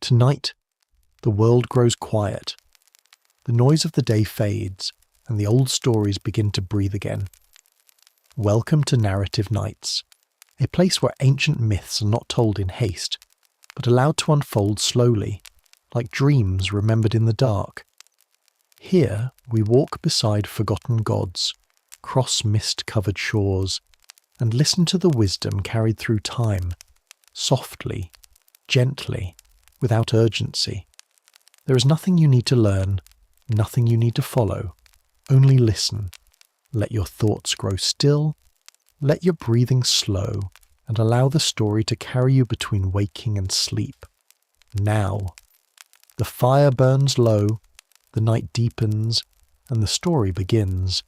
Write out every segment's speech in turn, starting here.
Tonight, the world grows quiet. The noise of the day fades, and the old stories begin to breathe again. Welcome to Narrative Nights, a place where ancient myths are not told in haste, but allowed to unfold slowly, like dreams remembered in the dark. Here, we walk beside forgotten gods, cross mist-covered shores, and listen to the wisdom carried through time, softly, gently, without urgency. There is nothing you need to learn, nothing you need to follow. Only listen. Let your thoughts grow still, let your breathing slow, and allow the story to carry you between waking and sleep. Now, the fire burns low, the night deepens, and the story begins.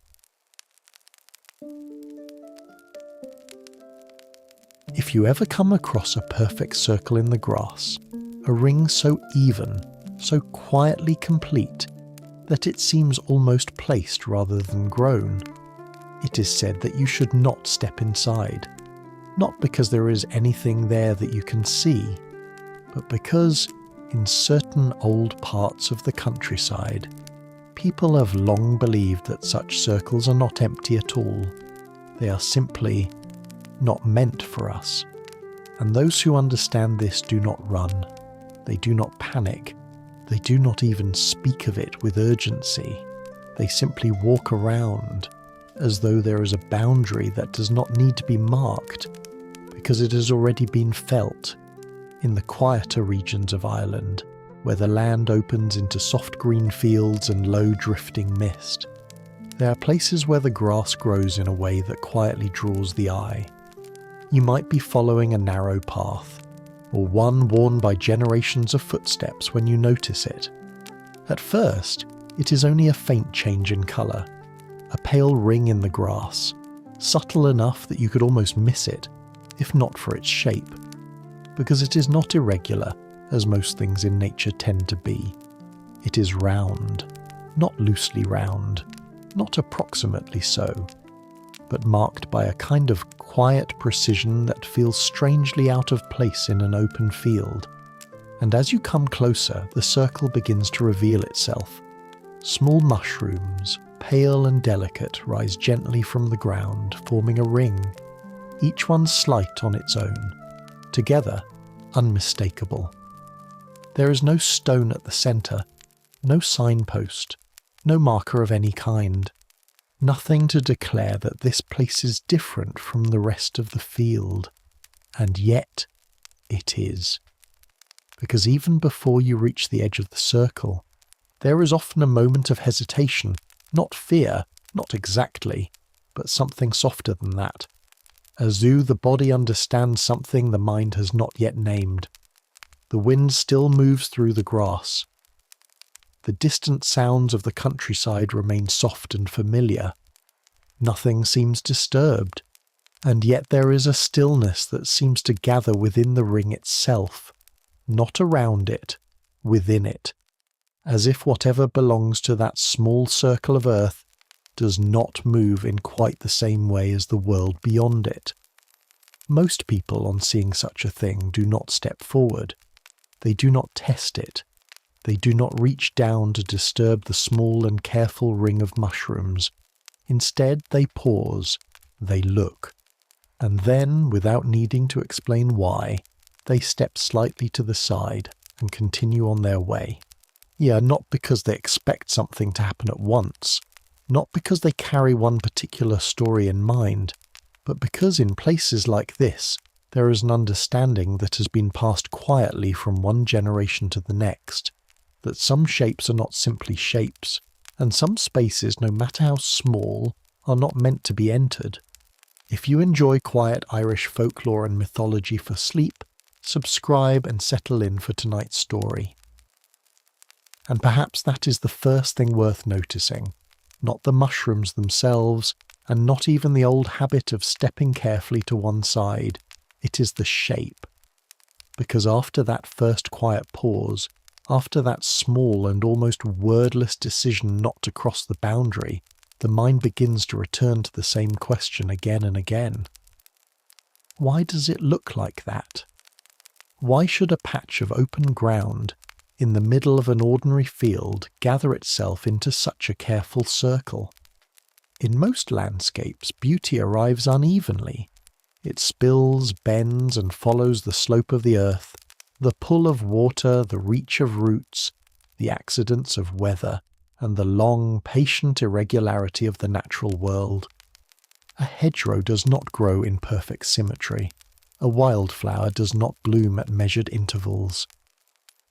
If you ever come across a perfect circle in the grass, a ring so even, so quietly complete, that it seems almost placed rather than grown, it is said that you should not step inside, not because there is anything there that you can see, but because, in certain old parts of the countryside, people have long believed that such circles are not empty at all. They are simply not meant for us. And those who understand this do not run. They do not panic. They do not even speak of it with urgency. They simply walk around as though there is a boundary that does not need to be marked because it has already been felt in the quieter regions of Ireland, where the land opens into soft green fields and low drifting mist. There are places where the grass grows in a way that quietly draws the eye. You might be following a narrow path, or one worn by generations of footsteps when you notice it. At first, it is only a faint change in colour, a pale ring in the grass, subtle enough that you could almost miss it, if not for its shape, because it is not irregular, as most things in nature tend to be. It is round, not loosely round, not approximately so, but marked by a kind of quiet precision that feels strangely out of place in an open field. And as you come closer, the circle begins to reveal itself. Small mushrooms, pale and delicate, rise gently from the ground, forming a ring, each one slight on its own, together unmistakable. There is no stone at the centre, no signpost, no marker of any kind. Nothing to declare that this place is different from the rest of the field. And yet, it is. Because even before you reach the edge of the circle, there is often a moment of hesitation, not fear, not exactly, but something softer than that. As though the body understands something the mind has not yet named. The wind still moves through the grass. The distant sounds of the countryside remain soft and familiar. Nothing seems disturbed, and yet there is a stillness that seems to gather within the ring itself, not around it, within it, as if whatever belongs to that small circle of earth does not move in quite the same way as the world beyond it. Most people, on seeing such a thing, do not step forward. They do not test it. They do not reach down to disturb the small and careful ring of mushrooms. Instead, they pause, they look, and then, without needing to explain why, they step slightly to the side and continue on their way. Yeah, not because they expect something to happen at once, not because they carry one particular story in mind, but because in places like this, there is an understanding that has been passed quietly from one generation to the next, that some shapes are not simply shapes, and some spaces, no matter how small, are not meant to be entered. If you enjoy quiet Irish folklore and mythology for sleep, subscribe and settle in for tonight's story. And perhaps that is the first thing worth noticing, not the mushrooms themselves, and not even the old habit of stepping carefully to one side. It is the shape. Because after that first quiet pause, after that small and almost wordless decision not to cross the boundary, the mind begins to return to the same question again and again. Why does it look like that? Why should a patch of open ground in the middle of an ordinary field gather itself into such a careful circle? In most landscapes, beauty arrives unevenly. It spills, bends, and follows the slope of the earth, the pull of water, the reach of roots, the accidents of weather, and the long, patient irregularity of the natural world. A hedgerow does not grow in perfect symmetry. A wildflower does not bloom at measured intervals.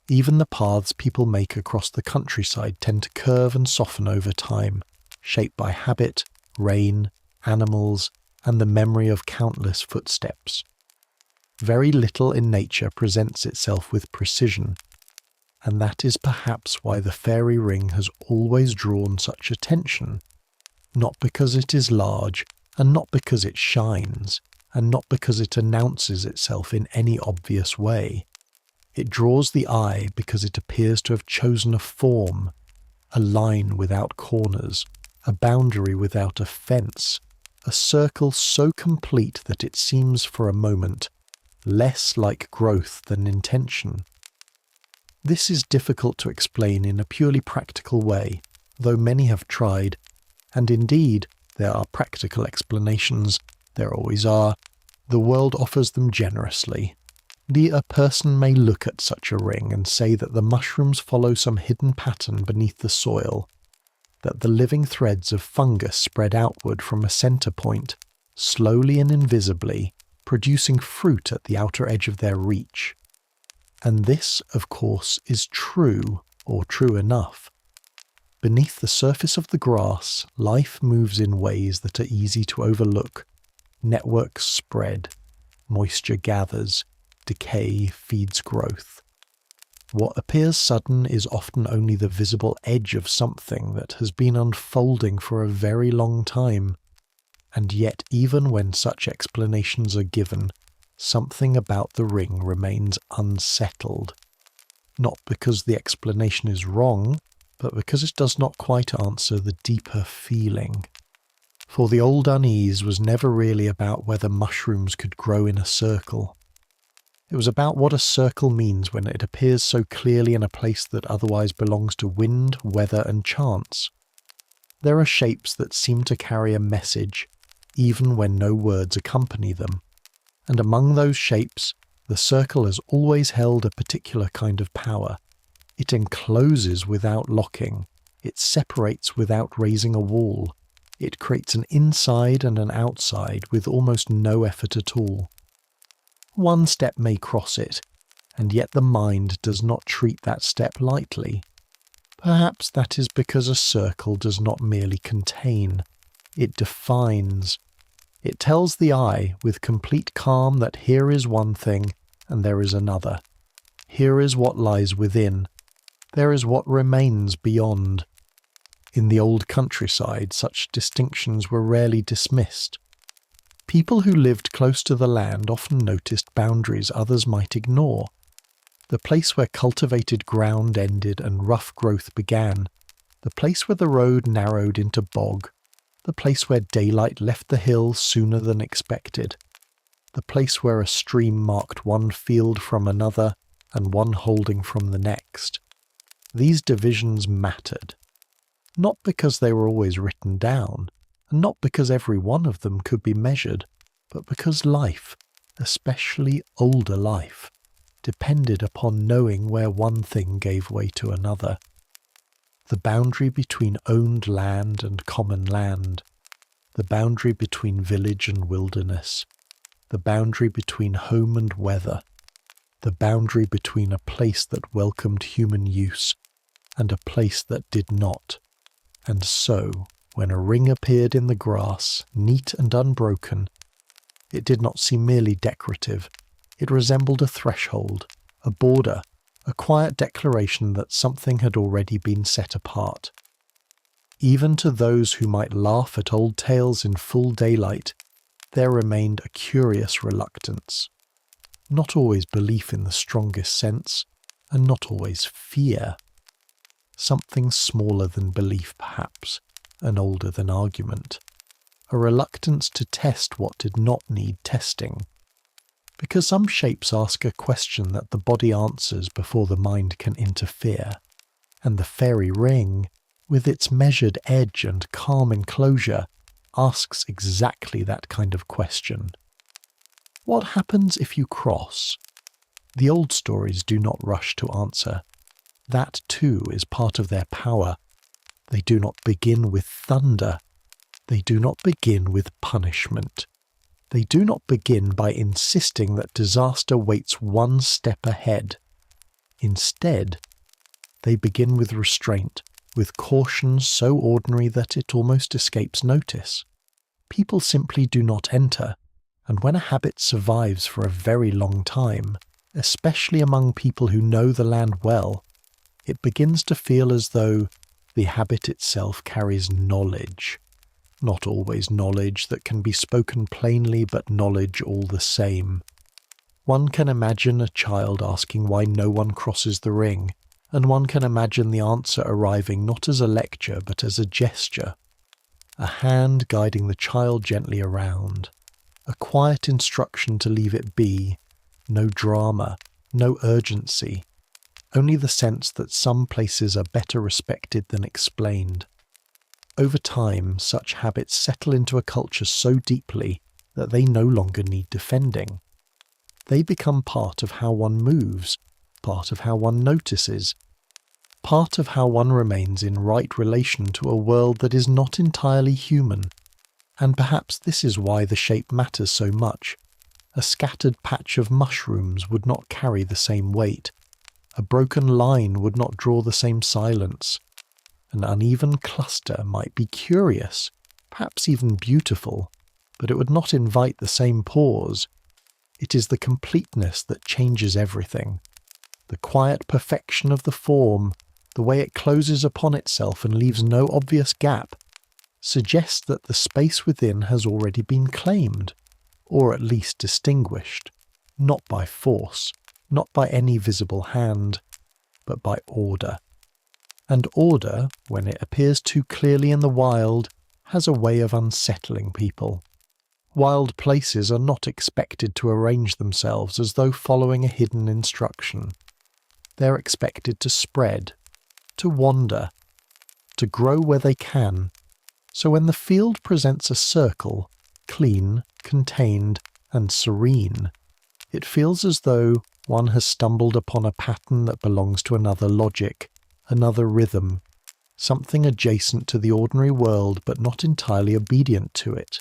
Even the paths people make across the countryside tend to curve and soften over time, shaped by habit, rain, animals, and the memory of countless footsteps. Very little in nature presents itself with precision, and that is perhaps why the fairy ring has always drawn such attention, not because it is large, and not because it shines, and not because it announces itself in any obvious way. It draws the eye because it appears to have chosen a form, a line without corners, a boundary without a fence, a circle so complete that it seems for a moment less like growth than intention. This is difficult to explain in a purely practical way, though many have tried, and indeed there are practical explanations, there always are. The world offers them generously. A person may look at such a ring and say that the mushrooms follow some hidden pattern beneath the soil, that the living threads of fungus spread outward from a centre point, slowly and invisibly, producing fruit at the outer edge of their reach. And this, of course, is true, or true enough. Beneath the surface of the grass, life moves in ways that are easy to overlook. Networks spread, moisture gathers, decay feeds growth. What appears sudden is often only the visible edge of something that has been unfolding for a very long time. And yet, even when such explanations are given, something about the ring remains unsettled. Not because the explanation is wrong, but because it does not quite answer the deeper feeling. For the old unease was never really about whether mushrooms could grow in a circle. It was about what a circle means when it appears so clearly in a place that otherwise belongs to wind, weather, and chance. There are shapes that seem to carry a message, even when no words accompany them. And among those shapes, the circle has always held a particular kind of power. It encloses without locking. It separates without raising a wall. It creates an inside and an outside with almost no effort at all. One step may cross it, and yet the mind does not treat that step lightly. Perhaps that is because a circle does not merely contain, it defines. It tells the eye with complete calm that here is one thing and there is another. Here is what lies within. There is what remains beyond. In the old countryside, such distinctions were rarely dismissed. People who lived close to the land often noticed boundaries others might ignore. The place where cultivated ground ended and rough growth began, the place where the road narrowed into bog, the place where daylight left the hill sooner than expected, the place where a stream marked one field from another and one holding from the next. These divisions mattered, not because they were always written down, and not because every one of them could be measured, but because life, especially older life, depended upon knowing where one thing gave way to another. The boundary between owned land and common land, the boundary between village and wilderness, the boundary between home and weather, the boundary between a place that welcomed human use and a place that did not. And so, when a ring appeared in the grass, neat and unbroken, it did not seem merely decorative. It resembled a threshold, a border, a quiet declaration that something had already been set apart. Even to those who might laugh at old tales in full daylight, there remained a curious reluctance. Not always belief in the strongest sense, and not always fear. Something smaller than belief, perhaps, and older than argument. A reluctance to test what did not need testing. because some shapes ask a question that the body answers before the mind can interfere, and the fairy ring, with its measured edge and calm enclosure, asks exactly that kind of question. What happens if you cross? The old stories do not rush to answer. That too is part of their power. They do not begin with thunder. They do not begin with punishment. They do not begin by insisting that disaster waits one step ahead. Instead, they begin with restraint, with caution so ordinary that it almost escapes notice. People simply do not enter, and when a habit survives for a very long time, especially among people who know the land well, it begins to feel as though the habit itself carries knowledge. Not always knowledge that can be spoken plainly, but knowledge all the same. One can imagine a child asking why no one crosses the ring, and one can imagine the answer arriving not as a lecture but as a gesture. A hand guiding the child gently around. A quiet instruction to leave it be. No drama, no urgency. Only the sense that some places are better respected than explained. Over time, such habits settle into a culture so deeply that they no longer need defending. They become part of how one moves, part of how one notices, part of how one remains in right relation to a world that is not entirely human. And perhaps this is why the shape matters so much. A scattered patch of mushrooms would not carry the same weight. A broken line would not draw the same silence. An uneven cluster might be curious, perhaps even beautiful, but it would not invite the same pause. It is the completeness that changes everything. The quiet perfection of the form, the way it closes upon itself and leaves no obvious gap, suggests that the space within has already been claimed, or at least distinguished, not by force, not by any visible hand, but by order. And order, when it appears too clearly in the wild, has a way of unsettling people. Wild places are not expected to arrange themselves as though following a hidden instruction. They're expected to spread, to wander, to grow where they can. So when the field presents a circle, clean, contained, and serene, it feels as though one has stumbled upon a pattern that belongs to another logic, another rhythm, something adjacent to the ordinary world but not entirely obedient to it.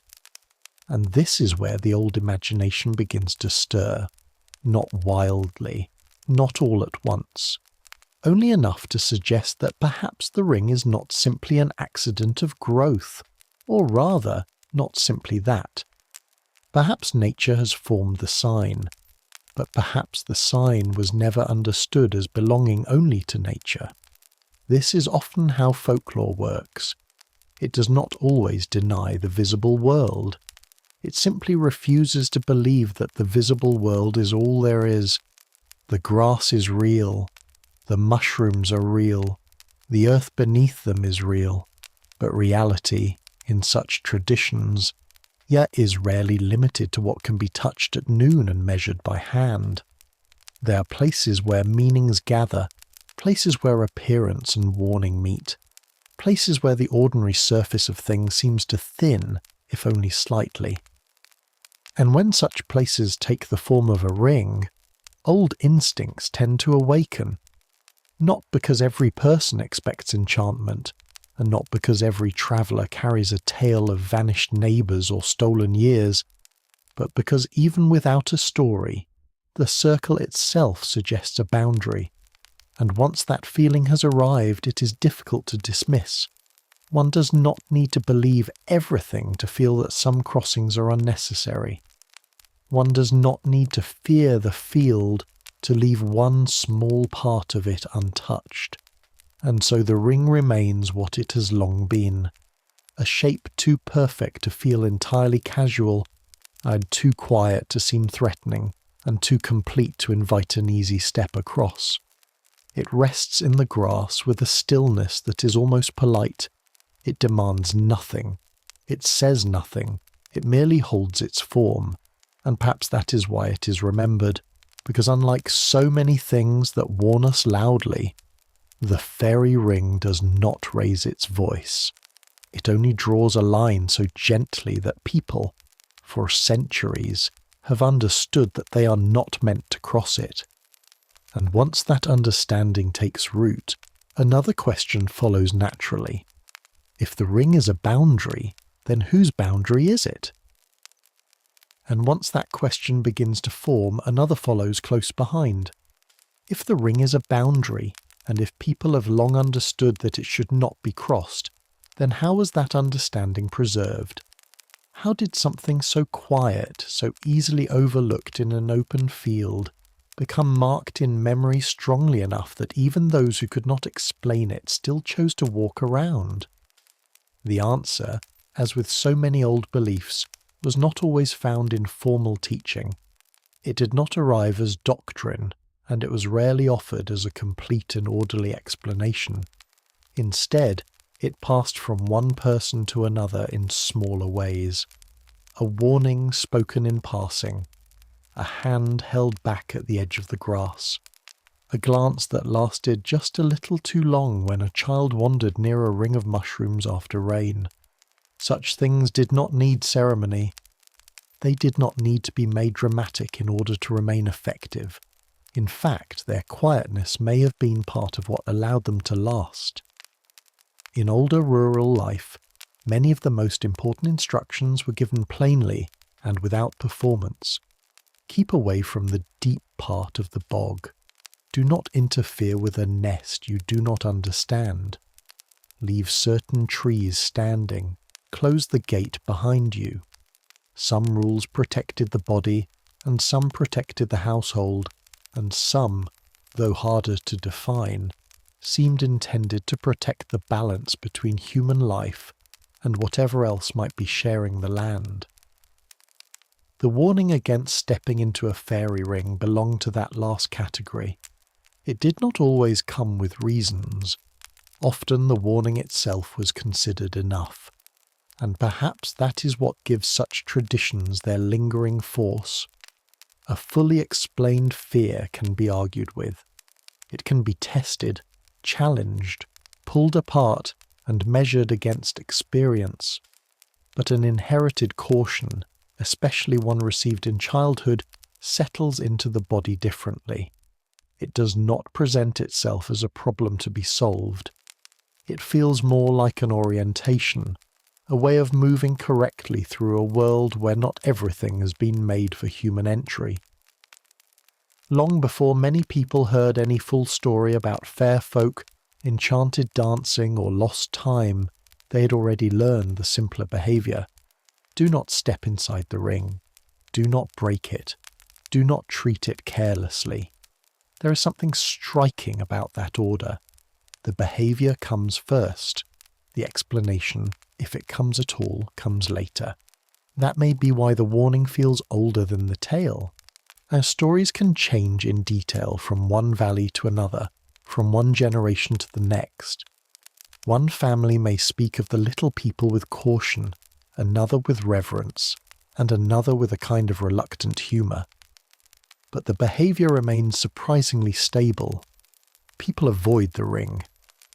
And this is where the old imagination begins to stir, not wildly, not all at once, only enough to suggest that perhaps the ring is not simply an accident of growth, or rather, not simply that. Perhaps nature has formed the sign, but perhaps the sign was never understood as belonging only to nature. This is often how folklore works. It does not always deny the visible world. It simply refuses to believe that the visible world is all there is. The grass is real. The mushrooms are real. The earth beneath them is real. But reality, in such traditions, yet is rarely limited to what can be touched at noon and measured by hand. There are places where meanings gather, places where appearance and warning meet, places where the ordinary surface of things seems to thin, if only slightly. And when such places take the form of a ring, old instincts tend to awaken, not because every person expects enchantment, and not because every traveller carries a tale of vanished neighbours or stolen years, but because even without a story, the circle itself suggests a boundary, and once that feeling has arrived, it is difficult to dismiss. One does not need to believe everything to feel that some crossings are unnecessary. One does not need to fear the field to leave one small part of it untouched. And so the ring remains what it has long been, a shape too perfect to feel entirely casual, and too quiet to seem threatening, and too complete to invite an easy step across. It rests in the grass with a stillness that is almost polite. It demands nothing. It says nothing. It merely holds its form. And perhaps that is why it is remembered, because unlike so many things that warn us loudly, the fairy ring does not raise its voice. It only draws a line so gently that people, for centuries, have understood that they are not meant to cross it. And once that understanding takes root, another question follows naturally. If the ring is a boundary, then whose boundary is it? And once that question begins to form, another follows close behind. If the ring is a boundary, and if people have long understood that it should not be crossed, then how was that understanding preserved? How did something so quiet, so easily overlooked in an open field, become marked in memory strongly enough that even those who could not explain it still chose to walk around? The answer, as with so many old beliefs, was not always found in formal teaching. It did not arrive as doctrine, and it was rarely offered as a complete and orderly explanation. Instead, it passed from one person to another in smaller ways. A warning spoken in passing, a hand held back at the edge of the grass, a glance that lasted just a little too long when a child wandered near a ring of mushrooms after rain. Such things did not need ceremony. They did not need to be made dramatic in order to remain effective. In fact, their quietness may have been part of what allowed them to last. In older rural life, many of the most important instructions were given plainly and without performance. Keep away from the deep part of the bog. Do not interfere with a nest you do not understand. Leave certain trees standing. Close the gate behind you. Some rules protected the body, and some protected the household, and some, though harder to define, seemed intended to protect the balance between human life and whatever else might be sharing the land. The warning against stepping into a fairy ring belonged to that last category. It did not always come with reasons. Often the warning itself was considered enough. And perhaps that is what gives such traditions their lingering force. A fully explained fear can be argued with. It can be tested, challenged, pulled apart, and measured against experience. But an inherited caution, especially one received in childhood, settles into the body differently. It does not present itself as a problem to be solved. It feels more like an orientation, a way of moving correctly through a world where not everything has been made for human entry. Long before many people heard any full story about fair folk, enchanted dancing, or lost time, they had already learned the simpler behaviour. Do not step inside the ring. Do not break it. Do not treat it carelessly. There is something striking about that order. The behaviour comes first. The explanation, if it comes at all, comes later. That may be why the warning feels older than the tale. Our stories can change in detail from one valley to another, from one generation to the next. One family may speak of the little people with caution, another with reverence, and another with a kind of reluctant humour. But the behaviour remains surprisingly stable. People avoid the ring.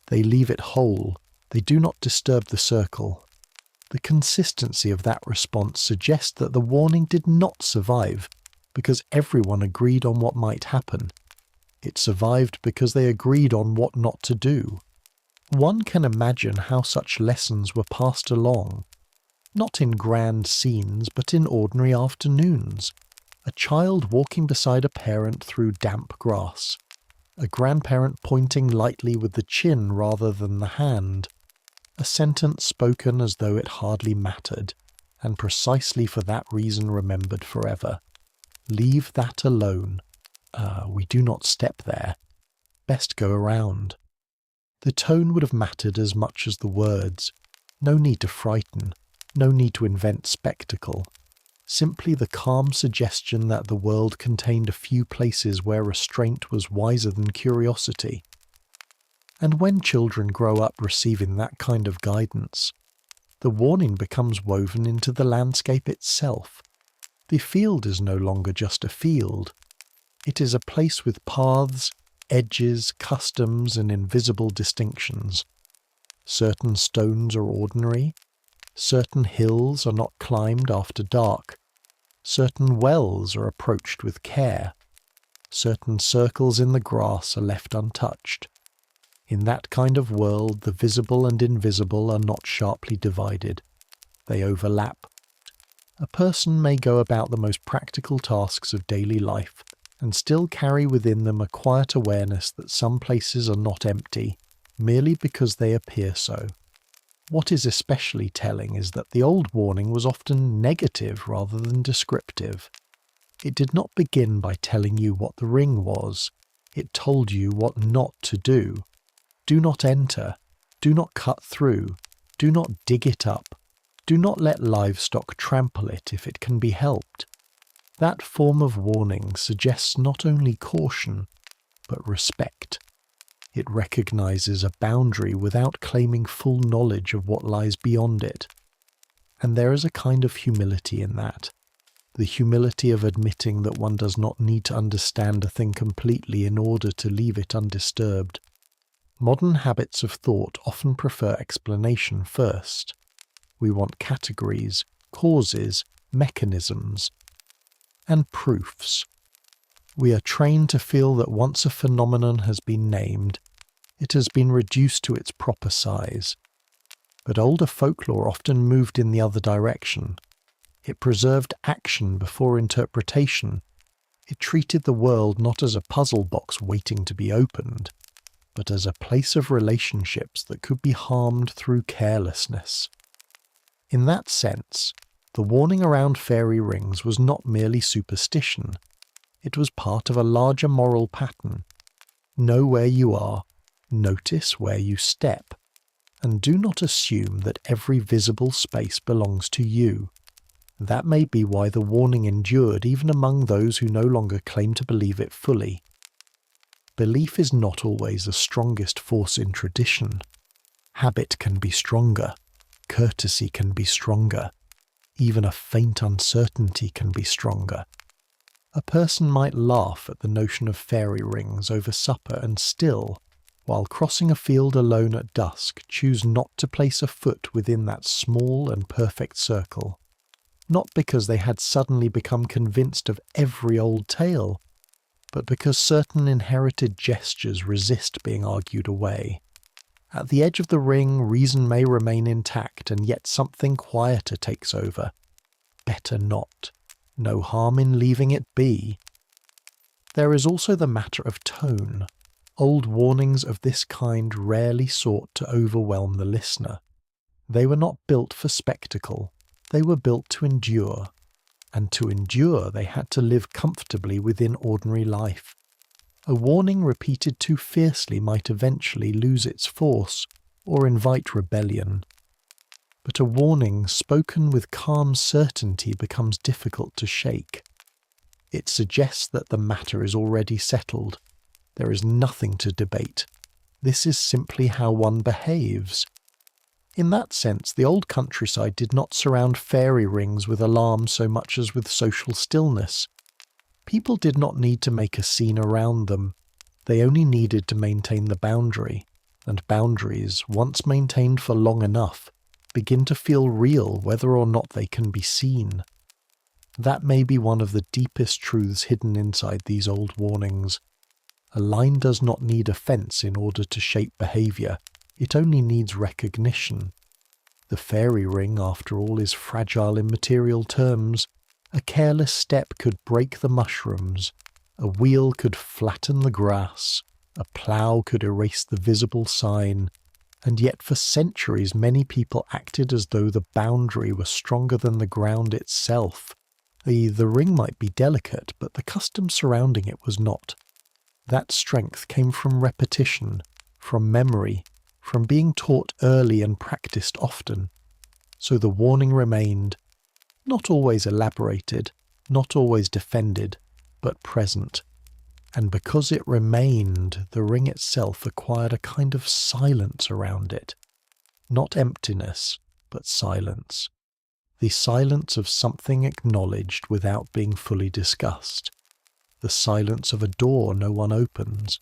They leave it whole. They do not disturb the circle. The consistency of that response suggests that the warning did not survive because everyone agreed on what might happen. It survived because they agreed on what not to do. One can imagine how such lessons were passed along, not in grand scenes but in ordinary afternoons. A child walking beside a parent through damp grass. A grandparent pointing lightly with the chin rather than the hand. A sentence spoken as though it hardly mattered, and precisely for that reason remembered forever. Leave that alone. We do not step there. Best go around. The tone would have mattered as much as the words. No need to frighten. No need to invent spectacle. Simply the calm suggestion that the world contained a few places where restraint was wiser than curiosity. And when children grow up receiving that kind of guidance, the warning becomes woven into the landscape itself. The field is no longer just a field. It is a place with paths, edges, customs, and invisible distinctions. Certain stones are ordinary. Certain hills are not climbed after dark. Certain wells are approached with care. Certain circles in the grass are left untouched. In that kind of world, the visible and invisible are not sharply divided. They overlap. A person may go about the most practical tasks of daily life and still carry within them a quiet awareness that some places are not empty, merely because they appear so. What is especially telling is that the old warning was often negative rather than descriptive. It did not begin by telling you what the ring was. It told you what not to do. Do not enter. Do not cut through. Do not dig it up. Do not let livestock trample it if it can be helped. That form of warning suggests not only caution, but respect. It recognizes a boundary without claiming full knowledge of what lies beyond it. And there is a kind of humility in that. The humility of admitting that one does not need to understand a thing completely in order to leave it undisturbed. Modern habits of thought often prefer explanation first. We want categories, causes, mechanisms, and proofs. We are trained to feel that once a phenomenon has been named, it has been reduced to its proper size. But older folklore often moved in the other direction. It preserved action before interpretation. It treated the world not as a puzzle box waiting to be opened, but as a place of relationships that could be harmed through carelessness. In that sense, the warning around fairy rings was not merely superstition. It was part of a larger moral pattern. Know where you are, notice where you step, and do not assume that every visible space belongs to you. That may be why the warning endured even among those who no longer claim to believe it fully. Belief is not always the strongest force in tradition. Habit can be stronger. Courtesy can be stronger. Even a faint uncertainty can be stronger. A person might laugh at the notion of fairy rings over supper and still, while crossing a field alone at dusk, choose not to place a foot within that small and perfect circle. Not because they had suddenly become convinced of every old tale, but because certain inherited gestures resist being argued away. At the edge of the ring, reason may remain intact, and yet something quieter takes over. Better not. No harm in leaving it be. There is also the matter of tone. Old warnings of this kind rarely sought to overwhelm the listener. They were not built for spectacle. They were built to endure. And to endure, they had to live comfortably within ordinary life. A warning repeated too fiercely might eventually lose its force or invite rebellion. But a warning spoken with calm certainty becomes difficult to shake. It suggests that the matter is already settled. There is nothing to debate. This is simply how one behaves. In that sense, the old countryside did not surround fairy rings with alarm so much as with social stillness. People did not need to make a scene around them. They only needed to maintain the boundary, and boundaries, once maintained for long enough, begin to feel real whether or not they can be seen. That may be one of the deepest truths hidden inside these old warnings. A line does not need a fence in order to shape behavior. It only needs recognition. The fairy ring, after all, is fragile in material terms. A careless step could break the mushrooms. A wheel could flatten the grass. A plough could erase the visible sign. And yet for centuries many people acted as though the boundary were stronger than the ground itself. The ring might be delicate, but the custom surrounding it was not. That strength came from repetition, from memory, from being taught early and practiced often. So the warning remained, not always elaborated, not always defended, but present. And because it remained, the ring itself acquired a kind of silence around it. Not emptiness, but silence. the silence of something acknowledged without being fully discussed, the silence of a door no one opens,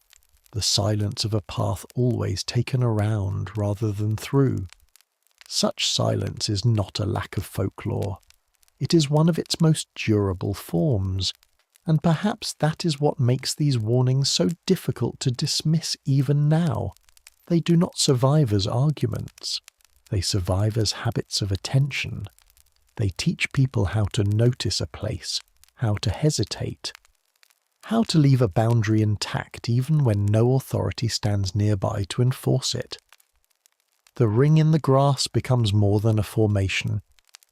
the silence of a path always taken around rather than through. Such silence is not a lack of folklore. It is one of its most durable forms, and perhaps that is what makes these warnings so difficult to dismiss even now. They do not survive as arguments. They survive as habits of attention. They teach people how to notice a place, how to hesitate, how to leave a boundary intact even when no authority stands nearby to enforce it. The ring in the grass becomes more than a formation.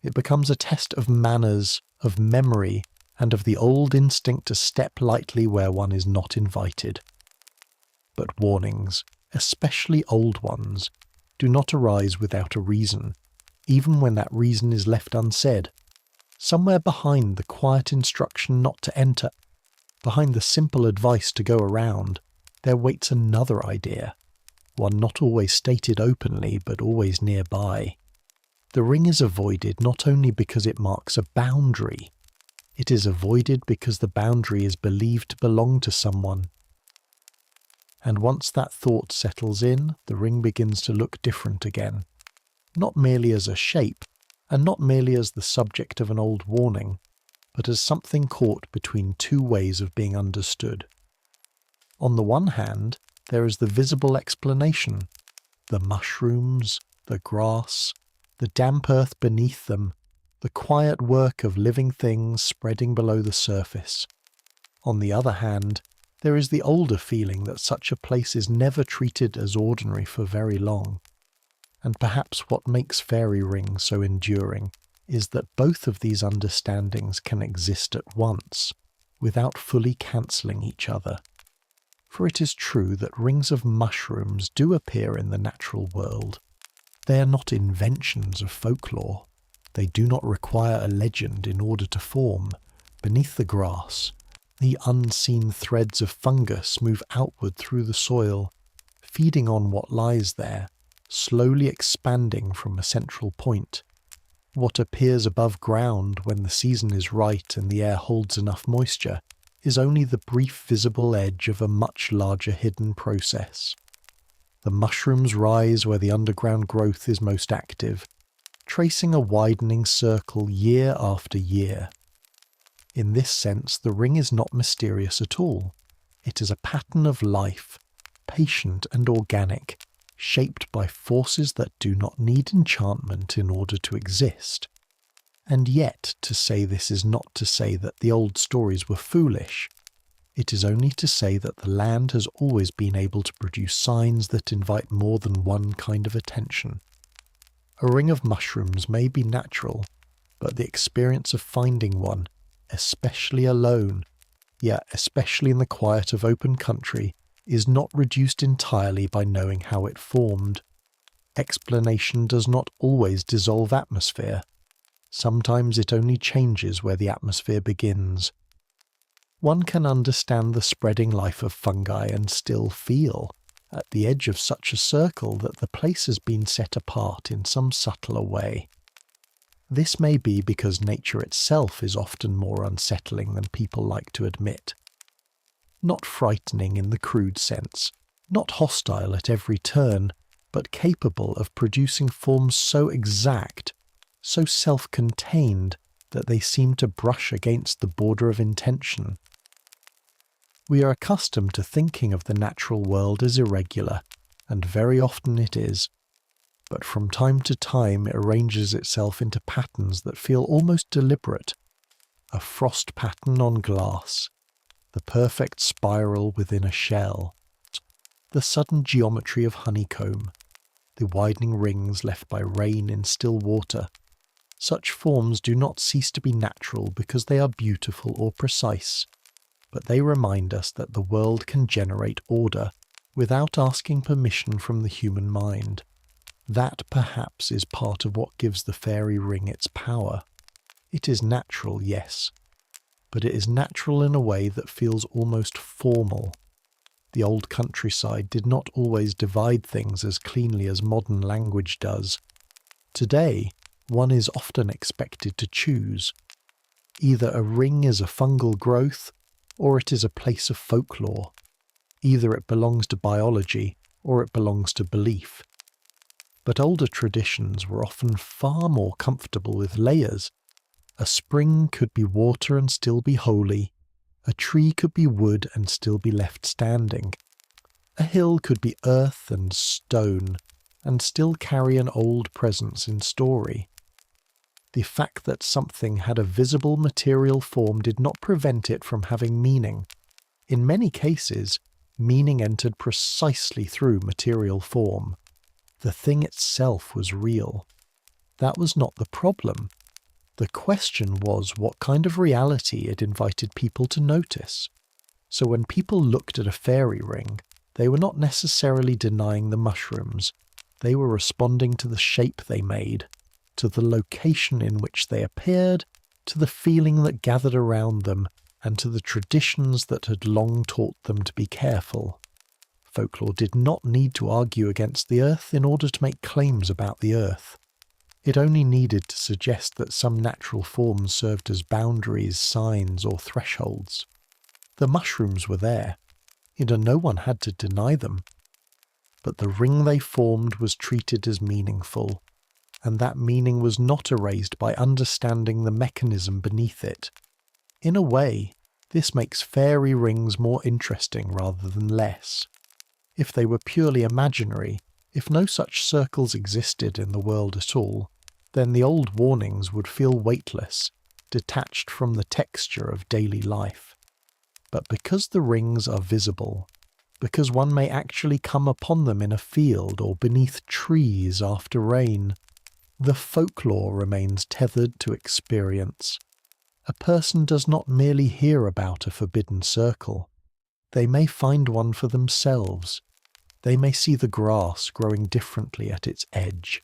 It becomes a test of manners, of memory, and of the old instinct to step lightly where one is not invited. But warnings, especially old ones, do not arise without a reason, even when that reason is left unsaid. Somewhere behind the quiet instruction not to enter, behind the simple advice to go around, there waits another idea, one not always stated openly but always nearby. The ring is avoided not only because it marks a boundary, it is avoided because the boundary is believed to belong to someone. And once that thought settles in, the ring begins to look different again, not merely as a shape, and not merely as the subject of an old warning, but as something caught between two ways of being understood. On the one hand, there is the visible explanation, the mushrooms, the grass, the damp earth beneath them, the quiet work of living things spreading below the surface. On the other hand, there is the older feeling that such a place is never treated as ordinary for very long. And perhaps what makes fairy rings so enduring is that both of these understandings can exist at once, without fully cancelling each other. For it is true that rings of mushrooms do appear in the natural world. They are not inventions of folklore. They do not require a legend in order to form. Beneath the grass, the unseen threads of fungus move outward through the soil, feeding on what lies there, slowly expanding from a central point. What appears above ground when the season is right and the air holds enough moisture is only the brief visible edge of a much larger hidden process. The mushrooms rise where the underground growth is most active, tracing a widening circle year after year. In this sense, the ring is not mysterious at all. It is a pattern of life, patient and organic, shaped by forces that do not need enchantment in order to exist. And yet, to say this is not to say that the old stories were foolish. It is only to say that the land has always been able to produce signs that invite more than one kind of attention. A ring of mushrooms may be natural, but the experience of finding one, especially alone, yet especially in the quiet of open country, is not reduced entirely by knowing how it formed. Explanation does not always dissolve atmosphere. Sometimes it only changes where the atmosphere begins. One can understand the spreading life of fungi and still feel, at the edge of such a circle, that the place has been set apart in some subtler way. This may be because nature itself is often more unsettling than people like to admit. Not frightening in the crude sense, not hostile at every turn, but capable of producing forms so exact, so self-contained, that they seem to brush against the border of intention. We are accustomed to thinking of the natural world as irregular, and very often it is. But from time to time it arranges itself into patterns that feel almost deliberate. A frost pattern on glass, the perfect spiral within a shell, the sudden geometry of honeycomb, the widening rings left by rain in still water. Such forms do not cease to be natural because they are beautiful or precise, but they remind us that the world can generate order without asking permission from the human mind. That perhaps is part of what gives the fairy ring its power. It is natural, yes, but it is natural in a way that feels almost formal. The old countryside did not always divide things as cleanly as modern language does. Today, one is often expected to choose. Either a ring is a fungal growth, or it is a place of folklore. Either it belongs to biology, or it belongs to belief. But older traditions were often far more comfortable with layers. A spring could be water and still be holy. A tree could be wood and still be left standing. A hill could be earth and stone, and still carry an old presence in story. The fact that something had a visible material form did not prevent it from having meaning. In many cases, meaning entered precisely through material form. The thing itself was real. That was not the problem. The question was what kind of reality it invited people to notice. So when people looked at a fairy ring, they were not necessarily denying the mushrooms. They were responding to the shape they made, to the location in which they appeared, to the feeling that gathered around them, and to the traditions that had long taught them to be careful. Folklore did not need to argue against the earth in order to make claims about the earth. It only needed to suggest that some natural forms served as boundaries, signs, or thresholds. The mushrooms were there, and no one had to deny them. But the ring they formed was treated as meaningful, and that meaning was not erased by understanding the mechanism beneath it. In a way, this makes fairy rings more interesting rather than less. If they were purely imaginary, if no such circles existed in the world at all, then the old warnings would feel weightless, detached from the texture of daily life. But because the rings are visible, because one may actually come upon them in a field or beneath trees after rain, the folklore remains tethered to experience. A person does not merely hear about a forbidden circle. They may find one for themselves. They may see the grass growing differently at its edge.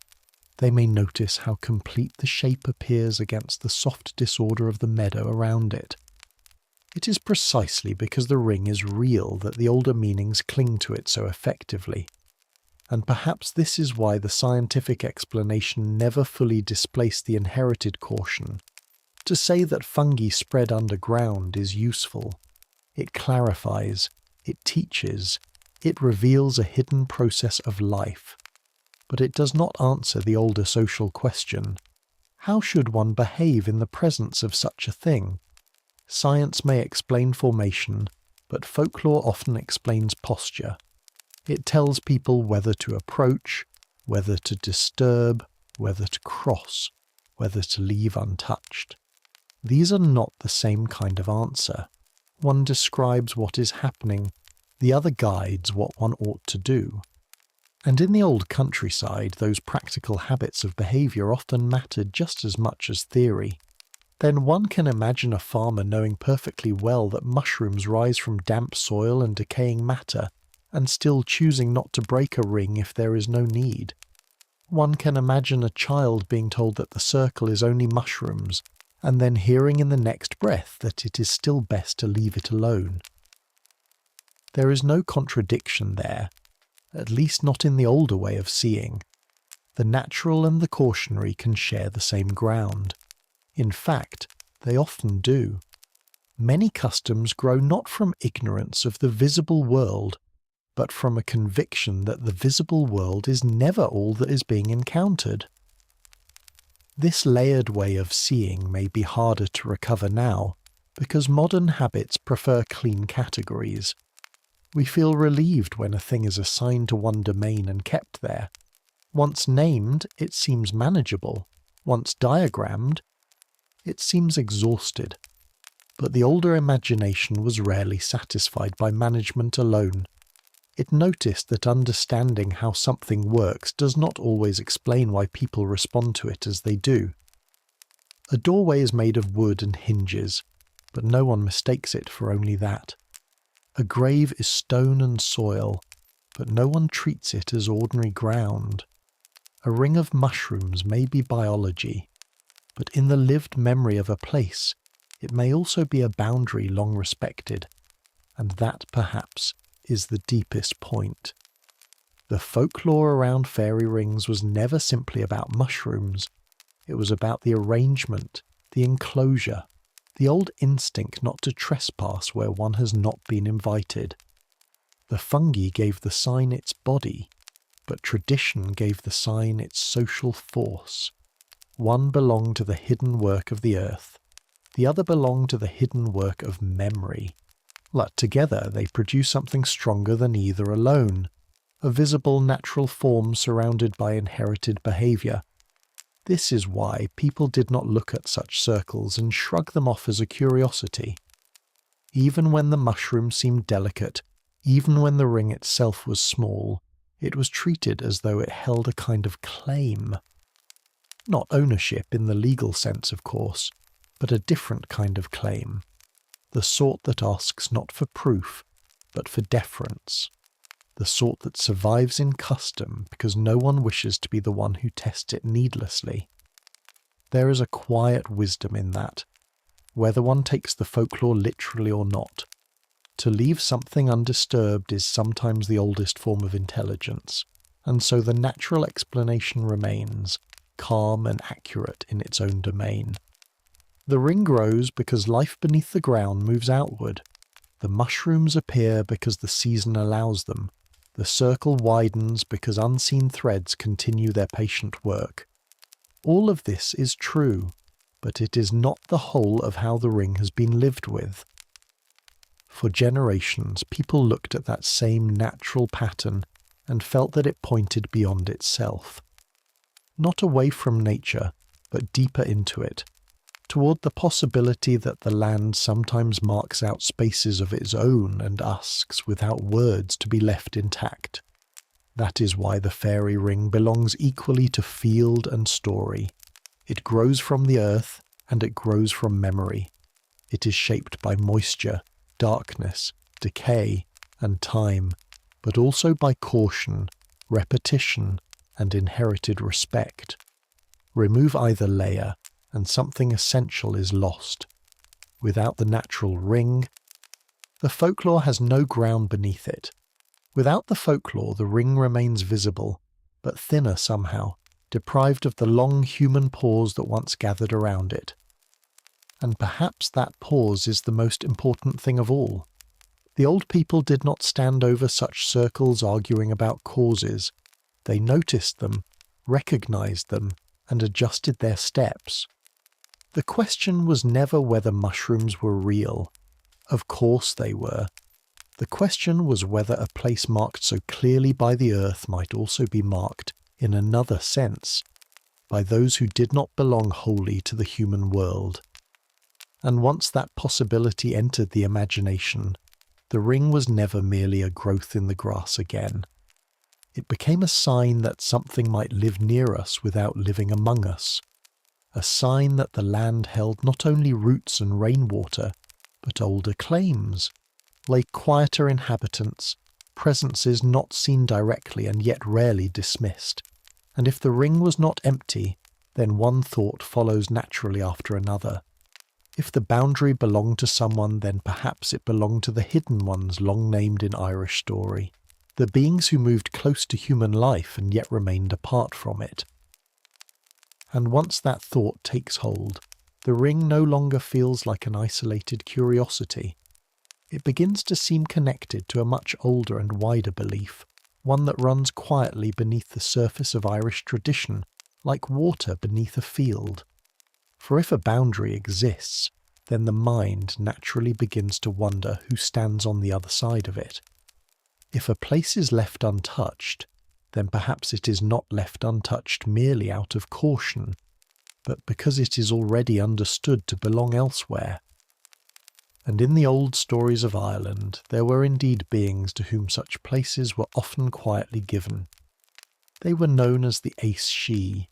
They may notice how complete the shape appears against the soft disorder of the meadow around it. It is precisely because the ring is real that the older meanings cling to it so effectively. And perhaps this is why the scientific explanation never fully displaced the inherited caution. To say that fungi spread underground is useful. It clarifies, it teaches, it reveals a hidden process of life. But it does not answer the older social question. How should one behave in the presence of such a thing? Science may explain formation, but folklore often explains posture. It tells people whether to approach, whether to disturb, whether to cross, whether to leave untouched. These are not the same kind of answer. One describes what is happening, the other guides what one ought to do. And in the old countryside, those practical habits of behaviour often mattered just as much as theory. Then one can imagine a farmer knowing perfectly well that mushrooms rise from damp soil and decaying matter, and still choosing not to break a ring if there is no need. One can imagine a child being told that the circle is only mushrooms, and then hearing in the next breath that it is still best to leave it alone. There is no contradiction there, at least not in the older way of seeing. The natural and the cautionary can share the same ground. In fact, they often do. Many customs grow not from ignorance of the visible world, but from a conviction that the visible world is never all that is being encountered. This layered way of seeing may be harder to recover now, because modern habits prefer clean categories. We feel relieved when a thing is assigned to one domain and kept there. Once named, it seems manageable. Once diagrammed, it seems exhausted. But the older imagination was rarely satisfied by management alone. It noticed that understanding how something works does not always explain why people respond to it as they do. A doorway is made of wood and hinges, but no one mistakes it for only that. A grave is stone and soil, but no one treats it as ordinary ground. A ring of mushrooms may be biology, but in the lived memory of a place, it may also be a boundary long respected, and that, perhaps, is the deepest point. The folklore around fairy rings was never simply about mushrooms. It was about the arrangement, the enclosure, the old instinct not to trespass where one has not been invited. The fungi gave the sign its body, but tradition gave the sign its social force. One belonged to the hidden work of the earth, the other belonged to the hidden work of memory. But together they produce something stronger than either alone, a visible natural form surrounded by inherited behaviour. This is why people did not look at such circles and shrug them off as a curiosity. Even when the mushroom seemed delicate, even when the ring itself was small, it was treated as though it held a kind of claim. Not ownership in the legal sense, of course, but a different kind of claim. The sort that asks not for proof, but for deference. The sort that survives in custom because no one wishes to be the one who tests it needlessly. There is a quiet wisdom in that, whether one takes the folklore literally or not. To leave something undisturbed is sometimes the oldest form of intelligence, and so the natural explanation remains, calm and accurate in its own domain. The ring grows because life beneath the ground moves outward. The mushrooms appear because the season allows them. The circle widens because unseen threads continue their patient work. All of this is true, but it is not the whole of how the ring has been lived with. For generations, people looked at that same natural pattern and felt that it pointed beyond itself. Not away from nature, but deeper into it, toward the possibility that the land sometimes marks out spaces of its own and asks without words to be left intact. That is why the fairy ring belongs equally to field and story. It grows from the earth, and it grows from memory. It is shaped by moisture, darkness, decay, and time, but also by caution, repetition, and inherited respect. Remove either layer, and something essential is lost. Without the natural ring, the folklore has no ground beneath it. Without the folklore, the ring remains visible, but thinner somehow, deprived of the long human pause that once gathered around it. And perhaps that pause is the most important thing of all. The old people did not stand over such circles arguing about causes. They noticed them, recognized them, and adjusted their steps. The question was never whether mushrooms were real. Of course they were. The question was whether a place marked so clearly by the earth might also be marked, in another sense, by those who did not belong wholly to the human world. And once that possibility entered the imagination, the ring was never merely a growth in the grass again. It became a sign that something might live near us without living among us. A sign that the land held not only roots and rainwater, but older claims, like quieter inhabitants, presences not seen directly and yet rarely dismissed. And if the ring was not empty, then one thought follows naturally after another. If the boundary belonged to someone, then perhaps it belonged to the hidden ones long named in Irish story, the beings who moved close to human life and yet remained apart from it. And once that thought takes hold, the ring no longer feels like an isolated curiosity. It begins to seem connected to a much older and wider belief, one that runs quietly beneath the surface of Irish tradition, like water beneath a field. For if a boundary exists, then the mind naturally begins to wonder who stands on the other side of it. If a place is left untouched, then perhaps it is not left untouched merely out of caution, but because it is already understood to belong elsewhere. And in the old stories of Ireland, there were indeed beings to whom such places were often quietly given. They were known as the Ace She.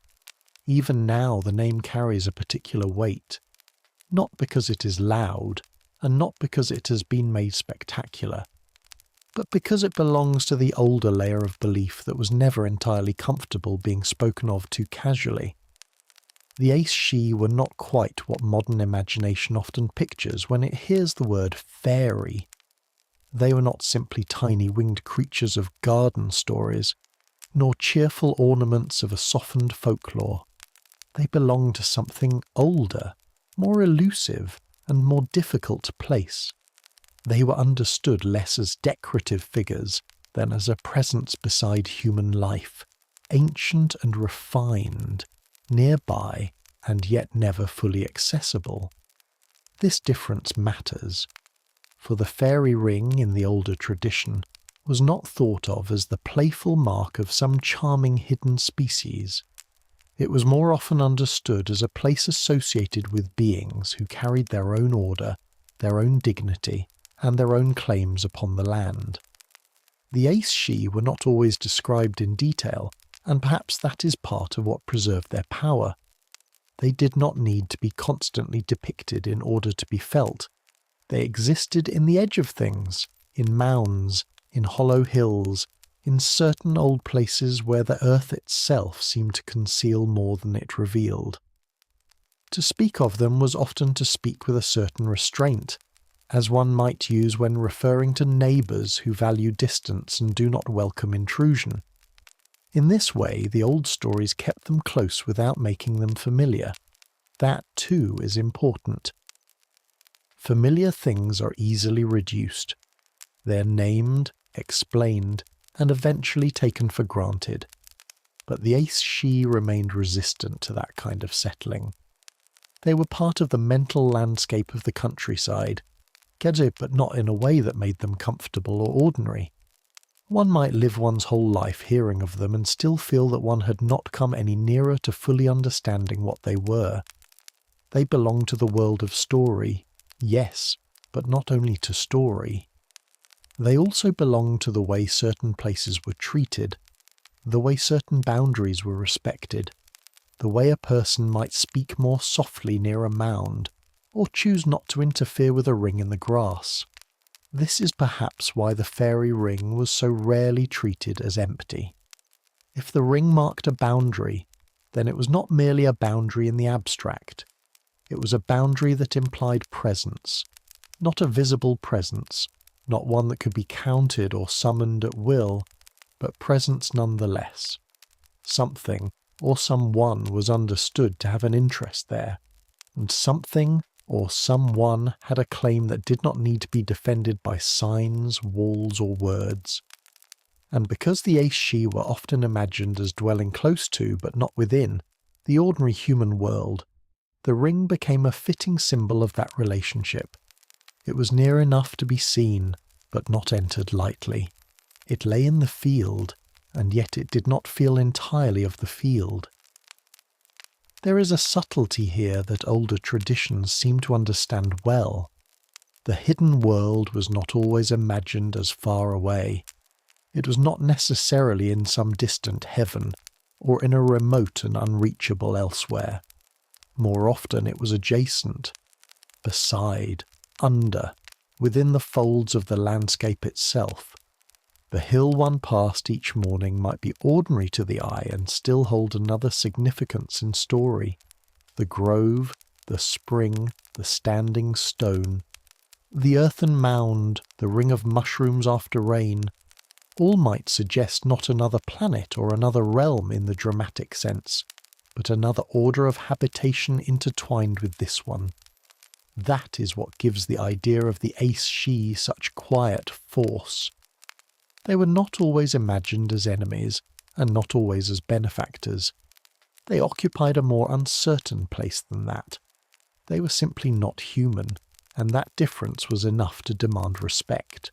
Even now the name carries a particular weight, not because it is loud, and not because it has been made spectacular, but because it belongs to the older layer of belief that was never entirely comfortable being spoken of too casually. The Ace She were not quite what modern imagination often pictures when it hears the word fairy. They were not simply tiny winged creatures of garden stories, nor cheerful ornaments of a softened folklore. They belong to something older, more elusive, and more difficult to place. They were understood less as decorative figures than as a presence beside human life, ancient and refined, nearby and yet never fully accessible. This difference matters, for the fairy ring in the older tradition was not thought of as the playful mark of some charming hidden species. It was more often understood as a place associated with beings who carried their own order, their own dignity, and their own claims upon the land. The aes-she were not always described in detail, and perhaps that is part of what preserved their power. They did not need to be constantly depicted in order to be felt. They existed in the edge of things, in mounds, in hollow hills, in certain old places where the earth itself seemed to conceal more than it revealed. To speak of them was often to speak with a certain restraint, as one might use when referring to neighbours who value distance and do not welcome intrusion. In this way, the old stories kept them close without making them familiar. That, too, is important. Familiar things are easily reduced. They're named, explained, and eventually taken for granted. But the aes-she remained resistant to that kind of settling. They were part of the mental landscape of the countryside, but not in a way that made them comfortable or ordinary. One might live one's whole life hearing of them and still feel that one had not come any nearer to fully understanding what they were. They belong to the world of story, yes, but not only to story. They also belong to the way certain places were treated, the way certain boundaries were respected, the way a person might speak more softly near a mound, or choose not to interfere with a ring in the grass. This is perhaps why the fairy ring was so rarely treated as empty. If the ring marked a boundary, then it was not merely a boundary in the abstract. It was a boundary that implied presence, not a visible presence, not one that could be counted or summoned at will, but presence nonetheless. Something or someone was understood to have an interest there, and something or someone had a claim that did not need to be defended by signs, walls, or words. And because the aes-she were often imagined as dwelling close to, but not within, the ordinary human world, the ring became a fitting symbol of that relationship. It was near enough to be seen, but not entered lightly. It lay in the field, and yet it did not feel entirely of the field. There is a subtlety here that older traditions seem to understand well. The hidden world was not always imagined as far away. It was not necessarily in some distant heaven, or in a remote and unreachable elsewhere. More often it was adjacent, beside, under, within the folds of the landscape itself. The hill one passed each morning might be ordinary to the eye and still hold another significance in story. The grove, the spring, the standing stone, the earthen mound, the ring of mushrooms after rain, all might suggest not another planet or another realm in the dramatic sense, but another order of habitation intertwined with this one. That is what gives the idea of the aes-she such quiet force. They were not always imagined as enemies, and not always as benefactors. They occupied a more uncertain place than that. They were simply not human, and that difference was enough to demand respect.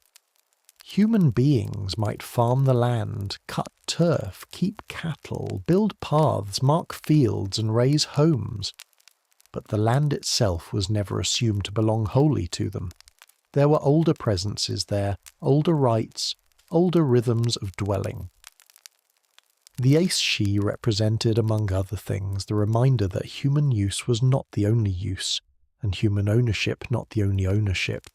Human beings might farm the land, cut turf, keep cattle, build paths, mark fields, and raise homes. But the land itself was never assumed to belong wholly to them. There were older presences there, older rites, older rhythms of dwelling. The aes-she represented, among other things, the reminder that human use was not the only use, and human ownership not the only ownership.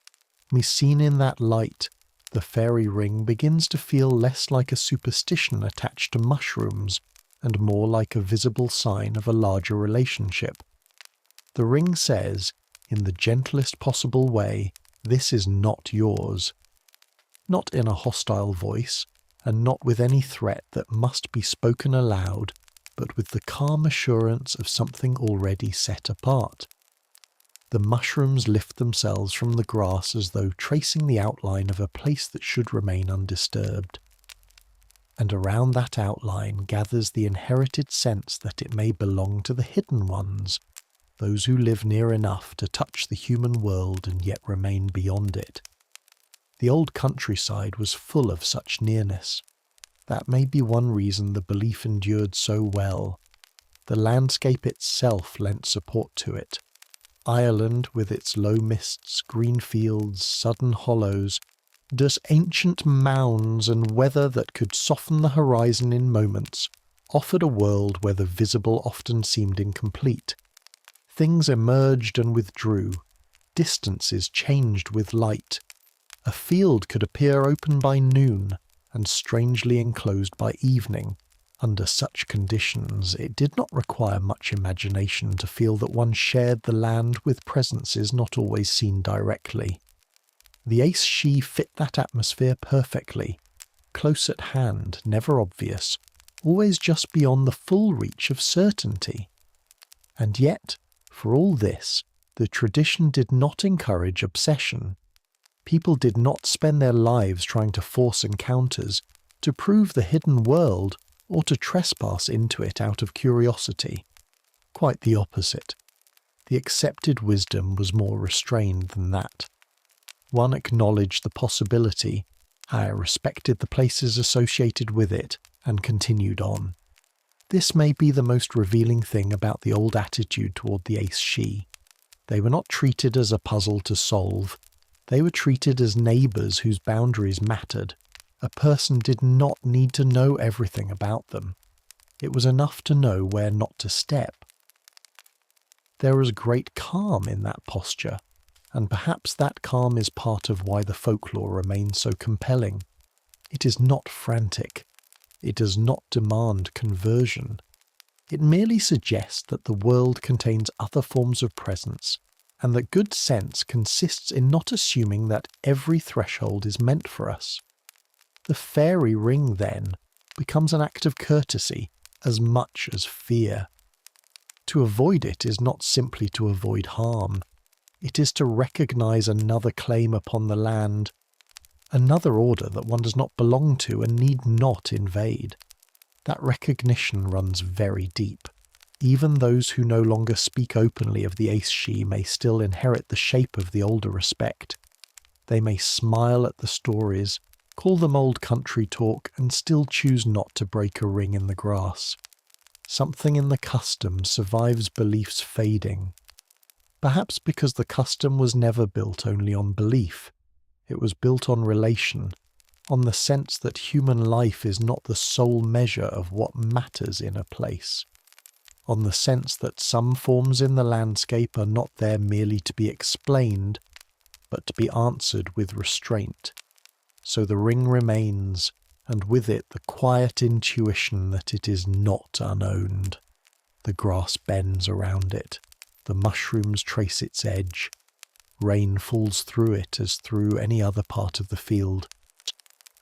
Seen in that light, the fairy ring begins to feel less like a superstition attached to mushrooms, and more like a visible sign of a larger relationship. The ring says, in the gentlest possible way, this is not yours. Not in a hostile voice, and not with any threat that must be spoken aloud, but with the calm assurance of something already set apart. The mushrooms lift themselves from the grass as though tracing the outline of a place that should remain undisturbed. And around that outline gathers the inherited sense that it may belong to the hidden ones, those who live near enough to touch the human world and yet remain beyond it. The old countryside was full of such nearness. That may be one reason the belief endured so well. The landscape itself lent support to it. Ireland, with its low mists, green fields, sudden hollows, thus ancient mounds and weather that could soften the horizon in moments, offered a world where the visible often seemed incomplete. Things emerged and withdrew. Distances changed with light. A field could appear open by noon and strangely enclosed by evening. Under such conditions, it did not require much imagination to feel that one shared the land with presences not always seen directly. The ace-she fit that atmosphere perfectly, close at hand, never obvious, always just beyond the full reach of certainty. And yet, for all this, the tradition did not encourage obsession. People did not spend their lives trying to force encounters, to prove the hidden world, or to trespass into it out of curiosity. Quite the opposite. The accepted wisdom was more restrained than that. One acknowledged the possibility, respected the places associated with it, and continued on. This may be the most revealing thing about the old attitude toward the ace-she. They were not treated as a puzzle to solve. They were treated as neighbours whose boundaries mattered. A person did not need to know everything about them. It was enough to know where not to step. There was great calm in that posture, and perhaps that calm is part of why the folklore remains so compelling. It is not frantic. It does not demand conversion. It merely suggests that the world contains other forms of presence, and that good sense consists in not assuming that every threshold is meant for us. The fairy ring, then, becomes an act of courtesy as much as fear. To avoid it is not simply to avoid harm. It is to recognize another claim upon the land, another order that one does not belong to and need not invade. That recognition runs very deep. Even those who no longer speak openly of the ace-she may still inherit the shape of the older respect. They may smile at the stories, call them old country talk, and still choose not to break a ring in the grass. Something in the custom survives belief's fading. Perhaps because the custom was never built only on belief. It was built on relation, on the sense that human life is not the sole measure of what matters in a place, on the sense that some forms in the landscape are not there merely to be explained, but to be answered with restraint. So the ring remains, and with it the quiet intuition that it is not unowned. The grass bends around it. The mushrooms trace its edge. Rain falls through it as through any other part of the field.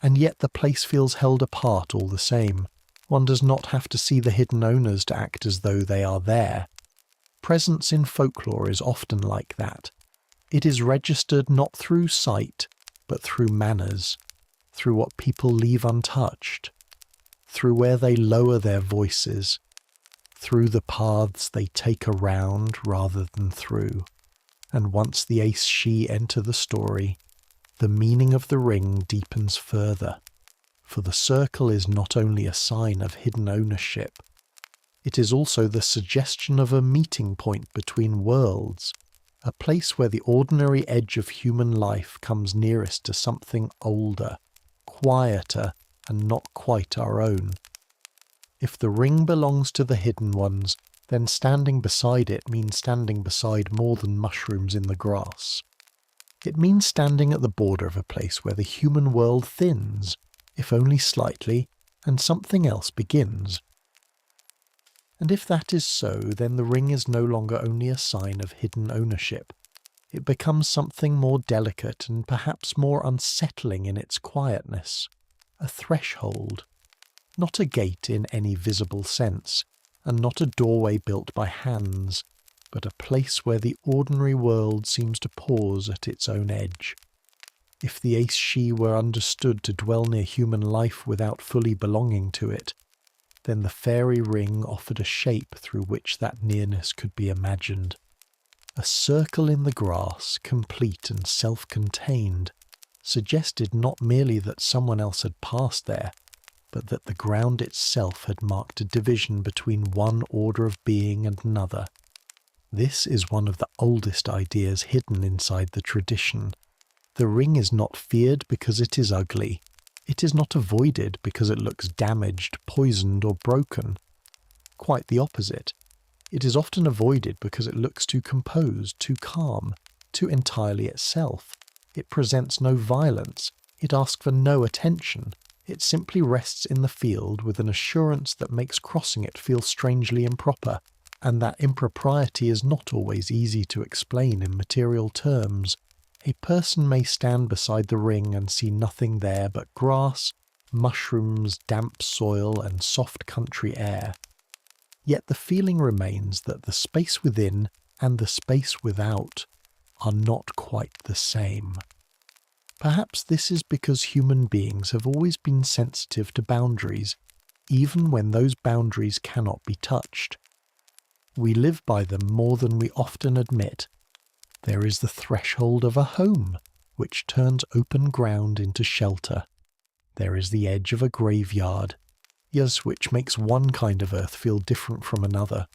And yet the place feels held apart all the same. One does not have to see the hidden owners to act as though they are there. Presence in folklore is often like that. It is registered not through sight, but through manners, through what people leave untouched, through where they lower their voices, through the paths they take around rather than through. And once the ace-she enter the story, the meaning of the ring deepens further, for the circle is not only a sign of hidden ownership, it is also the suggestion of a meeting point between worlds, a place where the ordinary edge of human life comes nearest to something older, quieter, and not quite our own. If the ring belongs to the hidden ones, then standing beside it means standing beside more than mushrooms in the grass. It means standing at the border of a place where the human world thins, if only slightly, and something else begins. And if that is so, then the ring is no longer only a sign of hidden ownership. It becomes something more delicate and perhaps more unsettling in its quietness. A threshold. Not a gate in any visible sense, and not a doorway built by hands, but a place where the ordinary world seems to pause at its own edge. If the ace she were understood to dwell near human life without fully belonging to it, then the fairy ring offered a shape through which that nearness could be imagined. A circle in the grass, complete and self-contained, suggested not merely that someone else had passed there, but that the ground itself had marked a division between one order of being and another. This is one of the oldest ideas hidden inside the tradition. The ring is not feared because it is ugly. It is not avoided because it looks damaged, poisoned, or broken. Quite the opposite. It is often avoided because it looks too composed, too calm, too entirely itself. It presents no violence. It asks for no attention. It simply rests in the field with an assurance that makes crossing it feel strangely improper, and that impropriety is not always easy to explain in material terms. A person may stand beside the ring and see nothing there but grass, mushrooms, damp soil, and soft country air. Yet the feeling remains that the space within and the space without are not quite the same. Perhaps this is because human beings have always been sensitive to boundaries, even when those boundaries cannot be touched. We live by them more than we often admit. There is the threshold of a home, which turns open ground into shelter. There is the edge of a graveyard, yes, which makes one kind of earth feel different from another.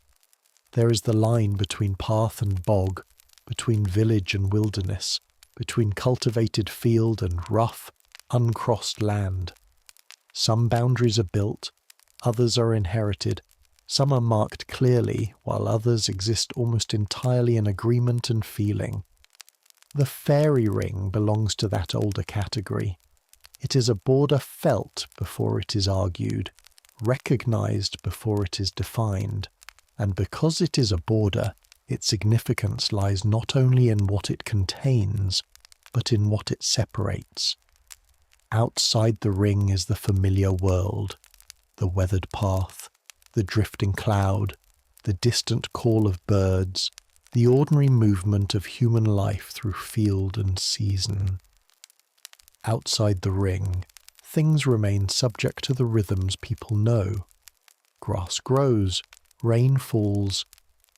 There is the line between path and bog, between village and wilderness, between cultivated field and rough, uncrossed land. Some boundaries are built, others are inherited, some are marked clearly, while others exist almost entirely in agreement and feeling. The fairy ring belongs to that older category. It is a border felt before it is argued, recognized before it is defined, and because it is a border, its significance lies not only in what it contains, but in what it separates. Outside the ring is the familiar world, the weathered path, the drifting cloud, the distant call of birds, the ordinary movement of human life through field and season. Outside the ring, things remain subject to the rhythms people know. Grass grows, rain falls,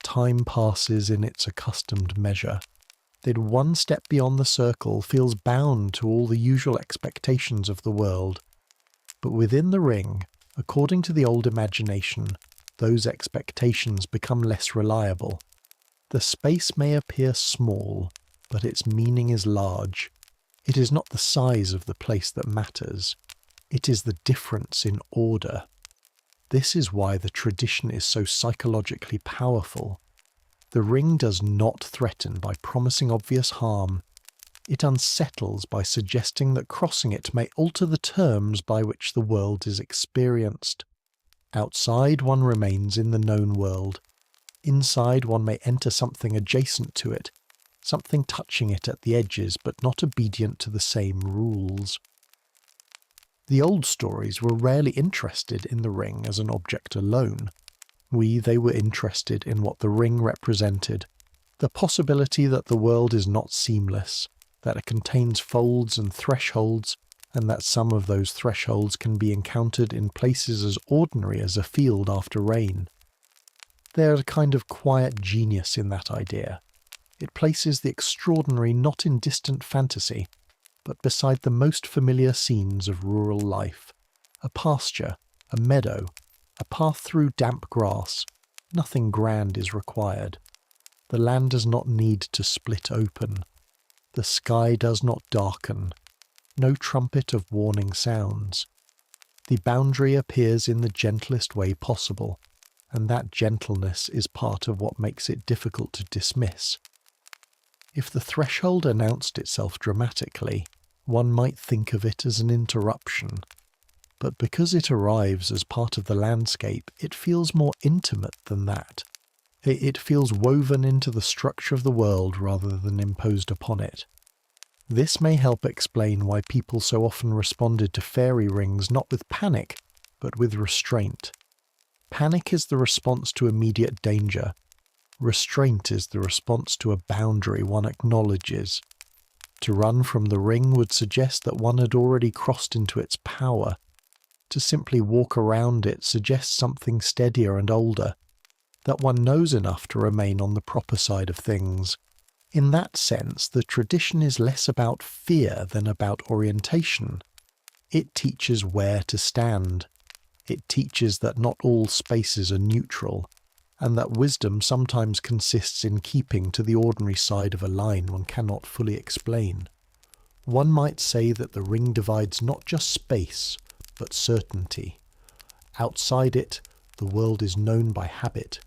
time passes in its accustomed measure. Then one step beyond the circle feels bound to all the usual expectations of the world. But within the ring, according to the old imagination, those expectations become less reliable. The space may appear small, but its meaning is large. It is not the size of the place that matters. It is the difference in order. This is why the tradition is so psychologically powerful. The ring does not threaten by promising obvious harm. It unsettles by suggesting that crossing it may alter the terms by which the world is experienced. Outside, one remains in the known world. Inside, one may enter something adjacent to it, something touching it at the edges but not obedient to the same rules. The old stories were rarely interested in the ring as an object alone. They were interested in what the ring represented, the possibility that the world is not seamless, that it contains folds and thresholds, and that some of those thresholds can be encountered in places as ordinary as a field after rain. There's a kind of quiet genius in that idea. It places the extraordinary not in distant fantasy, but beside the most familiar scenes of rural life. A pasture, a meadow, a path through damp grass. Nothing grand is required. The land does not need to split open. The sky does not darken. No trumpet of warning sounds. The boundary appears in the gentlest way possible, and that gentleness is part of what makes it difficult to dismiss. If the threshold announced itself dramatically, one might think of it as an interruption. But because it arrives as part of the landscape, it feels more intimate than that. It feels woven into the structure of the world rather than imposed upon it. This may help explain why people so often responded to fairy rings not with panic, but with restraint. Panic is the response to immediate danger. Restraint is the response to a boundary one acknowledges. To run from the ring would suggest that one had already crossed into its power. To simply walk around it suggests something steadier and older, that one knows enough to remain on the proper side of things. In that sense, the tradition is less about fear than about orientation. It teaches where to stand. It teaches that not all spaces are neutral, and that wisdom sometimes consists in keeping to the ordinary side of a line one cannot fully explain. One might say that the ring divides not just space, but certainty. Outside it, the world is known by habit,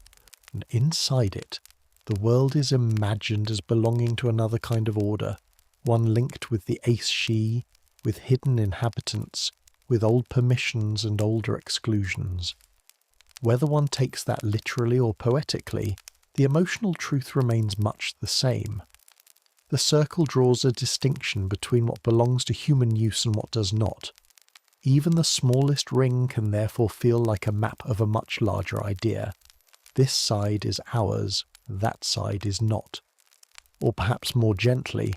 and inside it, the world is imagined as belonging to another kind of order, one linked with the ace she, with hidden inhabitants, with old permissions and older exclusions. Whether one takes that literally or poetically, the emotional truth remains much the same. The circle draws a distinction between what belongs to human use and what does not. Even the smallest ring can therefore feel like a map of a much larger idea. This side is ours, that side is not. Or perhaps more gently,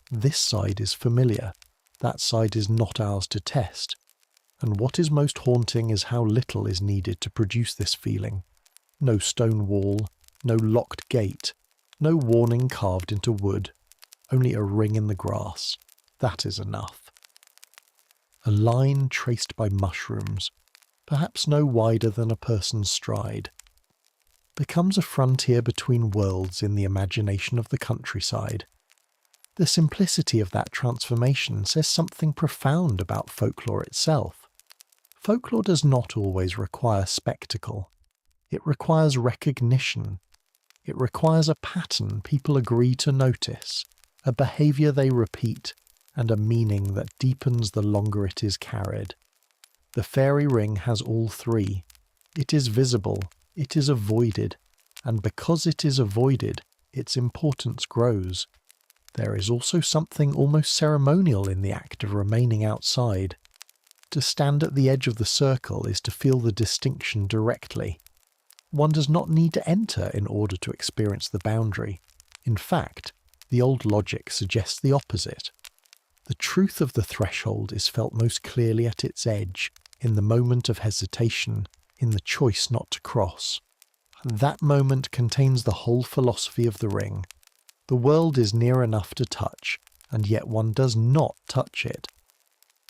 this side is familiar, that side is not ours to test. And what is most haunting is how little is needed to produce this feeling. No stone wall, no locked gate, no warning carved into wood, only a ring in the grass. That is enough. A line traced by mushrooms, perhaps no wider than a person's stride, becomes a frontier between worlds in the imagination of the countryside. The simplicity of that transformation says something profound about folklore itself. Folklore does not always require spectacle. It requires recognition. It requires a pattern people agree to notice, a behaviour they repeat, and a meaning that deepens the longer it is carried. The fairy ring has all three. It is visible, it is avoided, and because it is avoided, its importance grows. There is also something almost ceremonial in the act of remaining outside. To stand at the edge of the circle is to feel the distinction directly. One does not need to enter in order to experience the boundary. In fact, the old logic suggests the opposite. The truth of the threshold is felt most clearly at its edge, in the moment of hesitation, in the choice not to cross. That moment contains the whole philosophy of the ring. The world is near enough to touch, and yet one does not touch it.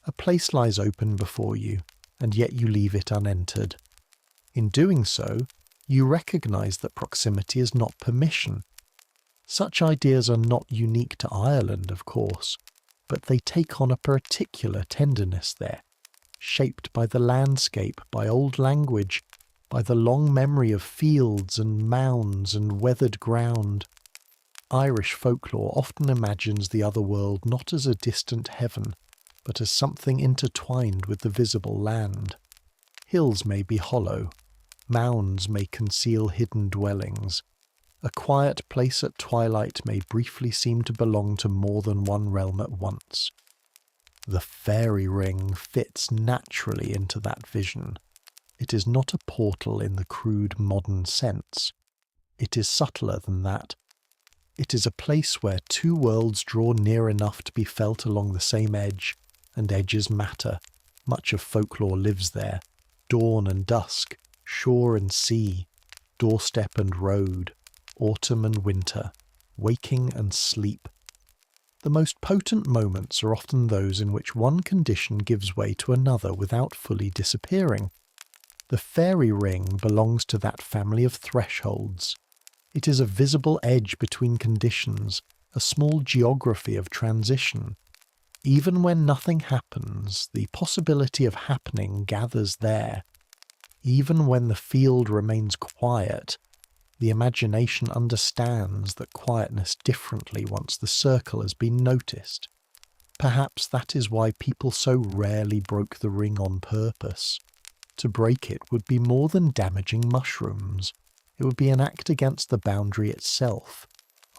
A place lies open before you, and yet you leave it unentered. In doing so, you recognize that proximity is not permission. Such ideas are not unique to Ireland, of course, but they take on a particular tenderness there, shaped by the landscape, by old language, by the long memory of fields and mounds and weathered ground. Irish folklore often imagines the other world not as a distant heaven, but as something intertwined with the visible land. Hills may be hollow, mounds may conceal hidden dwellings. A quiet place at twilight may briefly seem to belong to more than one realm at once. The fairy ring fits naturally into that vision. It is not a portal in the crude modern sense. It is subtler than that. It is a place where two worlds draw near enough to be felt along the same edge, and edges matter. Much of folklore lives there. Dawn and dusk, shore and sea, doorstep and road, autumn and winter, waking and sleep. The most potent moments are often those in which one condition gives way to another without fully disappearing. The fairy ring belongs to that family of thresholds. It is a visible edge between conditions, a small geography of transition. Even when nothing happens, the possibility of happening gathers there. Even when the field remains quiet, the imagination understands that quietness differently once the circle has been noticed. Perhaps that is why people so rarely broke the ring on purpose. To break it would be more than damaging mushrooms. It would be an act against the boundary itself,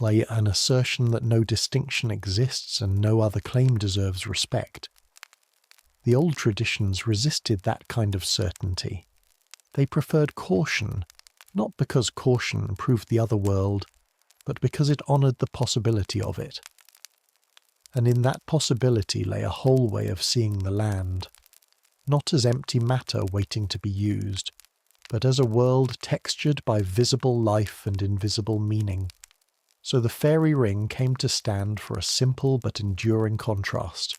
like an assertion that no distinction exists and no other claim deserves respect. The old traditions resisted that kind of certainty. They preferred caution, not because caution proved the other world, but because it honoured the possibility of it. And in that possibility lay a whole way of seeing the land, not as empty matter waiting to be used, but as a world textured by visible life and invisible meaning. So the fairy ring came to stand for a simple but enduring contrast.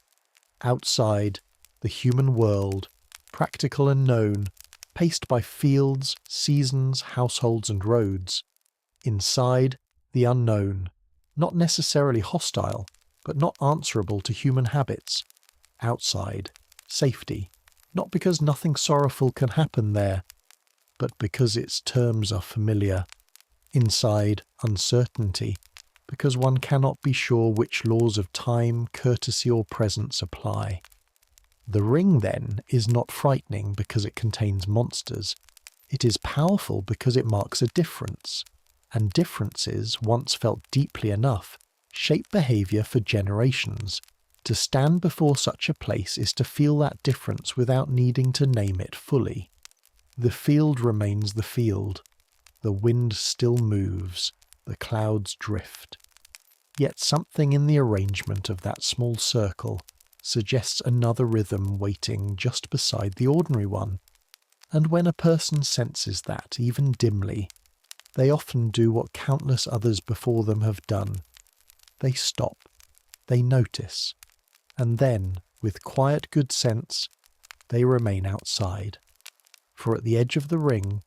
Outside, the human world, practical and known, paced by fields, seasons, households and roads. Inside, the unknown, not necessarily hostile, but not answerable to human habits. Outside, safety, not because nothing sorrowful can happen there, but because its terms are familiar. Inside, uncertainty, because one cannot be sure which laws of time, courtesy or presence apply. The ring, then, is not frightening because it contains monsters. It is powerful because it marks a difference, and differences, once felt deeply enough, shape behaviour for generations. To stand before such a place is to feel that difference without needing to name it fully. The field remains the field. The wind still moves. The clouds drift. Yet something in the arrangement of that small circle suggests another rhythm waiting just beside the ordinary one. And when a person senses that, even dimly, they often do what countless others before them have done. They stop. They notice. And then, with quiet good sense, they remain outside. For at the edge of the ring,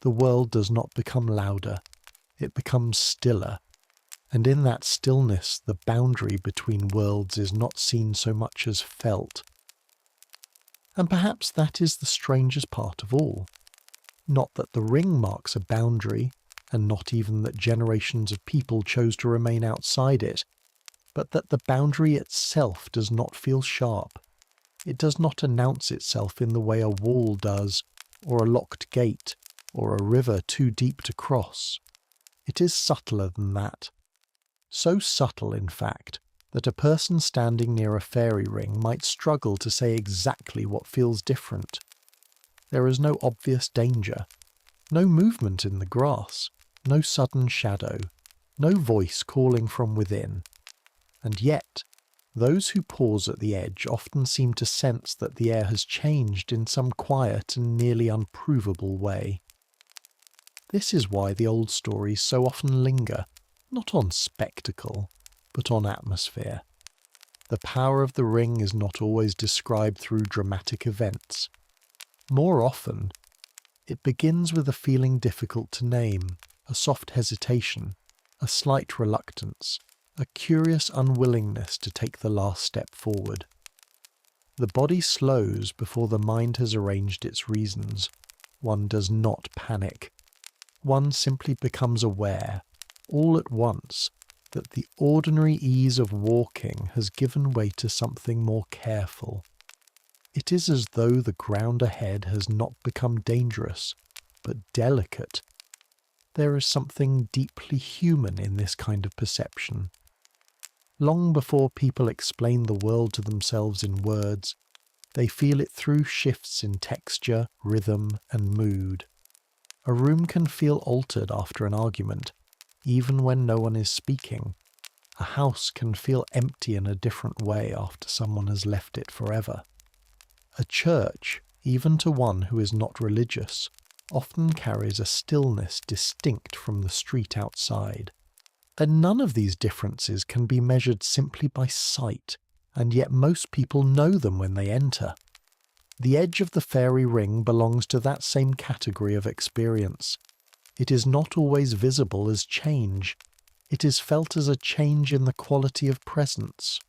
the world does not become louder, it becomes stiller, and in that stillness the boundary between worlds is not seen so much as felt. And perhaps that is the strangest part of all. Not that the ring marks a boundary, and not even that generations of people chose to remain outside it, but that the boundary itself does not feel sharp. It does not announce itself in the way a wall does, or a locked gate, or a river too deep to cross. It is subtler than that. So subtle, in fact, that a person standing near a fairy ring might struggle to say exactly what feels different. There is no obvious danger, no movement in the grass, no sudden shadow, no voice calling from within. And yet, those who pause at the edge often seem to sense that the air has changed in some quiet and nearly unprovable way. This is why the old stories so often linger, not on spectacle, but on atmosphere. The power of the ring is not always described through dramatic events. More often, it begins with a feeling difficult to name, a soft hesitation, a slight reluctance, a curious unwillingness to take the last step forward. The body slows before the mind has arranged its reasons. One does not panic. One simply becomes aware, all at once, that the ordinary ease of walking has given way to something more careful. It is as though the ground ahead has not become dangerous, but delicate. There is something deeply human in this kind of perception. Long before people explain the world to themselves in words, they feel it through shifts in texture, rhythm, and mood. A room can feel altered after an argument, even when no one is speaking. A house can feel empty in a different way after someone has left it forever. A church, even to one who is not religious, often carries a stillness distinct from the street outside. And none of these differences can be measured simply by sight, and yet most people know them when they enter. The edge of the fairy ring belongs to that same category of experience. It is not always visible as change. It is felt as a change in the quality of presence.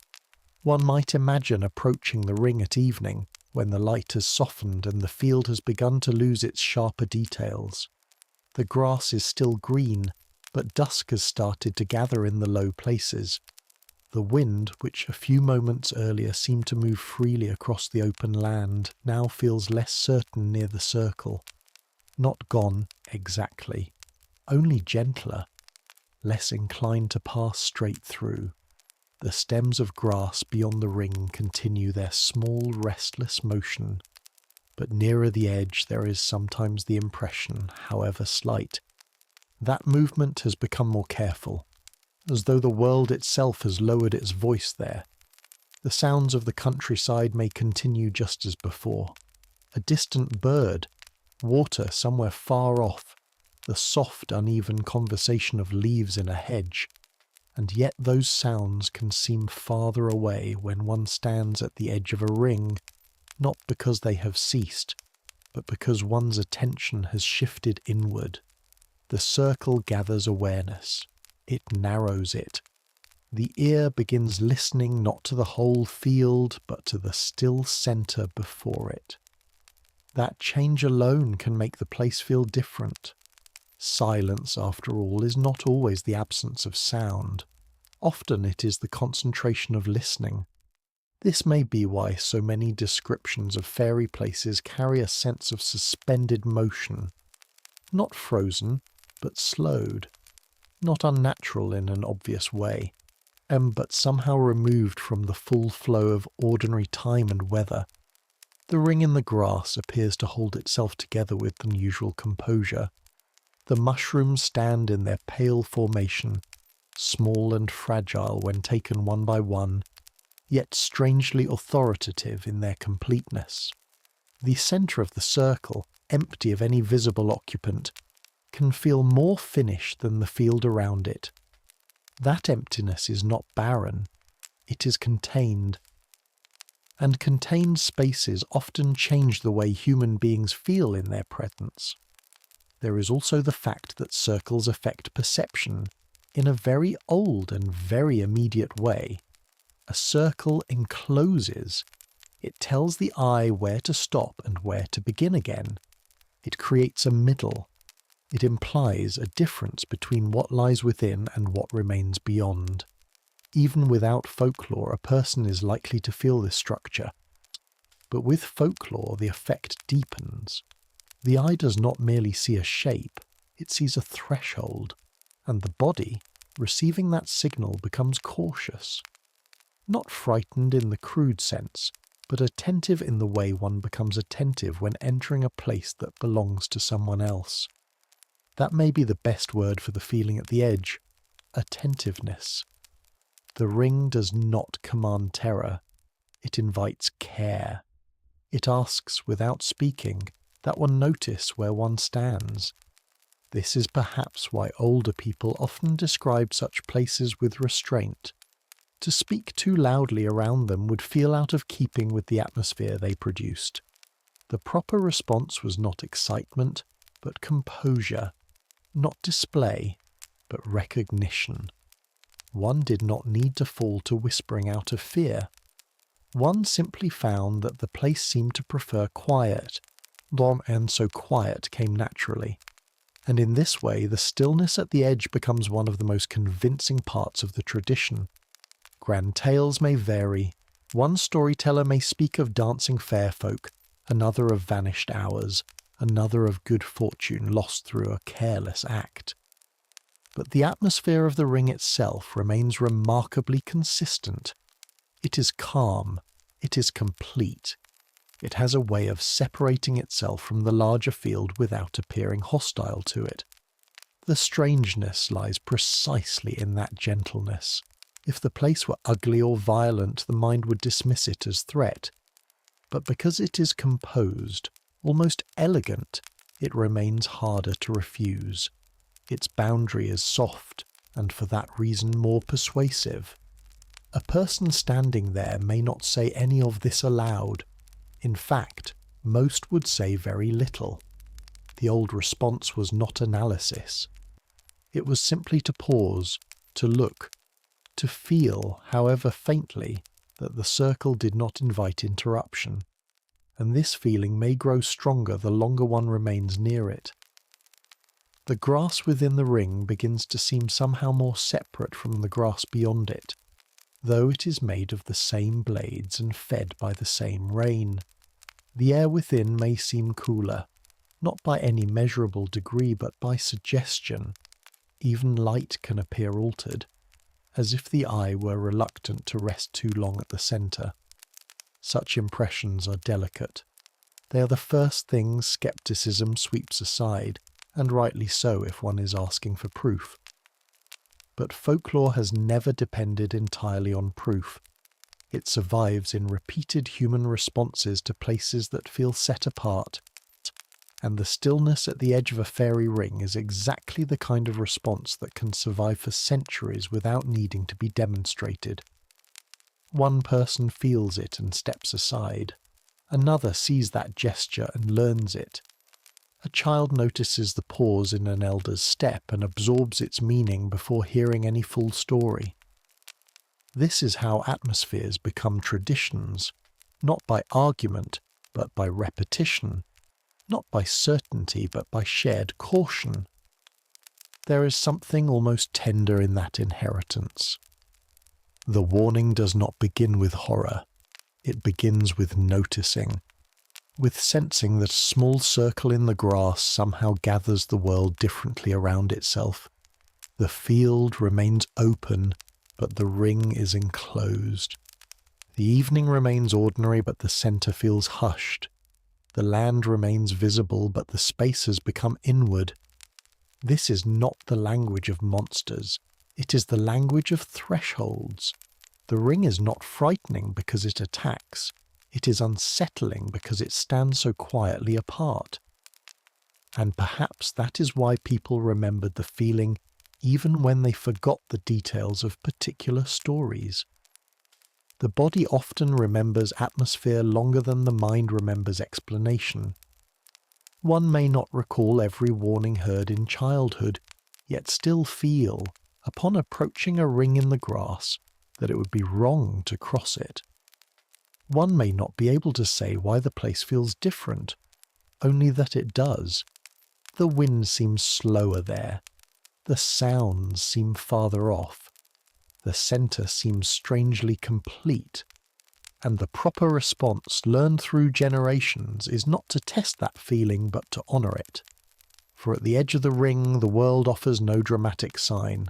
One might imagine approaching the ring at evening, when the light has softened and the field has begun to lose its sharper details. The grass is still green, but dusk has started to gather in the low places. The wind, which a few moments earlier seemed to move freely across the open land, now feels less certain near the circle. Not gone, exactly. Only gentler, less inclined to pass straight through. The stems of grass beyond the ring continue their small, restless motion. but nearer the edge there is sometimes the impression, however slight. That movement has become more careful, as though the world itself has lowered its voice there. The sounds of the countryside may continue just as before. A distant bird, water somewhere far off, the soft, uneven conversation of leaves in a hedge, and yet those sounds can seem farther away when one stands at the edge of a ring, not because they have ceased, but because one's attention has shifted inward. The circle gathers awareness. It narrows it. The ear begins listening not to the whole field, but to the still centre before it. That change alone can make the place feel different. Silence, after all, is not always the absence of sound. Often it is the concentration of listening. This may be why so many descriptions of fairy places carry a sense of suspended motion. Not frozen, but slowed. Not unnatural in an obvious way, but somehow removed from the full flow of ordinary time and weather. The ring in the grass appears to hold itself together with unusual composure. The mushrooms stand in their pale formation, small and fragile when taken one by one, yet strangely authoritative in their completeness. The centre of the circle, empty of any visible occupant, can feel more finished than the field around it. That emptiness is not barren, it is contained. And contained spaces often change the way human beings feel in their presence. There is also the fact that circles affect perception in a very old and very immediate way. A circle encloses. It tells the eye where to stop and where to begin again. It creates a middle. It implies a difference between what lies within and what remains beyond. Even without folklore, a person is likely to feel this structure. But with folklore, the effect deepens. The eye does not merely see a shape, it sees a threshold, and the body, receiving that signal, becomes cautious. Not frightened in the crude sense, but attentive in the way one becomes attentive when entering a place that belongs to someone else. That may be the best word for the feeling at the edge: attentiveness. The ring does not command terror. It invites care. It asks, without speaking, that one notice where one stands. This is perhaps why older people often describe such places with restraint. To speak too loudly around them would feel out of keeping with the atmosphere they produced. The proper response was not excitement, but composure. Not display, but recognition. One did not need to fall to whispering out of fear. One simply found that the place seemed to prefer quiet, and so quiet came naturally. And in this way, the stillness at the edge becomes one of the most convincing parts of the tradition. Grand tales may vary. One storyteller may speak of dancing fair folk, another of vanished hours, another of good fortune lost through a careless act. But the atmosphere of the ring itself remains remarkably consistent. It is calm, it is complete. It has a way of separating itself from the larger field without appearing hostile to it. The strangeness lies precisely in that gentleness. If the place were ugly or violent, the mind would dismiss it as threat. But because it is composed, almost elegant, it remains harder to refuse. Its boundary is soft, and for that reason more persuasive. A person standing there may not say any of this aloud. In fact, most would say very little. The old response was not analysis. It was simply to pause, to look, to feel, however faintly, that the circle did not invite interruption. And this feeling may grow stronger the longer one remains near it. The grass within the ring begins to seem somehow more separate from the grass beyond it, though it is made of the same blades and fed by the same rain. The air within may seem cooler, not by any measurable degree but by suggestion. Even light can appear altered, as if the eye were reluctant to rest too long at the centre. Such impressions are delicate. They are the first things skepticism sweeps aside, and rightly so if one is asking for proof. But folklore has never depended entirely on proof. It survives in repeated human responses to places that feel set apart, and the stillness at the edge of a fairy ring is exactly the kind of response that can survive for centuries without needing to be demonstrated. One person feels it and steps aside. Another sees that gesture and learns it. A child notices the pause in an elder's step and absorbs its meaning before hearing any full story. This is how atmospheres become traditions, not by argument, but by repetition, not by certainty, but by shared caution. There is something almost tender in that inheritance. The warning does not begin with horror. It begins with noticing, with sensing that a small circle in the grass somehow gathers the world differently around itself. The field remains open, but the ring is enclosed. The evening remains ordinary, but the centre feels hushed. The land remains visible, but the space has become inward. This is not the language of monsters. It is the language of thresholds. The ring is not frightening because it attacks. It is unsettling because it stands so quietly apart. And perhaps that is why people remembered the feeling even when they forgot the details of particular stories. The body often remembers atmosphere longer than the mind remembers explanation. One may not recall every warning heard in childhood, yet still feel, upon approaching a ring in the grass, that it would be wrong to cross it. One may not be able to say why the place feels different, only that it does. The wind seems slower there. The sounds seem farther off. The centre seems strangely complete. And the proper response, learned through generations, is not to test that feeling but to honour it. For at the edge of the ring the world offers no dramatic sign.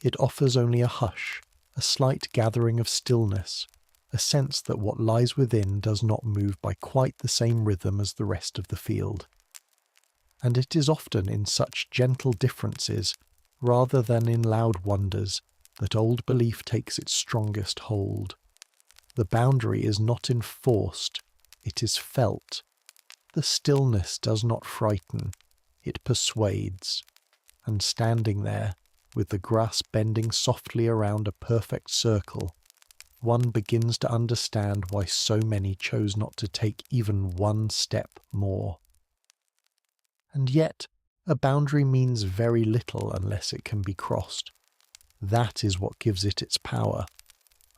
It offers only a hush, a slight gathering of stillness, a sense that what lies within does not move by quite the same rhythm as the rest of the field. And it is often in such gentle differences, rather than in loud wonders, that old belief takes its strongest hold. The boundary is not enforced, it is felt. The stillness does not frighten, it persuades. And standing there, with the grass bending softly around a perfect circle, one begins to understand why so many chose not to take even one step more. And yet, a boundary means very little unless it can be crossed. That is what gives it its power.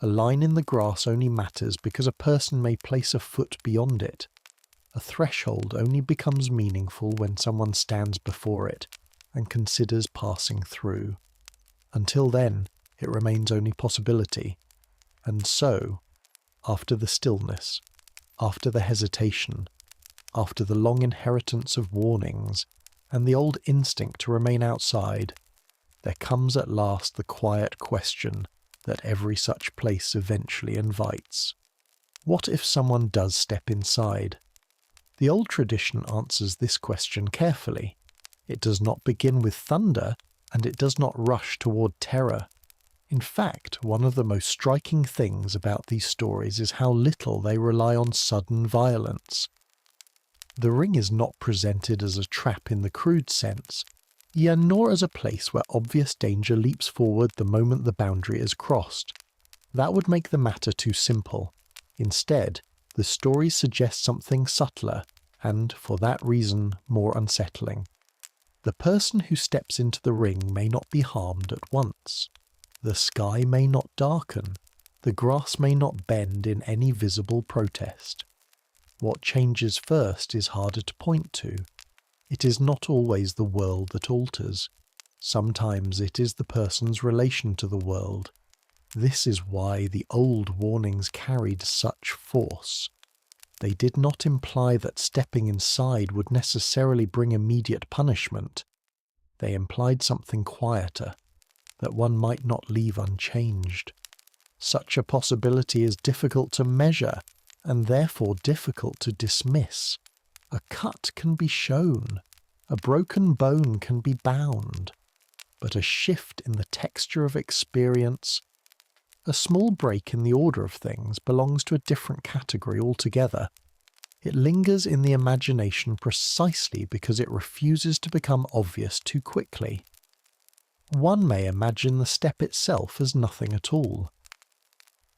A line in the grass only matters because a person may place a foot beyond it. A threshold only becomes meaningful when someone stands before it and considers passing through. Until then, it remains only possibility. And so, after the stillness, after the hesitation, after the long inheritance of warnings, and the old instinct to remain outside, there comes at last the quiet question that every such place eventually invites. What if someone does step inside? The old tradition answers this question carefully. It does not begin with thunder, and it does not rush toward terror. In fact, one of the most striking things about these stories is how little they rely on sudden violence. The ring is not presented as a trap in the crude sense, yet nor as a place where obvious danger leaps forward the moment the boundary is crossed. That would make the matter too simple. Instead, the story suggests something subtler, and, for that reason, more unsettling. The person who steps into the ring may not be harmed at once. The sky may not darken. The grass may not bend in any visible protest. What changes first is harder to point to. It is not always the world that alters. Sometimes it is the person's relation to the world. This is why the old warnings carried such force. They did not imply that stepping inside would necessarily bring immediate punishment. They implied something quieter, that one might not leave unchanged. Such a possibility is difficult to measure, and therefore difficult to dismiss. A cut can be shown, a broken bone can be bound, but a shift in the texture of experience, a small break in the order of things, belongs to a different category altogether. It lingers in the imagination precisely because it refuses to become obvious too quickly. One may imagine the step itself as nothing at all.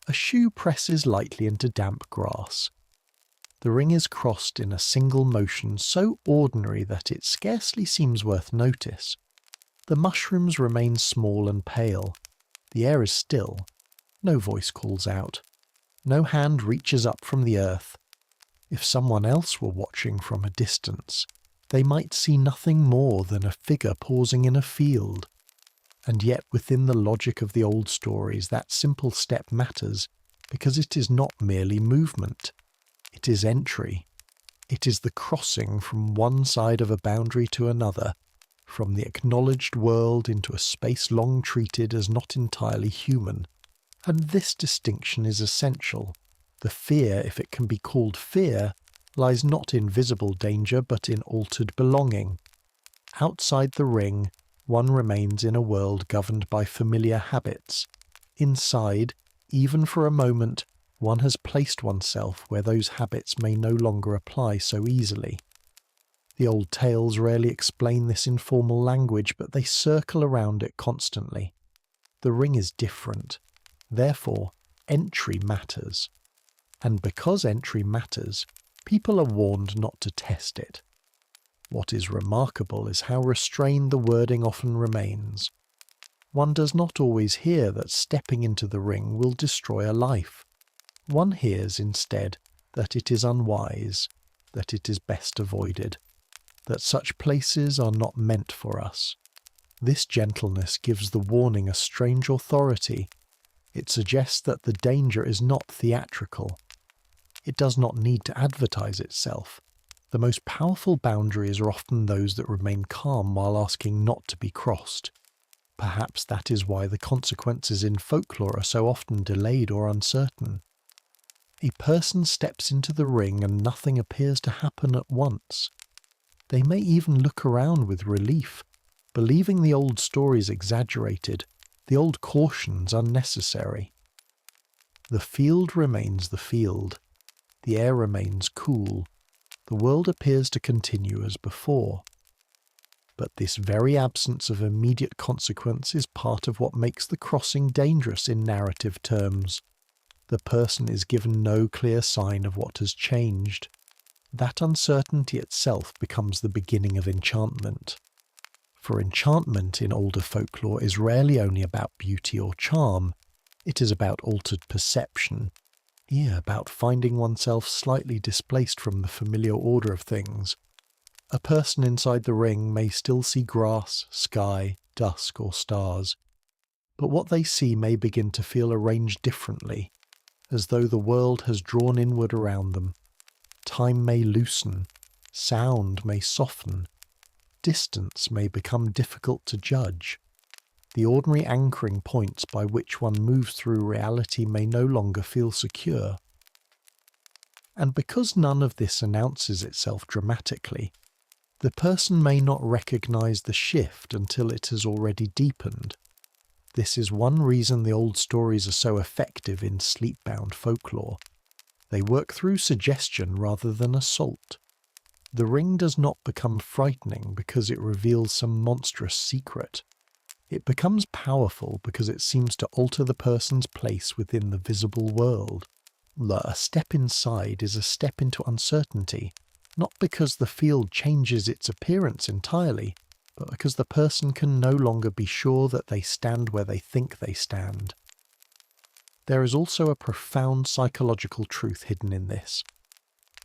A shoe presses lightly into damp grass. The ring is crossed in a single motion so ordinary that it scarcely seems worth notice. The mushrooms remain small and pale. The air is still. No voice calls out. No hand reaches up from the earth. If someone else were watching from a distance, they might see nothing more than a figure pausing in a field. And yet within the logic of the old stories that simple step matters, because it is not merely movement. It is entry. It is the crossing from one side of a boundary to another, from the acknowledged world into a space long treated as not entirely human. And this distinction is essential. The fear, if it can be called fear, lies not in visible danger but in altered belonging. Outside the ring, one remains in a world governed by familiar habits. Inside, even for a moment, one has placed oneself where those habits may no longer apply so easily. The old tales rarely explain this in formal language, but they circle around it constantly. The ring is different. Therefore, entry matters. And because entry matters, people are warned not to test it. What is remarkable is how restrained the wording often remains. One does not always hear that stepping into the ring will destroy a life. One hears instead that it is unwise, that it is best avoided, that such places are not meant for us. This gentleness gives the warning a strange authority. It suggests that the danger is not theatrical. It does not need to advertise itself. The most powerful boundaries are often those that remain calm while asking not to be crossed. Perhaps that is why the consequences in folklore are so often delayed or uncertain. A person steps into the ring and nothing appears to happen at once. They may even look around with relief, believing the old stories exaggerated, the old cautions unnecessary. The field remains the field. The air remains cool. The world appears to continue as before. But this very absence of immediate consequence is part of what makes the crossing dangerous in narrative terms. The person is given no clear sign of what has changed. That uncertainty itself becomes the beginning of enchantment. For enchantment in older folklore is rarely only about beauty or charm. It is about altered perception. About finding oneself slightly displaced from the familiar order of things. A person inside the ring may still see grass, sky, dusk, or stars, but what they see may begin to feel arranged differently, as though the world has drawn inward around them. Time may loosen, sound may soften, distance may become difficult to judge. The ordinary anchoring points by which one moves through reality may no longer feel secure. And because none of this announces itself dramatically, the person may not recognize the shift until it has already deepened. This is one reason the old stories are so effective in sleep-bound folklore. They work through suggestion rather than assault. The ring does not become frightening because it reveals some monstrous secret. It becomes powerful because it seems to alter the person's place within the visible world. A step inside is a step into uncertainty, not because the field changes its appearance entirely, but because the person can no longer be sure that they stand where they think they stand. There is also a profound psychological truth hidden in this.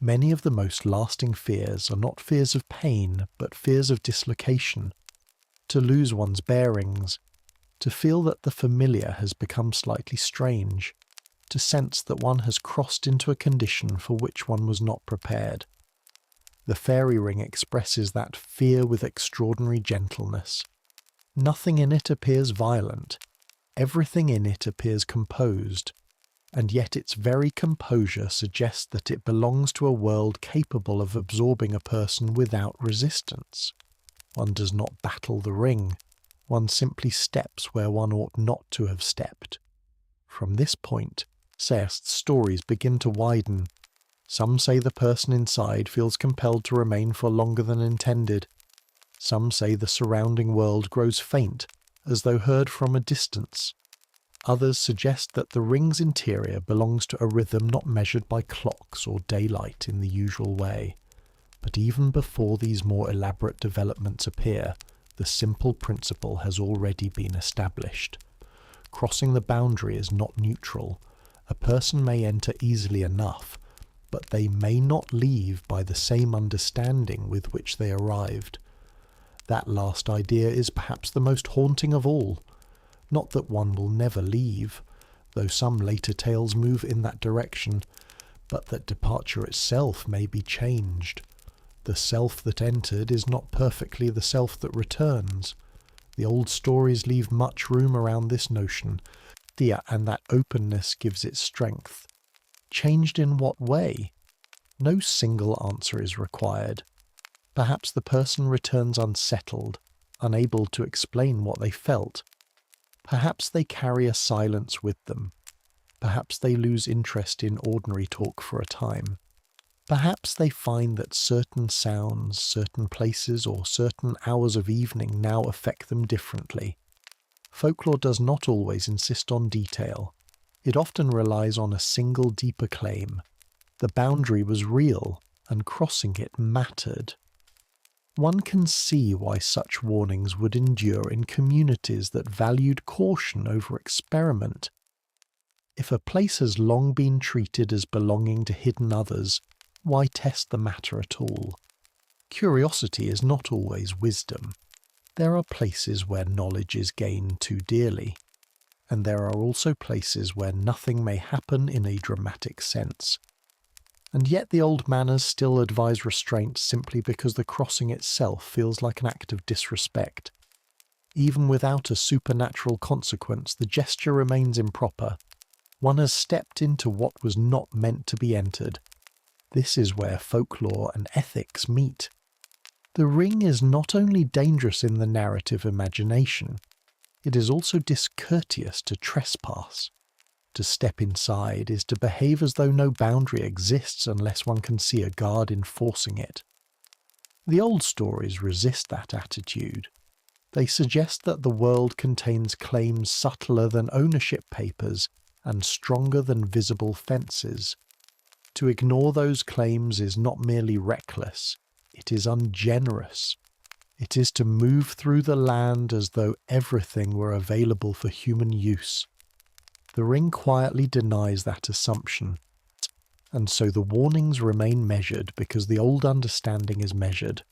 Many of the most lasting fears are not fears of pain, but fears of dislocation. To lose one's bearings, to feel that the familiar has become slightly strange, to sense that one has crossed into a condition for which one was not prepared. The fairy ring expresses that fear with extraordinary gentleness. Nothing in it appears violent. Everything in it appears composed. and yet its very composure suggests that it belongs to a world capable of absorbing a person without resistance. One does not battle the ring, one simply steps where one ought not to have stepped. From this point, Seirst's stories begin to widen. Some say the person inside feels compelled to remain for longer than intended. Some say the surrounding world grows faint, as though heard from a distance. Others suggest that the ring's interior belongs to a rhythm not measured by clocks or daylight in the usual way. But even before these more elaborate developments appear, the simple principle has already been established. Crossing the boundary is not neutral. A person may enter easily enough, but they may not leave by the same understanding with which they arrived. That last idea is perhaps the most haunting of all. Not that one will never leave, though some later tales move in that direction, but that departure itself may be changed. The self that entered is not perfectly the self that returns. The old stories leave much room around this notion, and that openness gives it strength. Changed in what way? No single answer is required. Perhaps the person returns unsettled, unable to explain what they felt. Perhaps they carry a silence with them. Perhaps they lose interest in ordinary talk for a time. Perhaps they find that certain sounds, certain places, or certain hours of evening now affect them differently. Folklore does not always insist on detail. It often relies on a single deeper claim. The boundary was real, and crossing it mattered. One can see why such warnings would endure in communities that valued caution over experiment. If a place has long been treated as belonging to hidden others, why test the matter at all? Curiosity is not always wisdom. There are places where knowledge is gained too dearly, and there are also places where nothing may happen in a dramatic sense. And yet the old manners still advise restraint simply because the crossing itself feels like an act of disrespect. Even without a supernatural consequence, the gesture remains improper. One has stepped into what was not meant to be entered. This is where folklore and ethics meet. The ring is not only dangerous in the narrative imagination, it is also discourteous to trespass. To step inside is to behave as though no boundary exists unless one can see a guard enforcing it. The old stories resist that attitude. They suggest that the world contains claims subtler than ownership papers and stronger than visible fences. To ignore those claims is not merely reckless, it is ungenerous. It is to move through the land as though everything were available for human use. The ring quietly denies that assumption, and so the warnings remain measured because the old understanding is measured.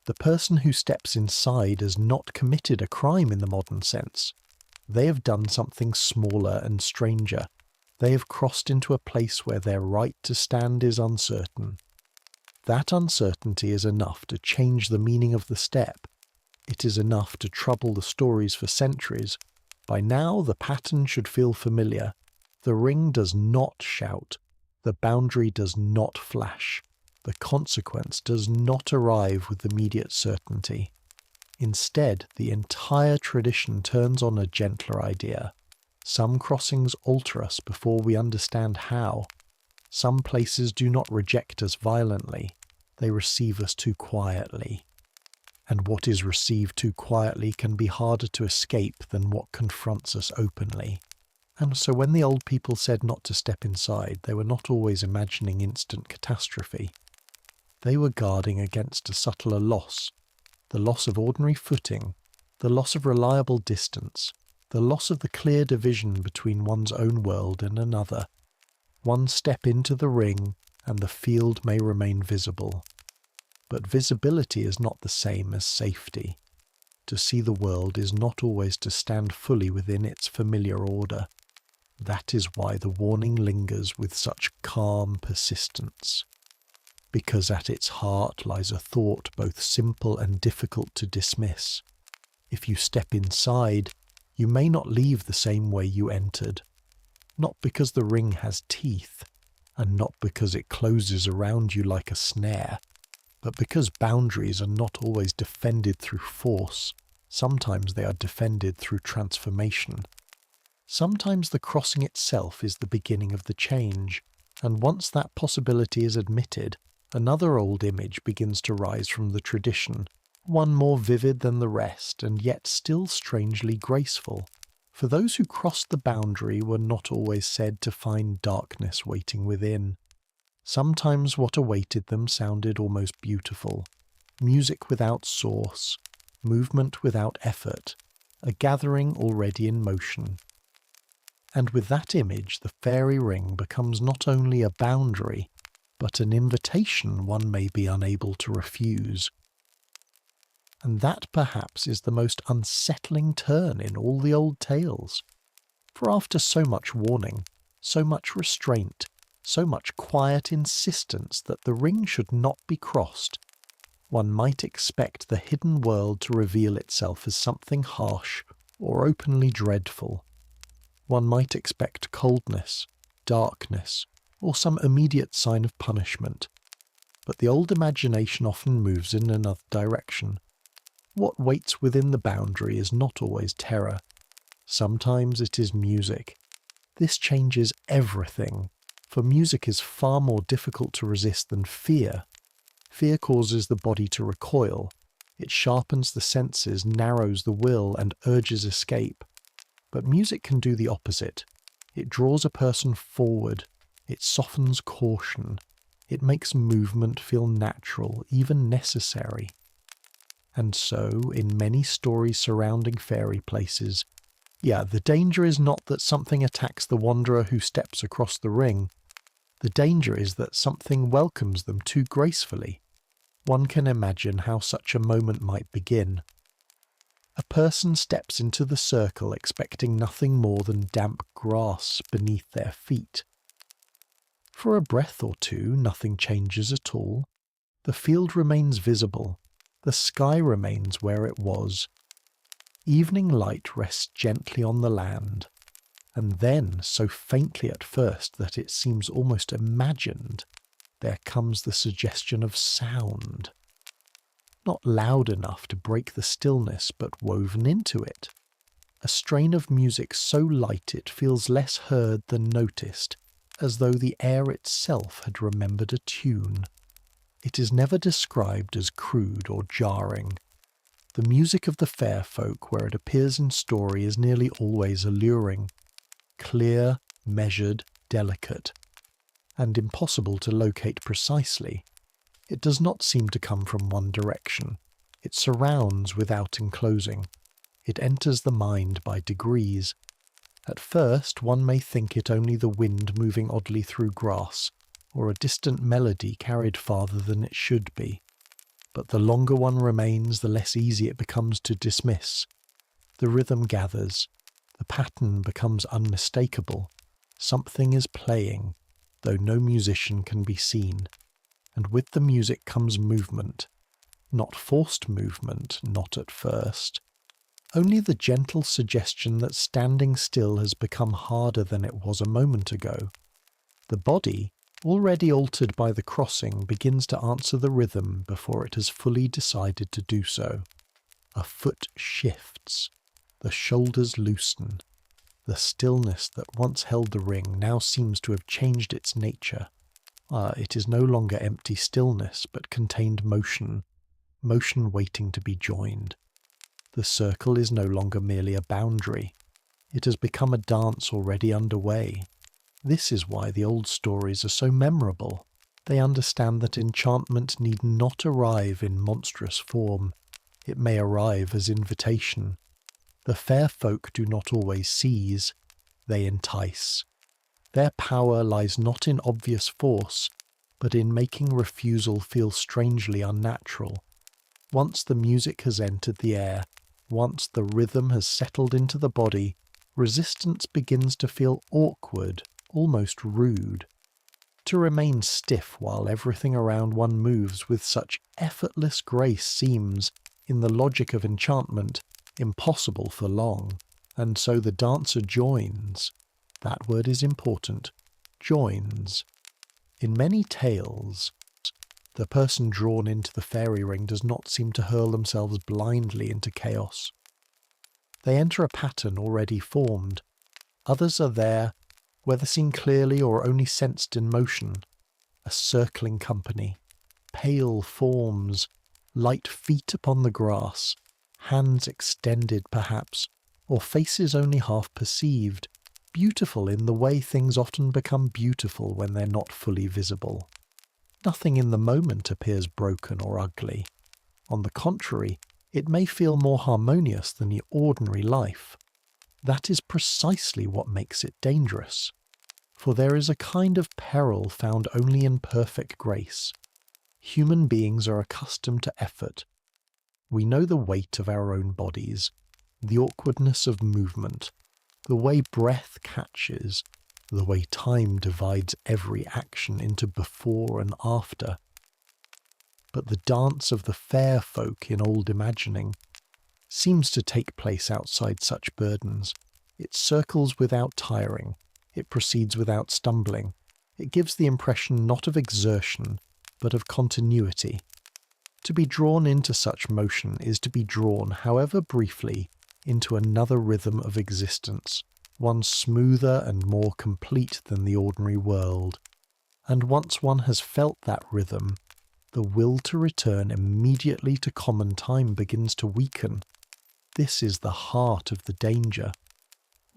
The person who steps inside has not committed a crime in the modern sense. They have done something smaller and stranger. They have crossed into a place where their right to stand is uncertain. That uncertainty is enough to change the meaning of the step. It is enough to trouble the stories for centuries. By now the pattern should feel familiar. The ring does not shout. The boundary does not flash. The consequence does not arrive with immediate certainty. Instead, the entire tradition turns on a gentler idea. Some crossings alter us before we understand how. Some places do not reject us violently. They receive us too quietly. And what is received too quietly can be harder to escape than what confronts us openly. And so when the old people said not to step inside, they were not always imagining instant catastrophe. They were guarding against a subtler loss, the loss of ordinary footing, the loss of reliable distance, the loss of the clear division between one's own world and another. One step into the ring, and the field may remain visible. But visibility is not the same as safety. To see the world is not always to stand fully within its familiar order. That is why the warning lingers with such calm persistence. Because at its heart lies a thought both simple and difficult to dismiss. If you step inside, you may not leave the same way you entered. not because the ring has teeth, and not because it closes around you like a snare, but because boundaries are not always defended through force. Sometimes they are defended through transformation. Sometimes the crossing itself is the beginning of the change, and once that possibility is admitted, another old image begins to rise from the tradition, one more vivid than the rest, and yet still strangely graceful. For those who crossed the boundary were not always said to find darkness waiting within. Sometimes what awaited them sounded almost beautiful. Music without source, movement without effort, a gathering already in motion. And with that image, the fairy ring becomes not only a boundary, but an invitation one may be unable to refuse. And that perhaps is the most unsettling turn in all the old tales. For after so much warning, so much restraint, so much quiet insistence that the ring should not be crossed, one might expect the hidden world to reveal itself as something harsh or openly dreadful. One might expect coldness, darkness, or some immediate sign of punishment. But the old imagination often moves in another direction. What waits within the boundary is not always terror. Sometimes it is music. This changes everything, for music is far more difficult to resist than fear. Fear causes the body to recoil. It sharpens the senses, narrows the will, and urges escape. But music can do the opposite. It draws a person forward. It softens caution. It makes movement feel natural, even necessary. And so, in many stories surrounding fairy places, the danger is not that something attacks the wanderer who steps across the ring. The danger is that something welcomes them too gracefully. One can imagine how such a moment might begin. A person steps into the circle expecting nothing more than damp grass beneath their feet. For a breath or two, nothing changes at all. The field remains visible. The sky remains where it was. Evening light rests gently on the land, and then, so faintly at first that it seems almost imagined, there comes the suggestion of sound. Not loud enough to break the stillness, but woven into it. A strain of music so light it feels less heard than noticed, as though the air itself had remembered a tune. It is never described as crude or jarring. The music of the fair folk, where it appears in story, is nearly always alluring, clear, measured, delicate, and impossible to locate precisely. It does not seem to come from one direction. It surrounds without enclosing. It enters the mind by degrees. At first, one may think it only the wind moving oddly through grass, or a distant melody carried farther than it should be. But the longer one remains, the less easy it becomes to dismiss. The rhythm gathers. The pattern becomes unmistakable. Something is playing, though no musician can be seen. And with the music comes movement. Not forced movement, not at first. Only the gentle suggestion that standing still has become harder than it was a moment ago. The body, already altered by the crossing, begins to answer the rhythm before it has fully decided to do so. A foot shifts. The shoulders loosen. The stillness that once held the ring now seems to have changed its nature. It is no longer empty stillness, but contained motion, motion waiting to be joined. The circle is no longer merely a boundary. It has become a dance already underway. This is why the old stories are so memorable. They understand that enchantment need not arrive in monstrous form. It may arrive as invitation. The fair folk do not always seize, they entice. Their power lies not in obvious force, but in making refusal feel strangely unnatural. Once the music has entered the air, once the rhythm has settled into the body, resistance begins to feel awkward, almost rude. To remain stiff while everything around one moves with such effortless grace seems, in the logic of enchantment, impossible for long, and so the dancer joins. that word is important, joins. In many tales, the person drawn into the fairy ring does not seem to hurl themselves blindly into chaos. They enter a pattern already formed. Others are there, whether seen clearly or only sensed in motion, a circling company, pale forms, light feet upon the grass, hands extended perhaps, or faces only half perceived, beautiful in the way things often become beautiful when they're not fully visible. Nothing in the moment appears broken or ugly. On the contrary, it may feel more harmonious than the ordinary life. That is precisely what makes it dangerous. For there is a kind of peril found only in perfect grace. Human beings are accustomed to effort. We know the weight of our own bodies, the awkwardness of movement, the way breath catches, the way time divides every action into before and after. But the dance of the fair folk in old imagining seems to take place outside such burdens. It circles without tiring, it proceeds without stumbling, it gives the impression not of exertion, but of continuity. To be drawn into such motion is to be drawn, however briefly, into another rhythm of existence, one smoother and more complete than the ordinary world. And once one has felt that rhythm, the will to return immediately to common time begins to weaken. This is the heart of the danger.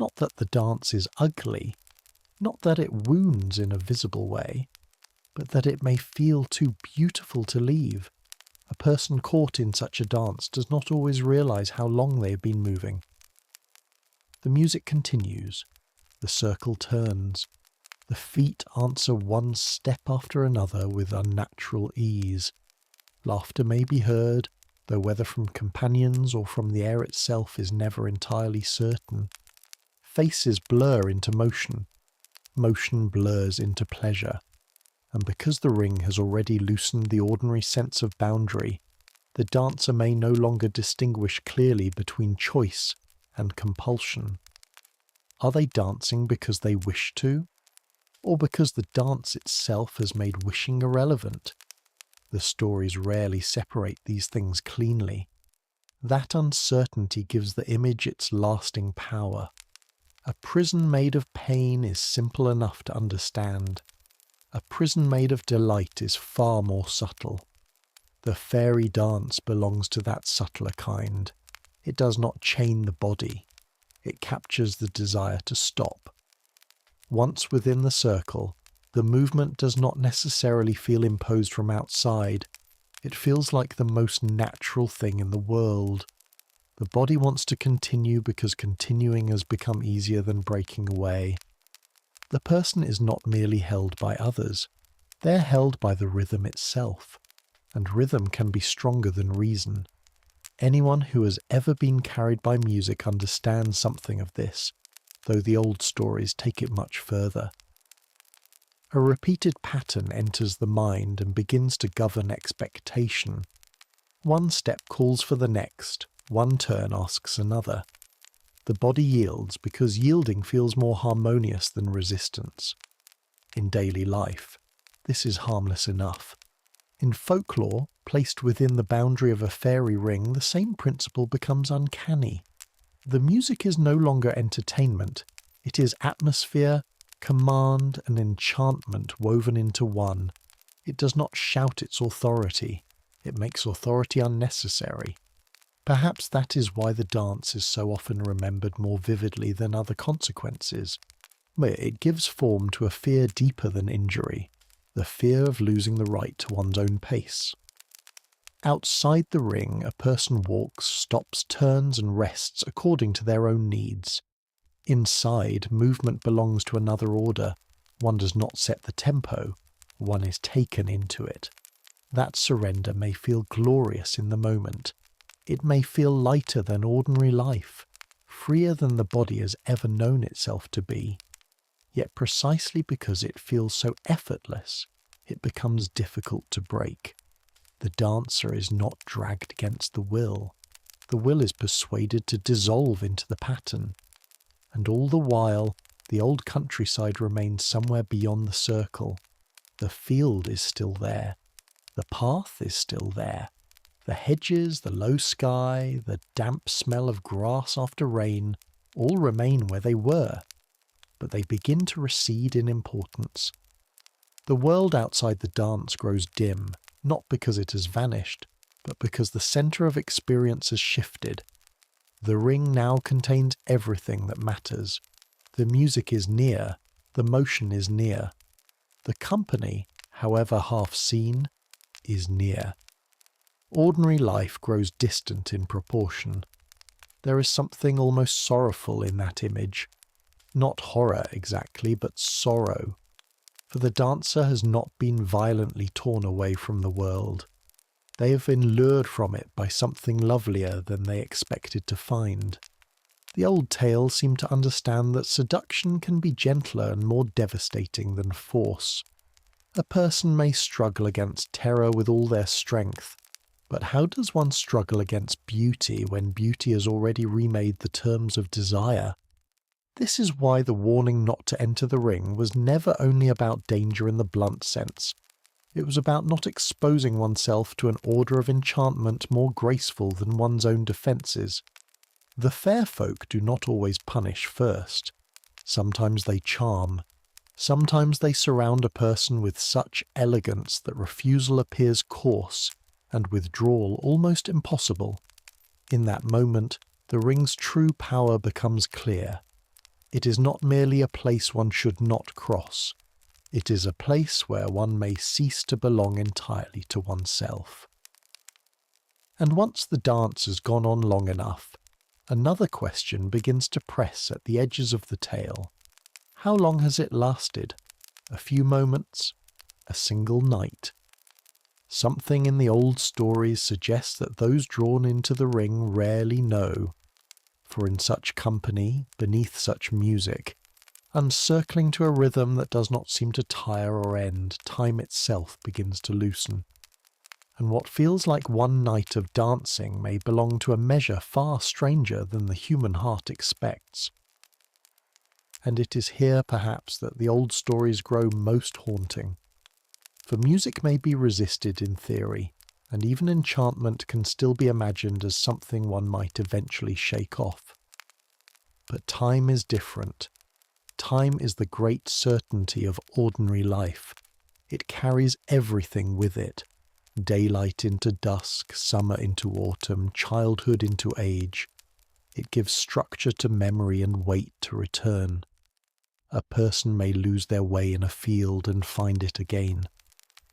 Not that the dance is ugly, not that it wounds in a visible way, but that it may feel too beautiful to leave. A person caught in such a dance does not always realize how long they have been moving. The music continues. The circle turns. The feet answer one step after another with unnatural ease. Laughter may be heard, though whether from companions or from the air itself is never entirely certain. Faces blur into motion. Motion blurs into pleasure. And because the ring has already loosened the ordinary sense of boundary, the dancer may no longer distinguish clearly between choice and compulsion. Are they dancing because they wish to, or because the dance itself has made wishing irrelevant? The stories rarely separate these things cleanly. That uncertainty gives the image its lasting power. A prison made of pain is simple enough to understand. A prison made of delight is far more subtle. The fairy dance belongs to that subtler kind. It does not chain the body. It captures the desire to stop. Once within the circle, the movement does not necessarily feel imposed from outside. It feels like the most natural thing in the world. The body wants to continue because continuing has become easier than breaking away. The person is not merely held by others. They're held by the rhythm itself. And rhythm can be stronger than reason. Anyone who has ever been carried by music understands something of this, though the old stories take it much further. A repeated pattern enters the mind and begins to govern expectation. One step calls for the next, one turn asks another. The body yields because yielding feels more harmonious than resistance. In daily life, this is harmless enough. In folklore, placed within the boundary of a fairy ring, the same principle becomes uncanny. The music is no longer entertainment. It is atmosphere, command, and enchantment woven into one. It does not shout its authority. It makes authority unnecessary. Perhaps that is why the dance is so often remembered more vividly than other consequences. It gives form to a fear deeper than injury. The fear of losing the right to one's own pace. Outside the ring, a person walks, stops, turns and rests according to their own needs. Inside, movement belongs to another order. One does not set the tempo, one is taken into it. That surrender may feel glorious in the moment. It may feel lighter than ordinary life, freer than the body has ever known itself to be. Yet precisely because it feels so effortless, it becomes difficult to break. The dancer is not dragged against the will. The will is persuaded to dissolve into the pattern. And all the while, The old countryside remains somewhere beyond the circle. The field is still there. The path is still there. The hedges, the low sky, the damp smell of grass after rain all remain where they were, but they begin to recede in importance. The world outside the dance grows dim, not because it has vanished, but because the centre of experience has shifted. The ring now contains everything that matters. The music is near, the motion is near. The company, however half seen, is near. Ordinary life grows distant in proportion. There is something almost sorrowful in that image. Not horror exactly, but sorrow. For the dancer has not been violently torn away from the world. They have been lured from it by something lovelier than they expected to find. The old tales seem to understand that seduction can be gentler and more devastating than force. A person may struggle against terror with all their strength, but how does one struggle against beauty when beauty has already remade the terms of desire? This is why the warning not to enter the ring was never only about danger in the blunt sense. It was about not exposing oneself to an order of enchantment more graceful than one's own defences. The fair folk do not always punish first. Sometimes they charm. Sometimes they surround a person with such elegance that refusal appears coarse and withdrawal almost impossible. In that moment, the ring's true power becomes clear. It is not merely a place one should not cross. It is a place where one may cease to belong entirely to oneself. And once the dance has gone on long enough, another question begins to press at the edges of the tale. How long has it lasted? A few moments? A single night? Something in the old stories suggests that those drawn into the ring rarely know, for in such company, beneath such music, uncircling to a rhythm that does not seem to tire or end, time itself begins to loosen. And what feels like one night of dancing may belong to a measure far stranger than the human heart expects. And it is here, perhaps, that the old stories grow most haunting. For music may be resisted in theory, and even enchantment can still be imagined as something one might eventually shake off. But time is different. Time is the great certainty of ordinary life. It carries everything with it. Daylight into dusk, summer into autumn, childhood into age. It gives structure to memory and weight to return. A person may lose their way in a field and find it again.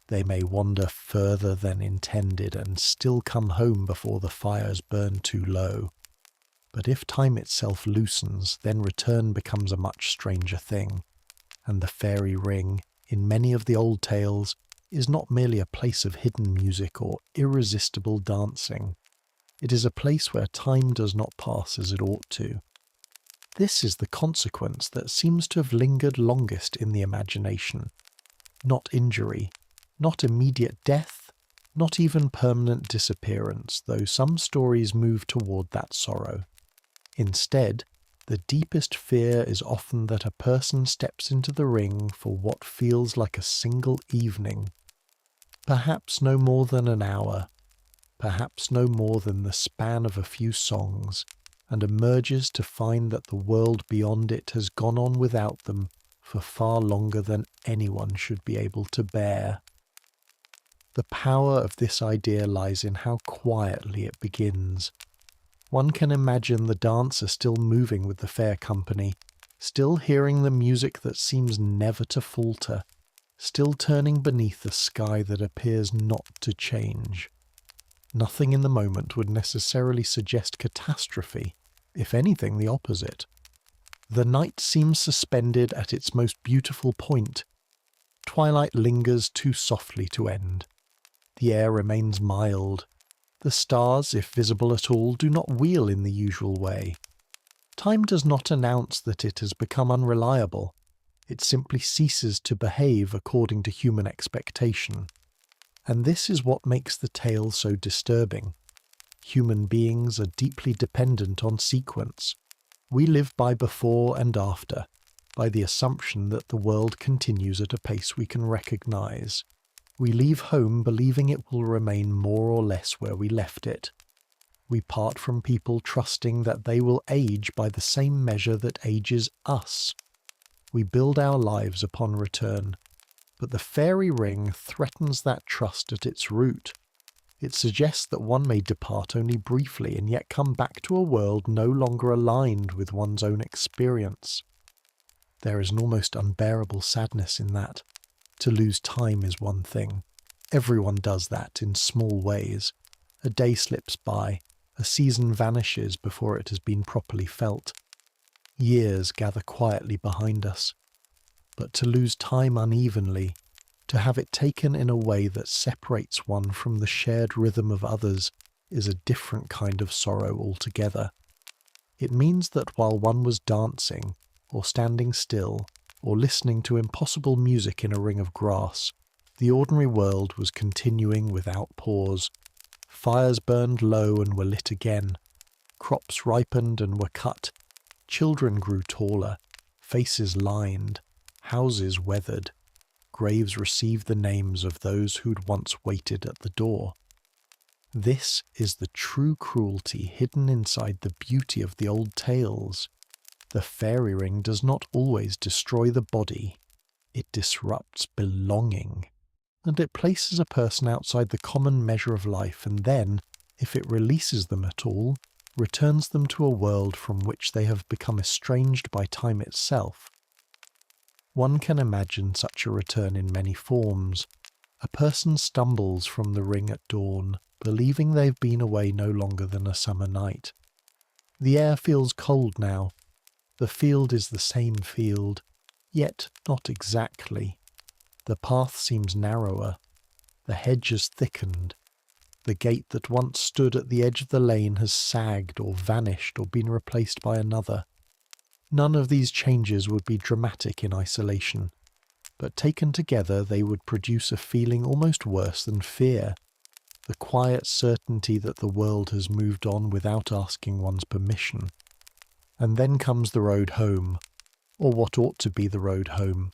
They may wander further than intended and still come home before the fires burn too low. But if time itself loosens, then return becomes a much stranger thing, and the fairy ring, in many of the old tales, is not merely a place of hidden music or irresistible dancing. It is a place where time does not pass as it ought to. This is the consequence that seems to have lingered longest in the imagination. Not injury, not immediate death, not even permanent disappearance, though some stories move toward that sorrow. Instead, the deepest fear is often that a person steps into the ring for what feels like a single evening, perhaps no more than an hour, perhaps no more than the span of a few songs, and emerges to find that the world beyond it has gone on without them for far longer than anyone should be able to bear. The power of this idea lies in how quietly it begins. One can imagine the dancer still moving with the fair company, still hearing the music that seems never to falter, still turning beneath a sky that appears not to change. Nothing in the moment would necessarily suggest catastrophe, if anything the opposite. The night seems suspended at its most beautiful point. Twilight lingers too softly to end. The air remains mild. The stars, if visible at all, do not wheel in the usual way. Time does not announce that it has become unreliable. It simply ceases to behave according to human expectation. And this is what makes the tale so disturbing. Human beings are deeply dependent on sequence. We live by before and after. by the assumption that the world continues at a pace we can recognize. We leave home believing it will remain more or less where we left it. We part from people trusting that they will age by the same measure that ages us. We build our lives upon return, but the fairy ring threatens that trust at its root. It suggests that one may depart only briefly and yet come back to a world no longer aligned with one's own experience. There is an almost unbearable sadness in that. To lose time is one thing. Everyone does that in small ways. A day slips by, a season vanishes before it has been properly felt. Years gather quietly behind us. But to lose time unevenly, to have it taken in a way that separates one from the shared rhythm of others, is a different kind of sorrow altogether. It means that while one was dancing, or standing still, or listening to impossible music in a ring of grass, the ordinary world was continuing without pause. Fires burned low and were lit again. Crops ripened and were cut. Children grew taller, faces lined, houses weathered. Graves received the names of those who'd once waited at the door. This is the true cruelty hidden inside the beauty of the old tales. The fairy ring does not always destroy the body. It disrupts belonging. And it places a person outside the common measure of life and then, if it releases them at all, returns them to a world from which they have become estranged by time itself. One can imagine such a return in many forms. A person stumbles from the ring at dawn, believing they've been away no longer than a summer night. The air feels cold now. The field is the same field, yet not exactly. The path seems narrower. The hedge has thickened. The gate that once stood at the edge of the lane has sagged or vanished or been replaced by another. None of these changes would be dramatic in isolation, but taken together they would produce a feeling almost worse than fear, the quiet certainty that the world has moved on without asking one's permission. And then comes the road home, or what ought to be the road home.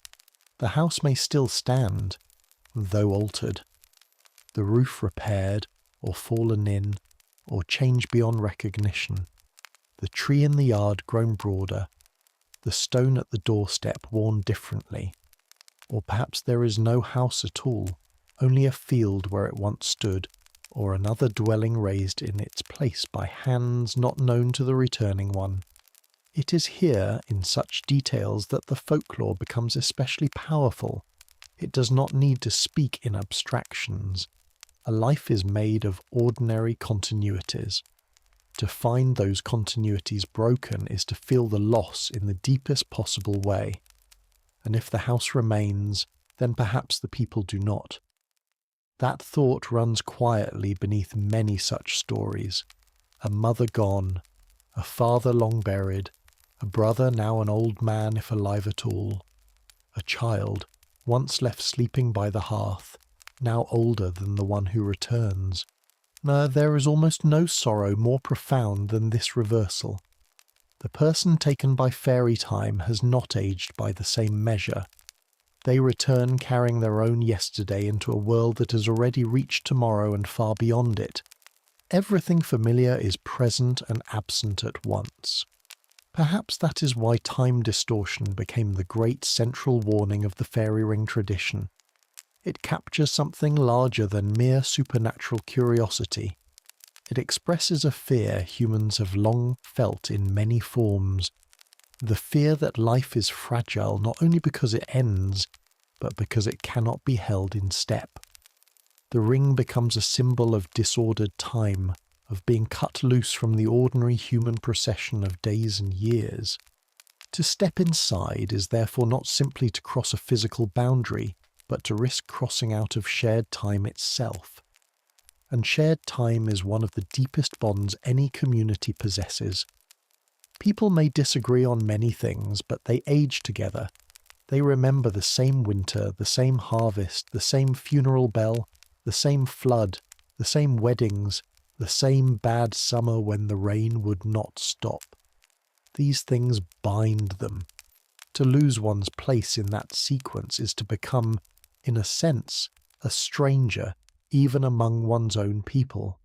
The house may still stand, though altered. The roof repaired, or fallen in, or changed beyond recognition. The tree in the yard grown broader. The stone at the doorstep worn differently. Or perhaps there is no house at all, only a field where it once stood, or another dwelling raised in its place by hands not known to the returning one. It is here, in such details, that the folklore becomes especially powerful. It does not need to speak in abstractions. A life is made of ordinary continuities. To find those continuities broken is to feel the loss in the deepest possible way. And if the house remains, then perhaps the people do not. That thought runs quietly beneath many such stories. A mother gone, a father long buried, a brother now an old man if alive at all, a child, once left sleeping by the hearth, now older than the one who returns. No, there is almost no sorrow more profound than this reversal. The person taken by fairy time has not aged by the same measure. They return carrying their own yesterday into a world that has already reached tomorrow and far beyond it. Everything familiar is present and absent at once. Perhaps that is why time distortion became the great central warning of the fairy ring tradition. It captures something larger than mere supernatural curiosity. It expresses a fear humans have long felt in many forms. The fear that life is fragile not only because it ends, but because it cannot be held in step. The ring becomes a symbol of disordered time, of being cut loose from the ordinary human procession of days and years. To step inside is therefore not simply to cross a physical boundary, but to risk crossing out of shared time itself. And shared time is one of the deepest bonds any community possesses. People may disagree on many things, but they age together. They remember the same winter, the same harvest, the same funeral bell, the same flood, the same weddings, the same bad summer when the rain would not stop. These things bind them. To lose one's place in that sequence is to become, in a sense, a stranger even among one's own people.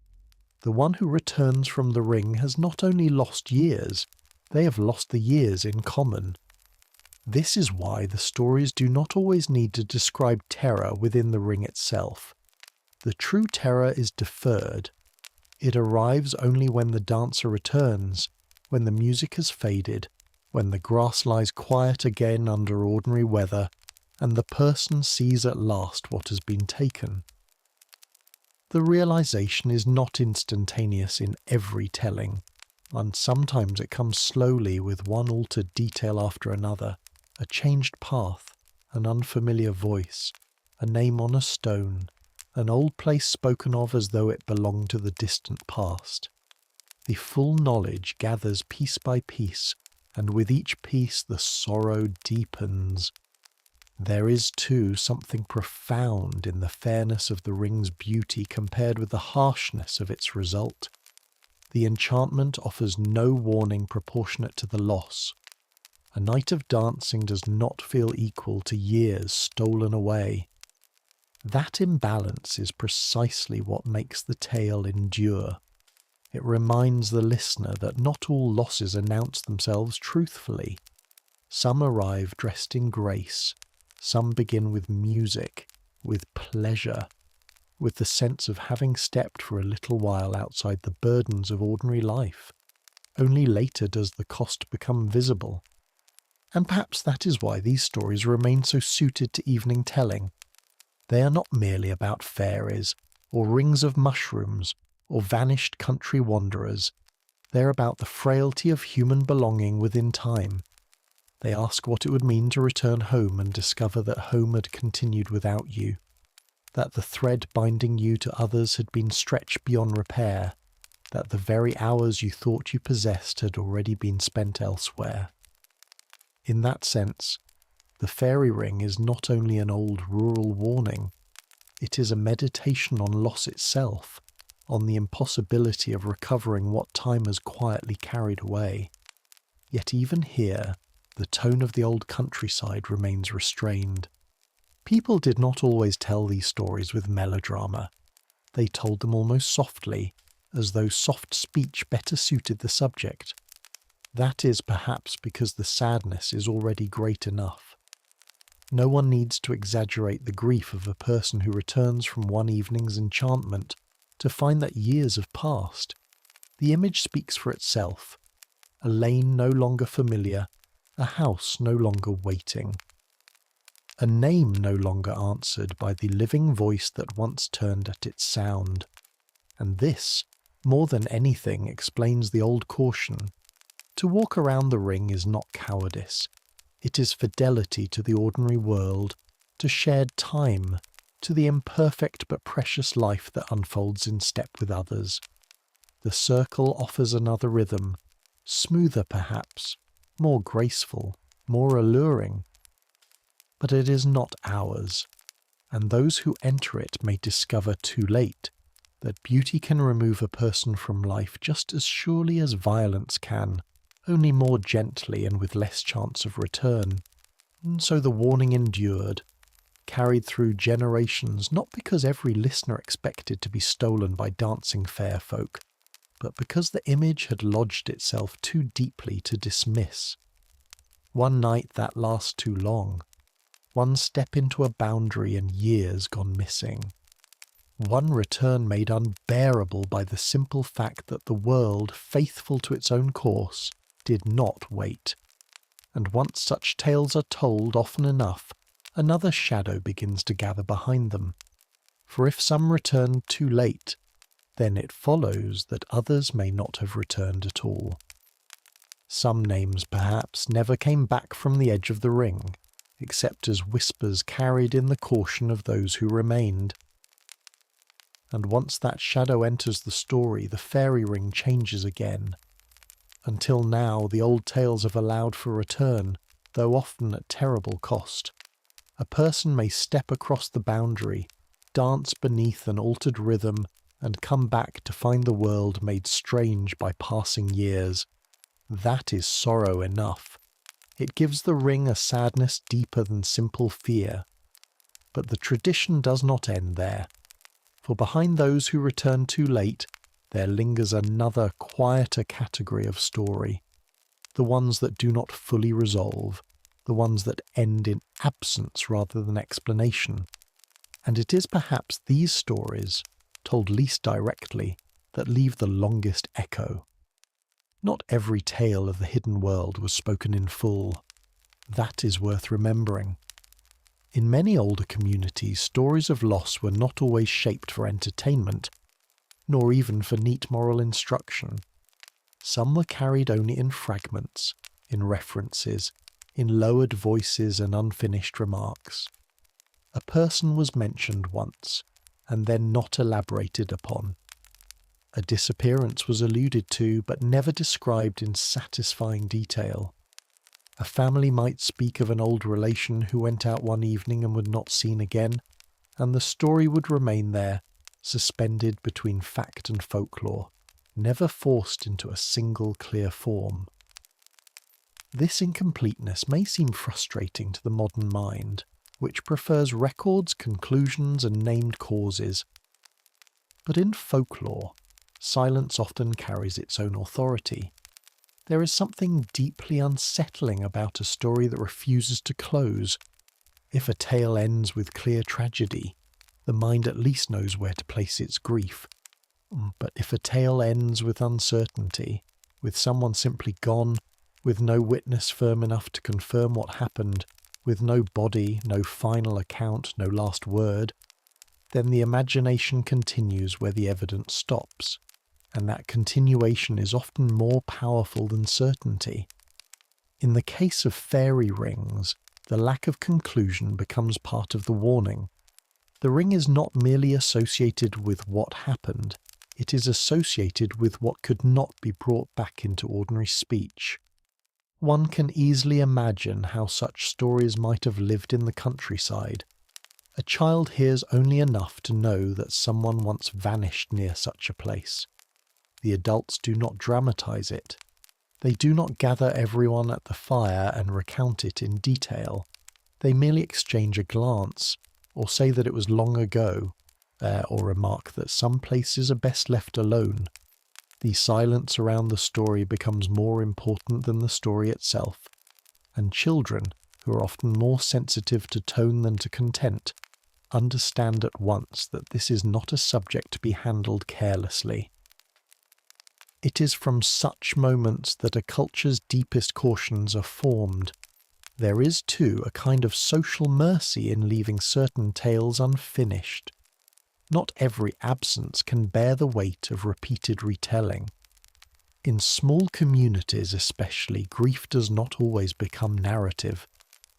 The one who returns from the ring has not only lost years, they have lost the years in common. This is why the stories do not always need to describe terror within the ring itself. The true terror is deferred. It arrives only when the dancer returns, when the music has faded, when the grass lies quiet again under ordinary weather, and the person sees at last what has been taken. The realization is not instantaneous in every telling, and sometimes it comes slowly with one altered detail after another, a changed path, an unfamiliar voice, a name on a stone, an old place spoken of as though it belonged to the distant past. The full knowledge gathers piece by piece, and with each piece the sorrow deepens. There is, too, something profound in the fairness of the ring's beauty compared with the harshness of its result. The enchantment offers no warning proportionate to the loss. A night of dancing does not feel equal to years stolen away. That imbalance is precisely what makes the tale endure. It reminds the listener that not all losses announce themselves truthfully. Some arrive dressed in grace, some begin with music, with pleasure, with the sense of having stepped for a little while outside the burdens of ordinary life. Only later does the cost become visible. And perhaps that is why these stories remain so suited to evening telling. They are not merely about fairies, or rings of mushrooms, or vanished country wanderers. They are about the frailty of human belonging within time. They ask what it would mean to return home and discover that home had continued without you, that the thread binding you to others had been stretched beyond repair, that the very hours you thought you possessed had already been spent elsewhere. In that sense, the fairy ring is not only an old rural warning, it is a meditation on loss itself, on the impossibility of recovering what time has quietly carried away. Yet even here, the tone of the old countryside remains restrained. People did not always tell these stories with melodrama. They told them almost softly, as though soft speech better suited the subject. That is perhaps because the sadness is already great enough. No one needs to exaggerate the grief of a person who returns from one evening's enchantment to find that years have passed. The image speaks for itself. A lane no longer familiar, a house no longer waiting, a name no longer answered by the living voice that once turned at its sound. And this, more than anything, explains the old caution. To walk around the ring is not cowardice. It is fidelity to the ordinary world, to shared time, to the imperfect but precious life that unfolds in step with others. The circle offers another rhythm, smoother perhaps, more graceful, more alluring. But it is not ours, and those who enter it may discover too late that beauty can remove a person from life just as surely as violence can, only more gently and with less chance of return. And so the warning endured, carried through generations, not because every listener expected to be stolen by dancing fair folk, but because the image had lodged itself too deeply to dismiss. One night that lasts too long. One step into a boundary and years gone missing. One return made unbearable by the simple fact that the world, faithful to its own course, did not wait. And once such tales are told often enough, another shadow begins to gather behind them. For if some returned too late, then it follows that others may not have returned at all. Some names, perhaps, never came back from the edge of the ring, except as whispers carried in the caution of those who remained. And once that shadow enters the story, the fairy ring changes again. Until now, the old tales have allowed for return, though often at terrible cost. A person may step across the boundary, dance beneath an altered rhythm, and come back to find the world made strange by passing years. That is sorrow enough. It gives the ring a sadness deeper than simple fear. But the tradition does not end there, for behind those who return too late, there lingers another quieter category of story, the ones that do not fully resolve, the ones that end in absence rather than explanation. And it is perhaps these stories, told least directly, that leave the longest echo. Not every tale of the hidden world was spoken in full. That is worth remembering. In many older communities, stories of loss were not always shaped for entertainment, nor even for neat moral instruction. Some were carried only in fragments, in references, in lowered voices and unfinished remarks. A person was mentioned once, and then not elaborated upon. A disappearance was alluded to, but never described in satisfying detail. A family might speak of an old relation who went out one evening and was not seen again, and the story would remain there, suspended between fact and folklore, never forced into a single clear form. This incompleteness may seem frustrating to the modern mind, which prefers records, conclusions, and named causes. But in folklore, silence often carries its own authority. There is something deeply unsettling about a story that refuses to close. If a tale ends with clear tragedy, the mind at least knows where to place its grief. But if a tale ends with uncertainty, with someone simply gone, with no witness firm enough to confirm what happened, with no body, no final account, no last word, then the imagination continues where the evidence stops, and that continuation is often more powerful than certainty. In the case of fairy rings, the lack of conclusion becomes part of the warning. The ring is not merely associated with what happened, it is associated with what could not be brought back into ordinary speech. One can easily imagine how such stories might have lived in the countryside. A child hears only enough to know that someone once vanished near such a place. The adults do not dramatize it. They do not gather everyone at the fire and recount it in detail. They merely exchange a glance, or say that it was long ago, or remark that some places are best left alone. The silence around the story becomes more important than the story itself, and children, who are often more sensitive to tone than to content, understand at once that this is not a subject to be handled carelessly. It is from such moments that a culture's deepest cautions are formed. There is, too, a kind of social mercy in leaving certain tales unfinished. Not every absence can bear the weight of repeated retelling. In small communities especially, grief does not always become narrative.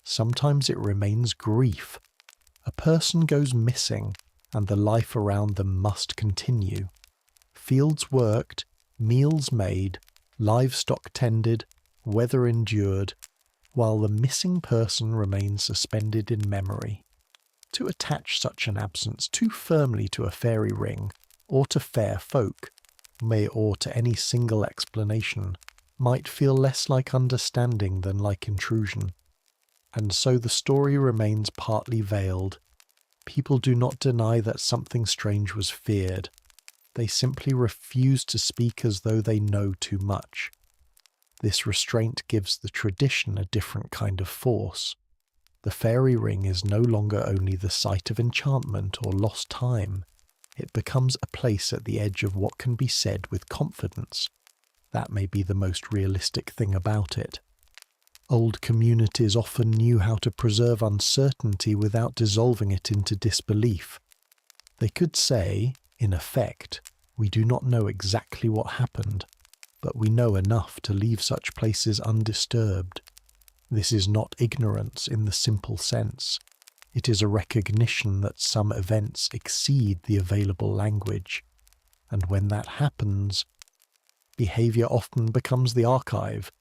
Sometimes it remains grief. A person goes missing, and the life around them must continue. Fields worked, meals made, livestock tended, weather endured, while the missing person remains suspended in memory. To attach such an absence too firmly to a fairy ring, or to fair folk, or to any single explanation, might feel less like understanding than like intrusion. And so the story remains partly veiled. People do not deny that something strange was feared. They simply refuse to speak as though they know too much. This restraint gives the tradition a different kind of force. The fairy ring is no longer only the site of enchantment or lost time. It becomes a place at the edge of what can be said with confidence. That may be the most realistic thing about it. Old communities often knew how to preserve uncertainty without dissolving it into disbelief. They could say, in effect, we do not know exactly what happened, but we know enough to leave such places undisturbed. This is not ignorance in the simple sense. It is a recognition that some events exceed the available language, and when that happens, behavior often becomes the archive.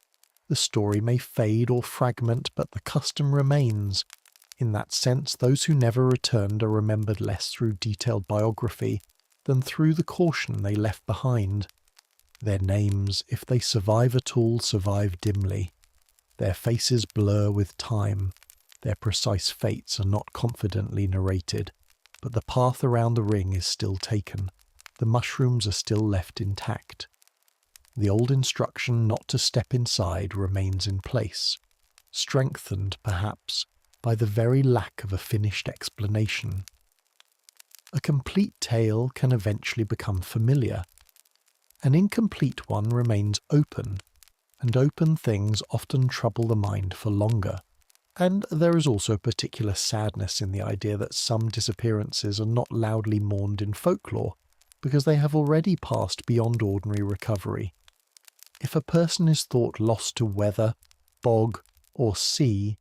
The story may fade or fragment, but the custom remains. In that sense, those who never returned are remembered less through detailed biography than through the caution they left behind. Their names, if they survive at all, survive dimly. Their faces blur with time. Their precise fates are not confidently narrated, but the path around the ring is still taken. The mushrooms are still left intact. The old instruction not to step inside remains in place, strengthened, perhaps, by the very lack of a finished explanation. A complete tale can eventually become familiar. An incomplete one remains open, and open things often trouble the mind for longer. And there is also a particular sadness in the idea that some disappearances are not loudly mourned in folklore, because they have already passed beyond ordinary recovery. If a person is thought lost to weather, bog, or sea,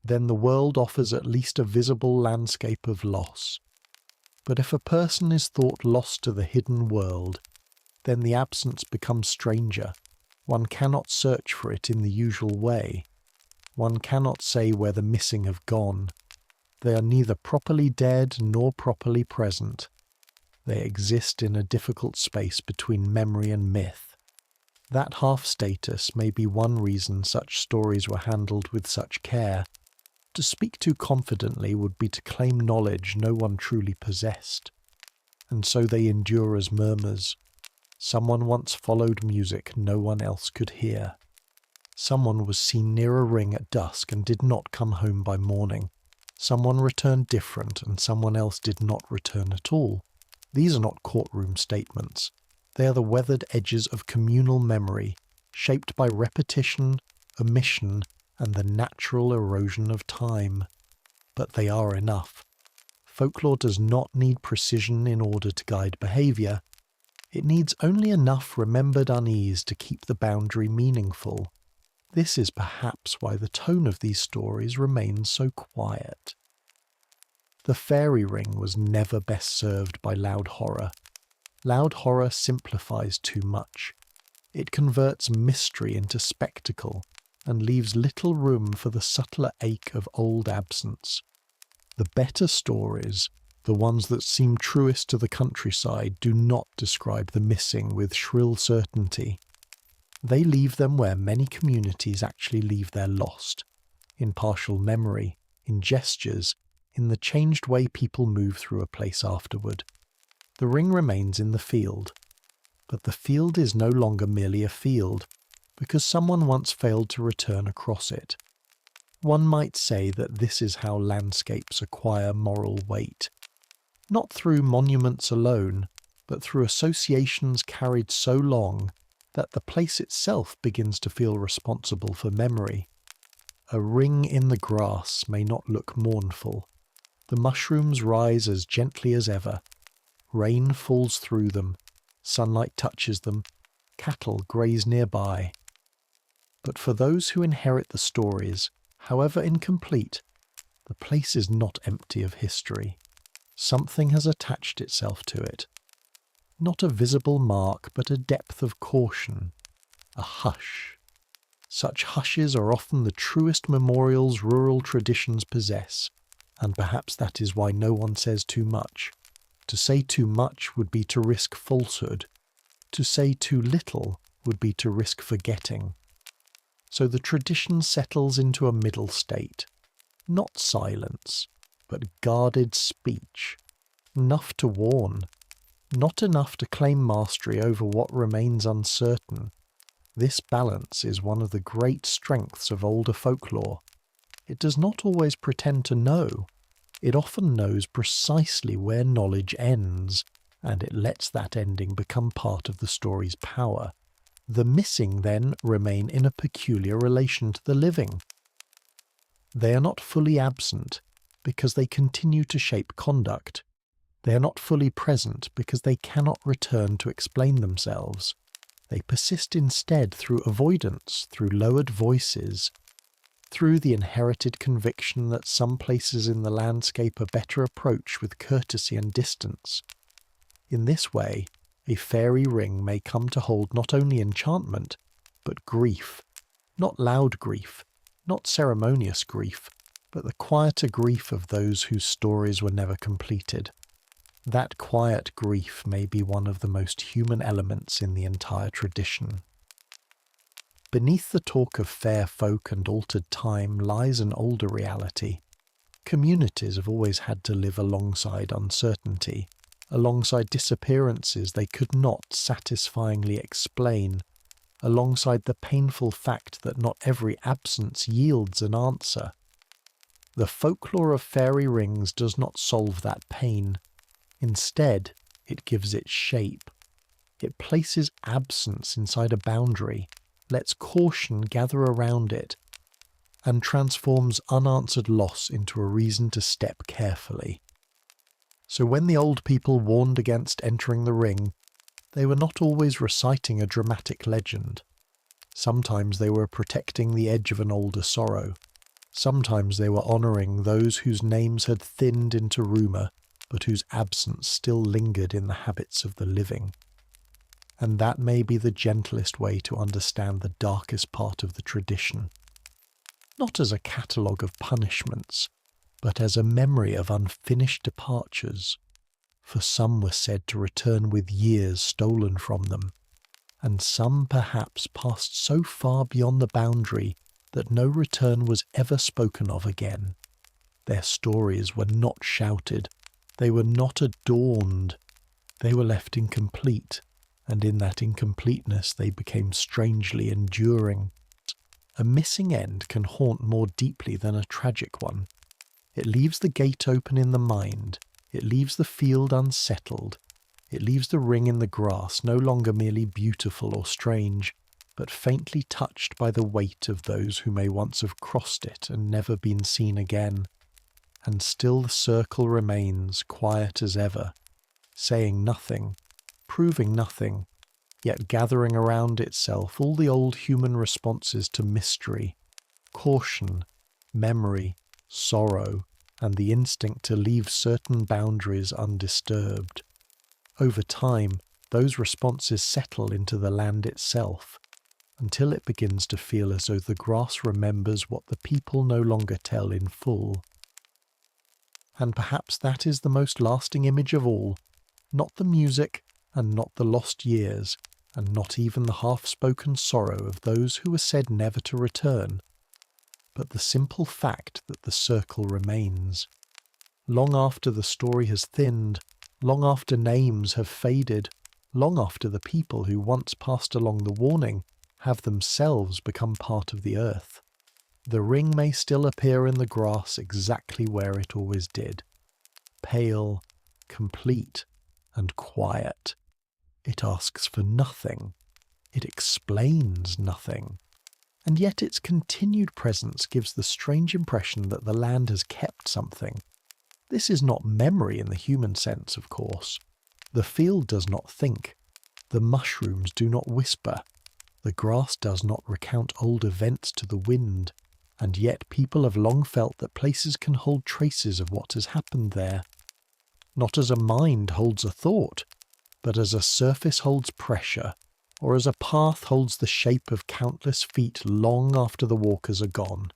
then the world offers at least a visible landscape of loss. But if a person is thought lost to the hidden world, then the absence becomes stranger. One cannot search for it in the usual way. One cannot say where the missing have gone. They are neither properly dead nor properly present. They exist in a difficult space between memory and myth. That half-status may be one reason such stories were handled with such care. To speak too confidently would be to claim knowledge no one truly possessed. And so they endure as murmurs. Someone once followed music no one else could hear. Someone was seen near a ring at dusk and did not come home by morning. Someone returned different and someone else did not return at all. These are not courtroom statements. They are the weathered edges of communal memory, shaped by repetition, omission, and the natural erosion of time. But they are enough. Folklore does not need precision in order to guide behaviour. It needs only enough remembered unease to keep the boundary meaningful. This is perhaps why the tone of these stories remains so quiet. The fairy ring was never best served by loud horror. Loud horror simplifies too much. It converts mystery into spectacle and leaves little room for the subtler ache of old absence. The better stories, the ones that seem truest to the countryside, do not describe the missing with shrill certainty. They leave them where many communities actually leave their lost, in partial memory, in gestures, in the changed way people move through a place afterward. The ring remains in the field, but the field is no longer merely a field, because someone once failed to return across it. One might say that this is how landscapes acquire moral weight. Not through monuments alone, but through associations carried so long that the place itself begins to feel responsible for memory. A ring in the grass may not look mournful. The mushrooms rise as gently as ever. Rain falls through them, sunlight touches them, cattle graze nearby. But for those who inherit the stories, however incomplete, the place is not empty of history. Something has attached itself to it. Not a visible mark, but a depth of caution, a hush. Such hushes are often the truest memorials rural traditions possess, and perhaps that is why no one says too much. To say too much would be to risk falsehood. To say too little would be to risk forgetting. So the tradition settles into a middle state. Not silence, but guarded speech. Enough to warn. Not enough to claim mastery over what remains uncertain. This balance is one of the great strengths of older folklore. It does not always pretend to know. It often knows precisely where knowledge ends, and it lets that ending become part of the story's power. The missing, then, remain in a peculiar relation to the living. They are not fully absent, because they continue to shape conduct. They are not fully present, because they cannot return to explain themselves. They persist instead through avoidance, through lowered voices, through the inherited conviction that some places in the landscape are better approached with courtesy and distance. In this way, a fairy ring may come to hold not only enchantment, but grief. Not loud grief, not ceremonious grief, but the quieter grief of those whose stories were never completed. That quiet grief may be one of the most human elements in the entire tradition. Beneath the talk of fair folk and altered time lies an older reality. Communities have always had to live alongside uncertainty, alongside disappearances they could not satisfyingly explain, alongside the painful fact that not every absence yields an answer. The folklore of fairy rings does not solve that pain. Instead, it gives it shape. It places absence inside a boundary, lets caution gather around it, and transforms unanswered loss into a reason to step carefully. So when the old people warned against entering the ring, they were not always reciting a dramatic legend. Sometimes they were protecting the edge of an older sorrow. Sometimes they were honouring those whose names had thinned into rumour, but whose absence still lingered in the habits of the living. And that may be the gentlest way to understand the darkest part of the tradition. Not as a catalogue of punishments, but as a memory of unfinished departures. For some were said to return with years stolen from them, and some perhaps passed so far beyond the boundary that no return was ever spoken of again. Their stories were not shouted, they were not adorned, they were left incomplete, and in that incompleteness they became strangely enduring. A missing end can haunt more deeply than a tragic one. It leaves the gate open in the mind, it leaves the field unsettled, it leaves the ring in the grass no longer merely beautiful or strange, but faintly touched by the weight of those who may once have crossed it and never been seen again. And still the circle remains, quiet as ever, saying nothing, proving nothing, yet gathering around itself all the old human responses to mystery, caution, memory, sorrow, and the instinct to leave certain boundaries undisturbed. Over time, those responses settle into the land itself, until it begins to feel as though the grass remembers what the people no longer tell in full. And perhaps that is the most lasting image of all, not the music, and not the lost years, and not even the half-spoken sorrow of those who were said never to return, but the simple fact that the circle remains. Long after the story has thinned, long after names have faded, long after the people who once passed along the warning have themselves become part of the earth, the ring may still appear in the grass exactly where it always did, pale, complete, and quiet. It asks for nothing. It explains nothing. And yet its continued presence gives the strange impression that the land has kept something. This is not memory in the human sense, of course. The field does not think. The mushrooms do not whisper. The grass does not recount old events to the wind. And yet people have long felt that places can hold traces of what has happened there. Not as a mind holds a thought, but as a surface holds pressure, or as a path holds the shape of countless feet long after the walkers are gone.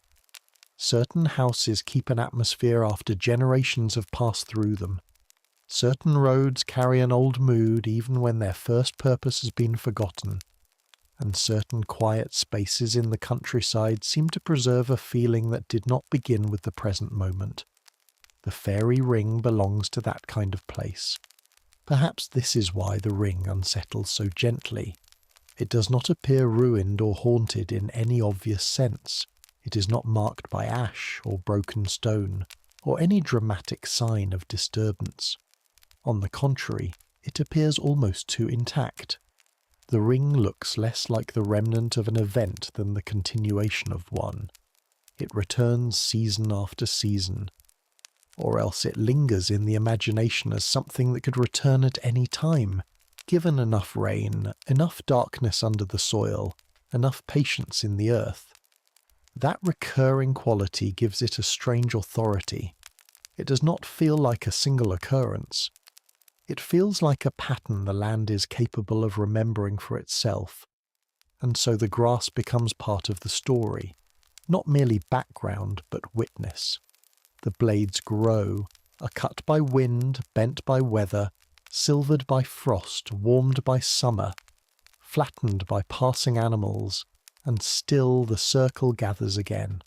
Certain houses keep an atmosphere after generations have passed through them. Certain roads carry an old mood even when their first purpose has been forgotten. And certain quiet spaces in the countryside seem to preserve a feeling that did not begin with the present moment. The fairy ring belongs to that kind of place. Perhaps this is why the ring unsettles so gently. It does not appear ruined or haunted in any obvious sense. It is not marked by ash or broken stone, or any dramatic sign of disturbance. On the contrary, it appears almost too intact. The ring looks less like the remnant of an event than the continuation of one. It returns season after season, or else it lingers in the imagination as something that could return at any time, given enough rain, enough darkness under the soil, enough patience in the earth. That recurring quality gives it a strange authority. It does not feel like a single occurrence. It feels like a pattern the land is capable of remembering for itself, and so the grass becomes part of the story, not merely background but witness. The blades grow, are cut by wind, bent by weather, silvered by frost, warmed by summer, flattened by passing animals, and still the circle gathers again.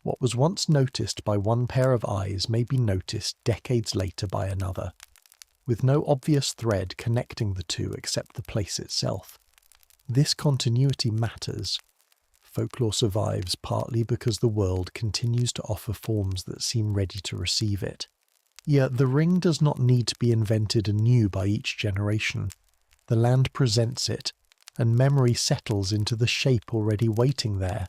What was once noticed by one pair of eyes may be noticed decades later by another, with no obvious thread connecting the two except the place itself. This continuity matters. Folklore survives partly because the world continues to offer forms that seem ready to receive it. Yet the ring does not need to be invented anew by each generation. The land presents it, and memory settles into the shape already waiting there.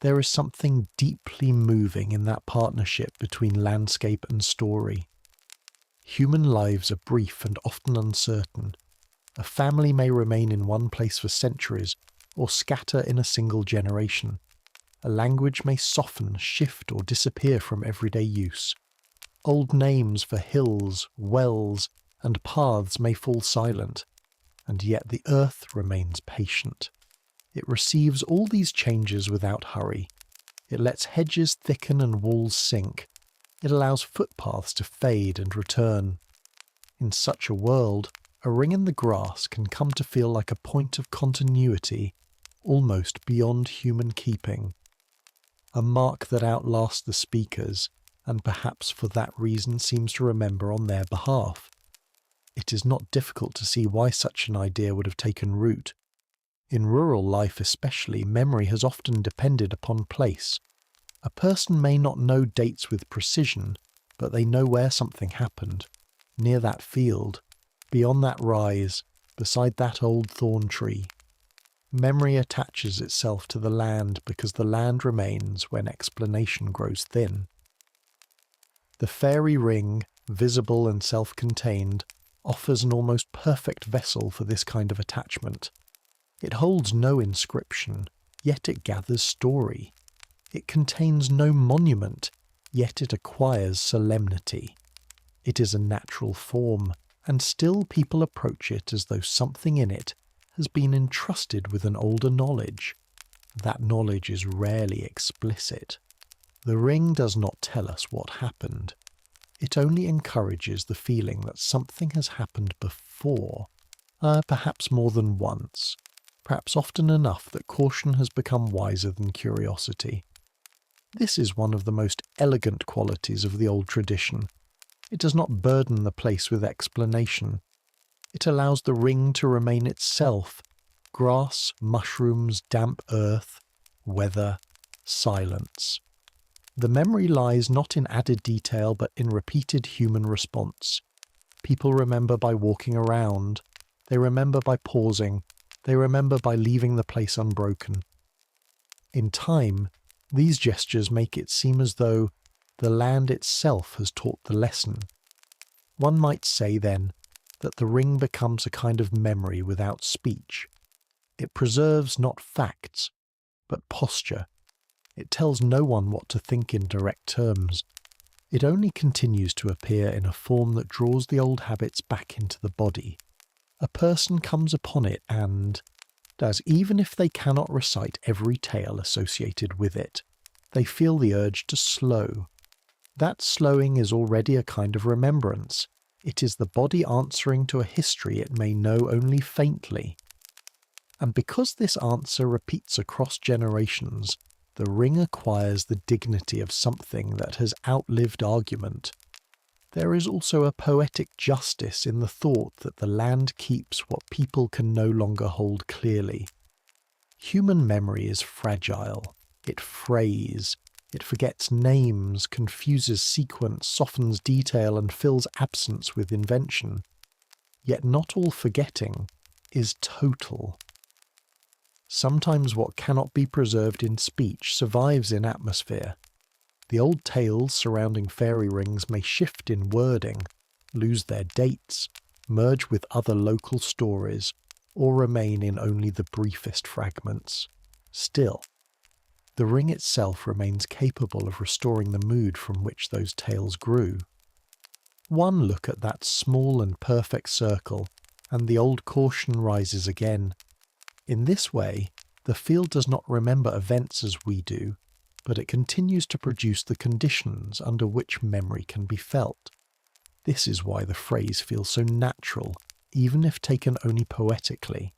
There is something deeply moving in that partnership between landscape and story. Human lives are brief and often uncertain. A family may remain in one place for centuries, or scatter in a single generation. A language may soften, shift, or disappear from everyday use. Old names for hills, wells, and paths may fall silent, and yet the earth remains patient. It receives all these changes without hurry. It lets hedges thicken and walls sink. It allows footpaths to fade and return. In such a world, a ring in the grass can come to feel like a point of continuity, almost beyond human keeping. A mark that outlasts the speakers, and perhaps for that reason seems to remember on their behalf. It is not difficult to see why such an idea would have taken root. In rural life especially, memory has often depended upon place. A person may not know dates with precision, but they know where something happened, near that field, beyond that rise, beside that old thorn tree. Memory attaches itself to the land because the land remains when explanation grows thin. The fairy ring, visible and self-contained, offers an almost perfect vessel for this kind of attachment. It holds no inscription, yet it gathers story. It contains no monument, yet it acquires solemnity. It is a natural form, and still people approach it as though something in it has been entrusted with an older knowledge. That knowledge is rarely explicit. The ring does not tell us what happened. It only encourages the feeling that something has happened before, perhaps more than once, perhaps often enough that caution has become wiser than curiosity. This is one of the most elegant qualities of the old tradition. It does not burden the place with explanation. It allows the ring to remain itself: grass, mushrooms, damp earth, weather, silence. The memory lies not in added detail but in repeated human response. People remember by walking around. They remember by pausing. They remember by leaving the place unbroken. In time, these gestures make it seem as though the land itself has taught the lesson. One might say, then, that the ring becomes a kind of memory without speech. It preserves not facts, but posture. It tells no one what to think in direct terms. It only continues to appear in a form that draws the old habits back into the body. A person comes upon it and, as even if they cannot recite every tale associated with it, they feel the urge to slow. That slowing is already a kind of remembrance. It is the body answering to a history it may know only faintly. And because this answer repeats across generations, the ring acquires the dignity of something that has outlived argument. There is also a poetic justice in the thought that the land keeps what people can no longer hold clearly. Human memory is fragile. It frays. It forgets names, confuses sequence, softens detail, and fills absence with invention. Yet not all forgetting is total. Sometimes what cannot be preserved in speech survives in atmosphere. The old tales surrounding fairy rings may shift in wording, lose their dates, merge with other local stories, or remain in only the briefest fragments. Still, the ring itself remains capable of restoring the mood from which those tales grew. One look at that small and perfect circle, and the old caution rises again. In this way, the field does not remember events as we do, but it continues to produce the conditions under which memory can be felt. This is why the phrase feels so natural, even if taken only poetically.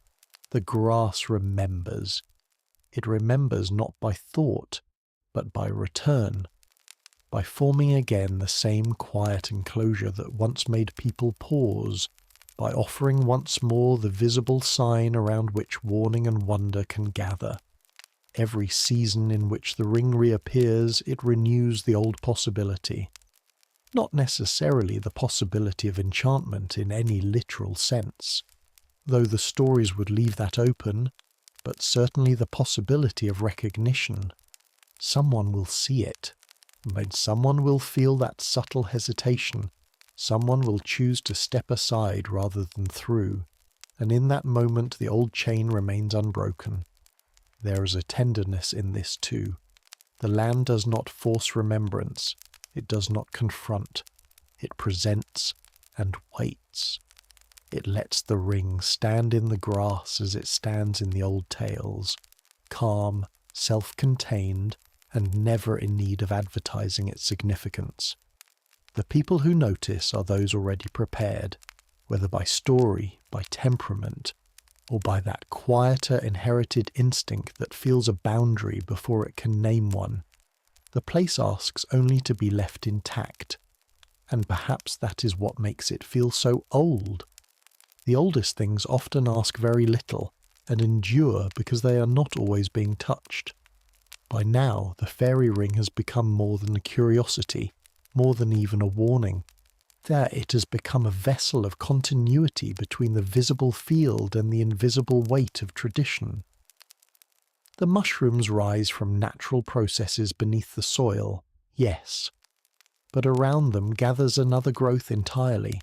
The grass remembers. It remembers not by thought, but by return, by forming again the same quiet enclosure that once made people pause, by offering once more the visible sign around which warning and wonder can gather. Every season in which the ring reappears, it renews the old possibility. Not necessarily the possibility of enchantment in any literal sense, though the stories would leave that open, but certainly the possibility of recognition. Someone will see it, and someone will feel that subtle hesitation. Someone will choose to step aside rather than through, and in that moment the old chain remains unbroken. There is a tenderness in this too. The land does not force remembrance, it does not confront, it presents and waits. It lets the ring stand in the grass as it stands in the old tales, calm, self-contained, and never in need of advertising its significance. The people who notice are those already prepared, whether by story, by temperament, or by that quieter inherited instinct that feels a boundary before it can name one. The place asks only to be left intact, and perhaps that is what makes it feel so old. The oldest things often ask very little, and endure because they are not always being touched. By now, the fairy ring has become more than a curiosity, more than even a warning. There it has become a vessel of continuity between the visible field and the invisible weight of tradition. The mushrooms rise from natural processes beneath the soil, yes, but around them gathers another growth entirely.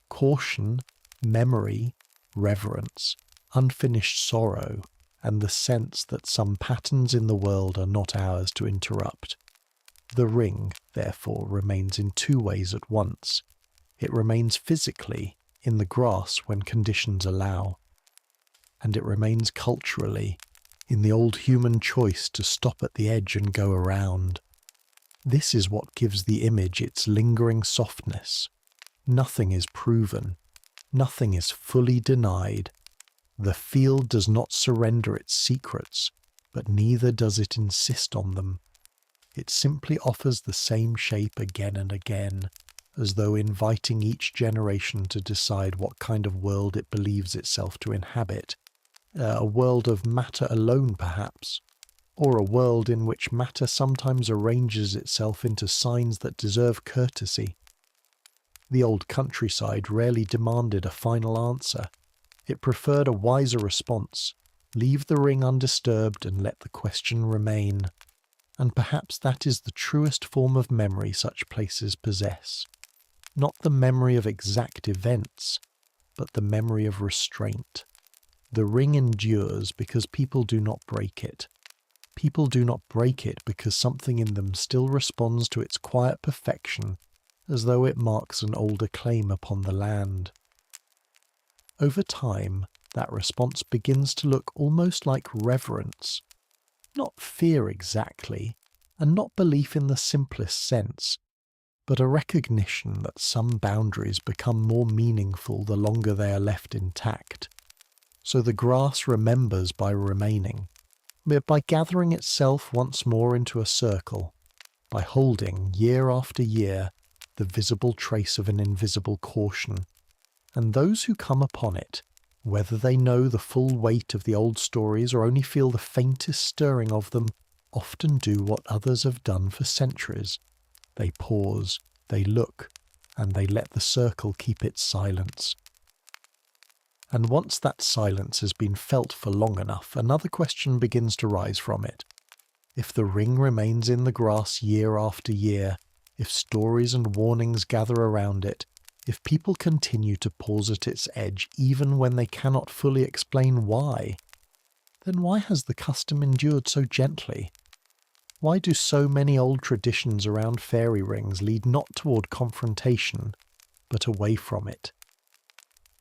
Caution, memory, reverence, unfinished sorrow, and the sense that some patterns in the world are not ours to interrupt. The ring, therefore, remains in two ways at once. It remains physically, in the grass when conditions allow, and it remains culturally, in the old human choice to stop at the edge and go around. This is what gives the image its lingering softness. Nothing is proven. Nothing is fully denied. The field does not surrender its secrets, but neither does it insist on them. It simply offers the same shape again and again, as though inviting each generation to decide what kind of world it believes itself to inhabit. A world of matter alone, perhaps, or a world in which matter sometimes arranges itself into signs that deserve courtesy. The old countryside rarely demanded a final answer. It preferred a wiser response. Leave the ring undisturbed and let the question remain. And perhaps that is the truest form of memory such places possess. Not the memory of exact events, but the memory of restraint. The ring endures because people do not break it. People do not break it because something in them still responds to its quiet perfection, as though it marks an older claim upon the land. Over time, that response begins to look almost like reverence. Not fear exactly, and not belief in the simplest sense, but a recognition that some boundaries become more meaningful the longer they are left intact. So the grass remembers by remaining, by gathering itself once more into a circle, by holding, year after year, the visible trace of an invisible caution. And those who come upon it, whether they know the full weight of the old stories or only feel the faintest stirring of them, often do what others have done for centuries. They pause, they look, and they let the circle keep its silence. And once that silence has been felt for long enough, another question begins to rise from it. If the ring remains in the grass year after year, if stories and warnings gather around it, if people continue to pause at its edge even when they cannot fully explain why, then why has the custom endured so gently? Why do so many old traditions around fairy rings lead not toward confrontation, but away from it?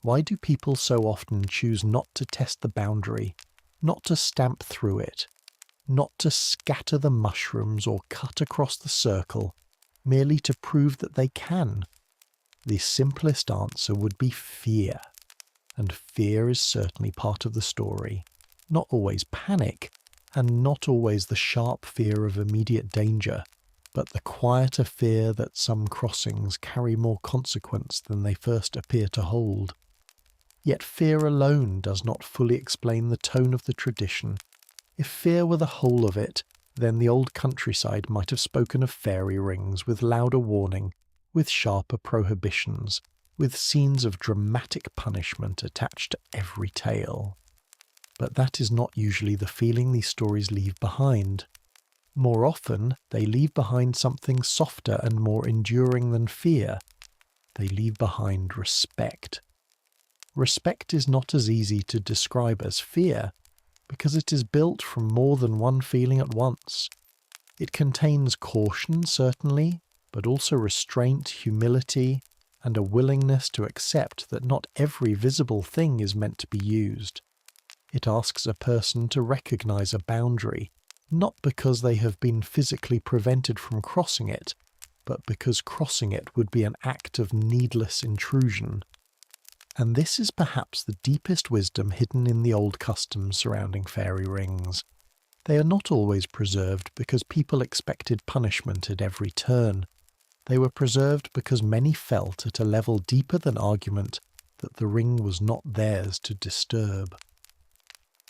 Why do people so often choose not to test the boundary, not to stamp through it, not to scatter the mushrooms or cut across the circle, merely to prove that they can? The simplest answer would be fear, and fear is certainly part of the story. Not always panic, and not always the sharp fear of immediate danger, but the quieter fear that some crossings carry more consequence than they first appear to hold. Yet fear alone does not fully explain the tone of the tradition. If fear were the whole of it, then the old countryside might have spoken of fairy rings with louder warning, with sharper prohibitions, with scenes of dramatic punishment attached to every tale. But that is not usually the feeling these stories leave behind. More often, they leave behind something softer and more enduring than fear. They leave behind respect. Respect is not as easy to describe as fear, because it is built from more than one feeling at once. It contains caution, certainly, but also restraint, humility, and a willingness to accept that not every visible thing is meant to be used. It asks a person to recognize a boundary, not because they have been physically prevented from crossing it, but because crossing it would be an act of needless intrusion. And this is perhaps the deepest wisdom hidden in the old customs surrounding fairy rings. They are not always preserved because people expected punishment at every turn. They were preserved because many felt at a level deeper than argument that the ring was not theirs to disturb.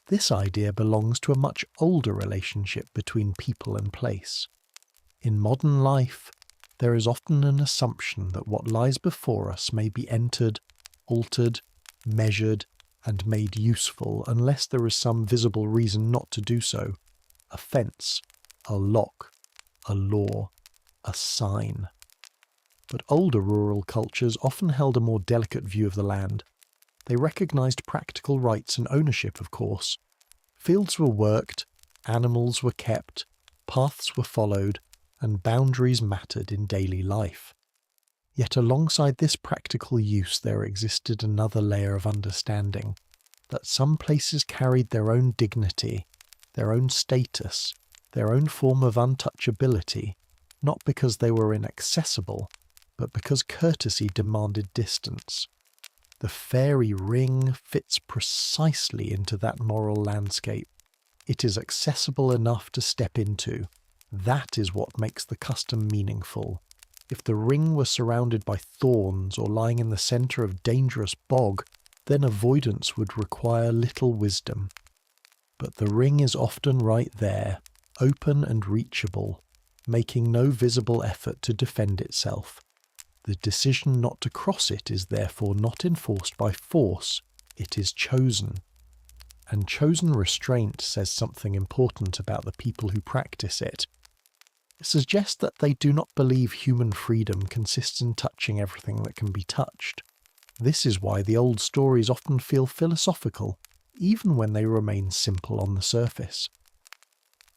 This idea belongs to a much older relationship between people and place. In modern life, there is often an assumption that what lies before us may be entered, altered, measured, and made useful unless there is some visible reason not to do so. A fence, a lock, a law, a sign. But older rural cultures often held a more delicate view of the land. They recognized practical rights and ownership, of course. Fields were worked, animals were kept, paths were followed, and boundaries mattered in daily life. Yet alongside this practical use there existed another layer of understanding, that some places carried their own dignity, their own status, their own form of untouchability, not because they were inaccessible, but because courtesy demanded distance. The fairy ring fits precisely into that moral landscape. It is accessible enough to step into. That is what makes the custom meaningful. If the ring were surrounded by thorns or lying in the centre of dangerous bog, then avoidance would require little wisdom. But the ring is often right there, open and reachable, making no visible effort to defend itself. The decision not to cross it is therefore not enforced by force, it is chosen. And chosen restraint says something important about the people who practice it. It suggests that they do not believe human freedom consists in touching everything that can be touched. This is why the old stories often feel philosophical, even when they remain simple on the surface.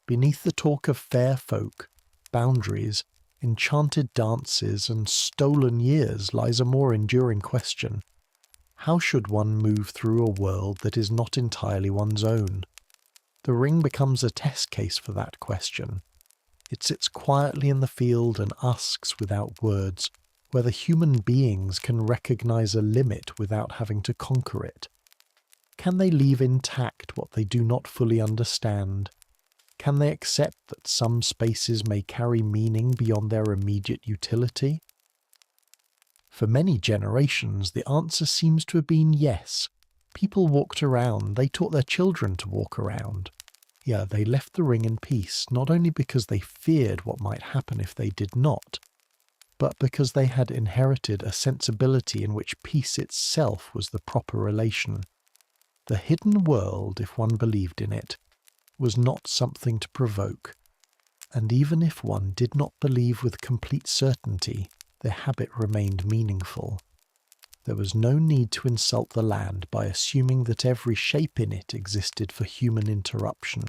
Beneath the talk of fair folk, boundaries, enchanted dances, and stolen years lies a more enduring question. How should one move through a world that is not entirely one's own? The ring becomes a test case for that question. It sits quietly in the field and asks without words whether human beings can recognize a limit without having to conquer it. Can they leave intact what they do not fully understand? Can they accept that some spaces may carry meaning beyond their immediate utility? For many generations, the answer seems to have been yes. People walked around, they taught their children to walk around. Yeah, they left the ring in peace, not only because they feared what might happen if they did not, but because they had inherited a sensibility in which peace itself was the proper relation. The hidden world, if one believed in it, was not something to provoke, and even if one did not believe with complete certainty, the habit remained meaningful. There was no need to insult the land by assuming that every shape in it existed for human interruption.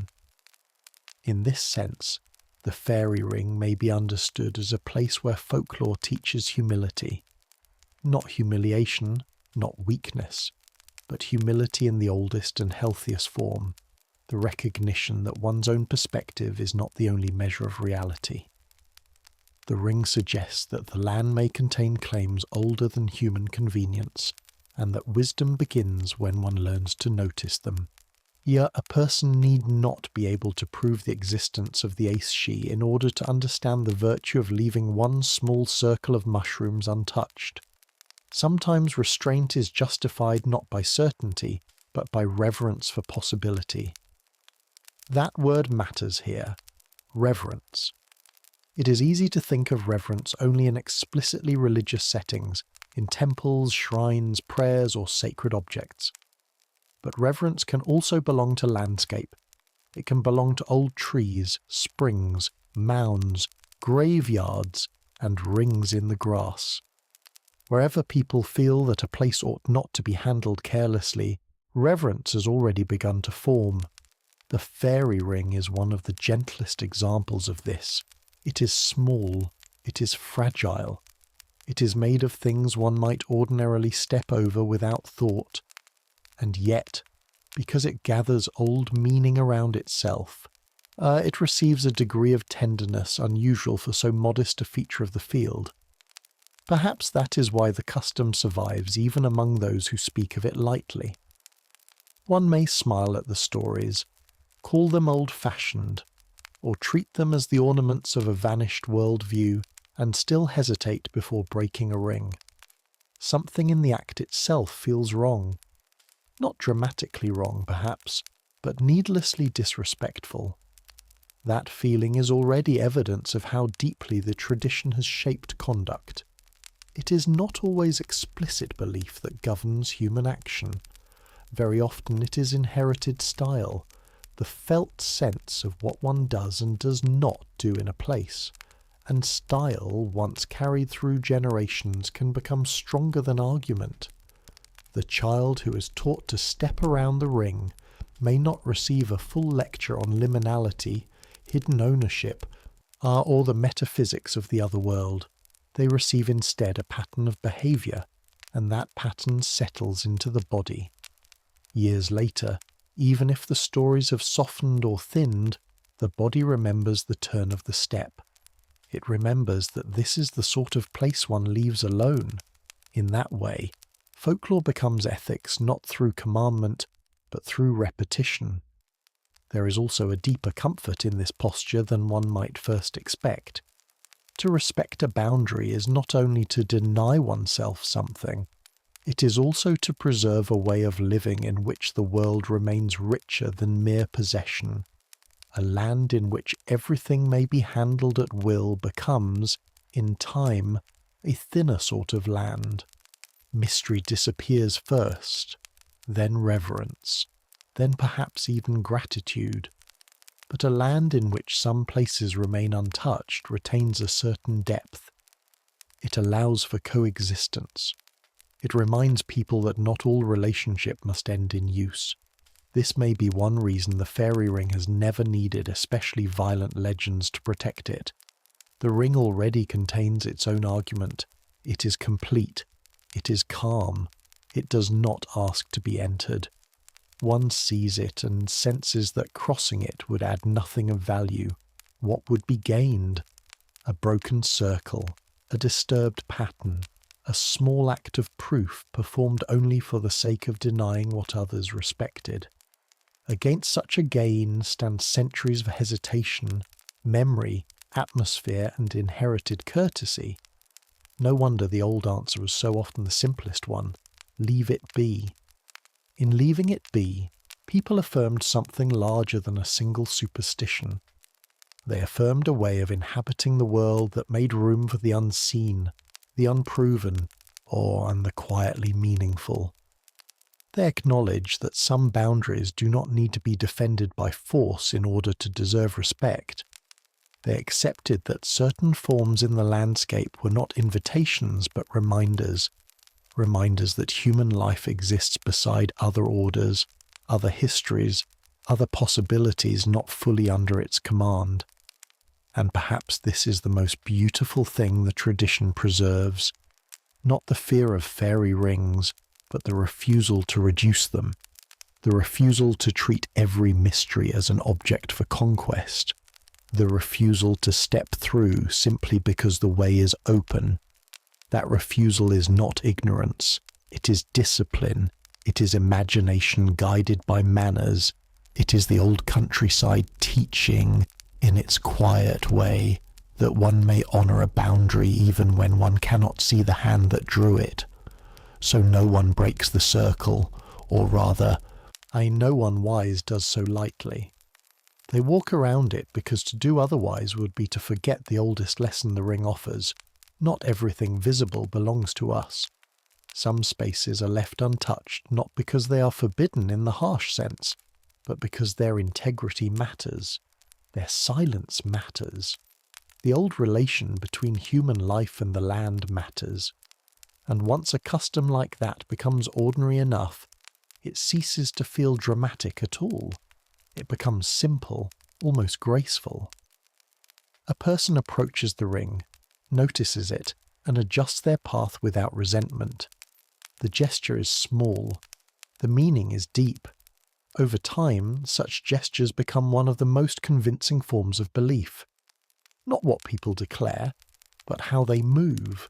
In this sense, the fairy ring may be understood as a place where folklore teaches humility. Not humiliation, not weakness, but humility in the oldest and healthiest form, the recognition that one's own perspective is not the only measure of reality. The ring suggests that the land may contain claims older than human convenience, and that wisdom begins when one learns to notice them. Yet a person need not be able to prove the existence of the ace she in order to understand the virtue of leaving one small circle of mushrooms untouched. Sometimes restraint is justified not by certainty, but by reverence for possibility. That word matters here. Reverence. It is easy to think of reverence only in explicitly religious settings, in temples, shrines, prayers, or sacred objects. But reverence can also belong to landscape. It can belong to old trees, springs, mounds, graveyards, and rings in the grass. Wherever people feel that a place ought not to be handled carelessly, reverence has already begun to form. The fairy ring is one of the gentlest examples of this. It is small, it is fragile. It is made of things one might ordinarily step over without thought. And yet, because it gathers old meaning around itself, it receives a degree of tenderness unusual for so modest a feature of the field. Perhaps that is why the custom survives even among those who speak of it lightly. One may smile at the stories, call them old-fashioned, or treat them as the ornaments of a vanished world-view, and still hesitate before breaking a ring. Something in the act itself feels wrong. Not dramatically wrong, perhaps, but needlessly disrespectful. That feeling is already evidence of how deeply the tradition has shaped conduct. It is not always explicit belief that governs human action. Very often it is inherited style, the felt sense of what one does and does not do in a place. And style, once carried through generations, can become stronger than argument. The child who is taught to step around the ring may not receive a full lecture on liminality, hidden ownership, or the metaphysics of the other world. They receive instead a pattern of behaviour, and that pattern settles into the body. Years later, even if the stories have softened or thinned, the body remembers the turn of the step. It remembers that this is the sort of place one leaves alone. In that way, folklore becomes ethics not through commandment, but through repetition. There is also a deeper comfort in this posture than one might first expect. To respect a boundary is not only to deny oneself something, it is also to preserve a way of living in which the world remains richer than mere possession. A land in which everything may be handled at will becomes, in time, a thinner sort of land. Mystery disappears first, then reverence, then perhaps even gratitude. But a land in which some places remain untouched retains a certain depth. It allows for coexistence. It reminds people that not all relationship must end in use. This may be one reason the fairy ring has never needed especially violent legends to protect it. The ring already contains its own argument. It is complete. It is calm. It does not ask to be entered. One sees it and senses that crossing it would add nothing of value. What would be gained? A broken circle, a disturbed pattern, a small act of proof performed only for the sake of denying what others respected. Against such a gain stand centuries of hesitation, memory, atmosphere, and inherited courtesy. No wonder the old answer was so often the simplest one: leave it be. In leaving it be, people affirmed something larger than a single superstition. They affirmed a way of inhabiting the world that made room for the unseen, the unproven, and the quietly meaningful. They acknowledged that some boundaries do not need to be defended by force in order to deserve respect. They accepted that certain forms in the landscape were not invitations but reminders that human life exists beside other orders, other histories, other possibilities not fully under its command. And perhaps this is the most beautiful thing the tradition preserves, not the fear of fairy rings, but the refusal to reduce them, the refusal to treat every mystery as an object for conquest, the refusal to step through simply because the way is open. That refusal is not ignorance, it is discipline, it is imagination guided by manners, It is the old countryside teaching, in its quiet way, that one may honour a boundary even when one cannot see the hand that drew it. So no one breaks the circle, or rather, no one wise does so lightly. They walk around it because to do otherwise would be to forget the oldest lesson the ring offers. Not everything visible belongs to us. Some spaces are left untouched not because they are forbidden in the harsh sense, but because their integrity matters. Their silence matters. The old relation between human life and the land matters. And once a custom like that becomes ordinary enough, it ceases to feel dramatic at all. It becomes simple, almost graceful. A person approaches the ring, notices it, and adjusts their path without resentment. The gesture is small. The meaning is deep. Over time, such gestures become one of the most convincing forms of belief. Not what people declare, but how they move.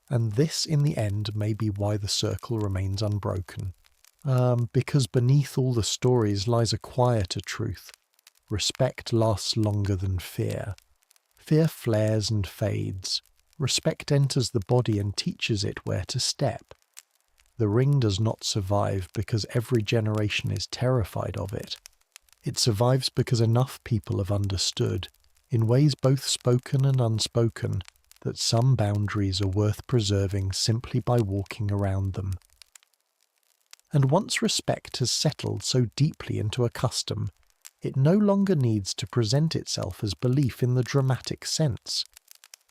And this, in the end, may be why the circle remains unbroken. Because beneath all the stories lies a quieter truth. Respect lasts longer than fear. Fear flares and fades. Respect enters the body and teaches it where to step. The ring does not survive because every generation is terrified of it. It survives because enough people have understood, in ways both spoken and unspoken, that some boundaries are worth preserving simply by walking around them. And once respect has settled so deeply into a custom, it no longer needs to present itself as belief in the dramatic sense.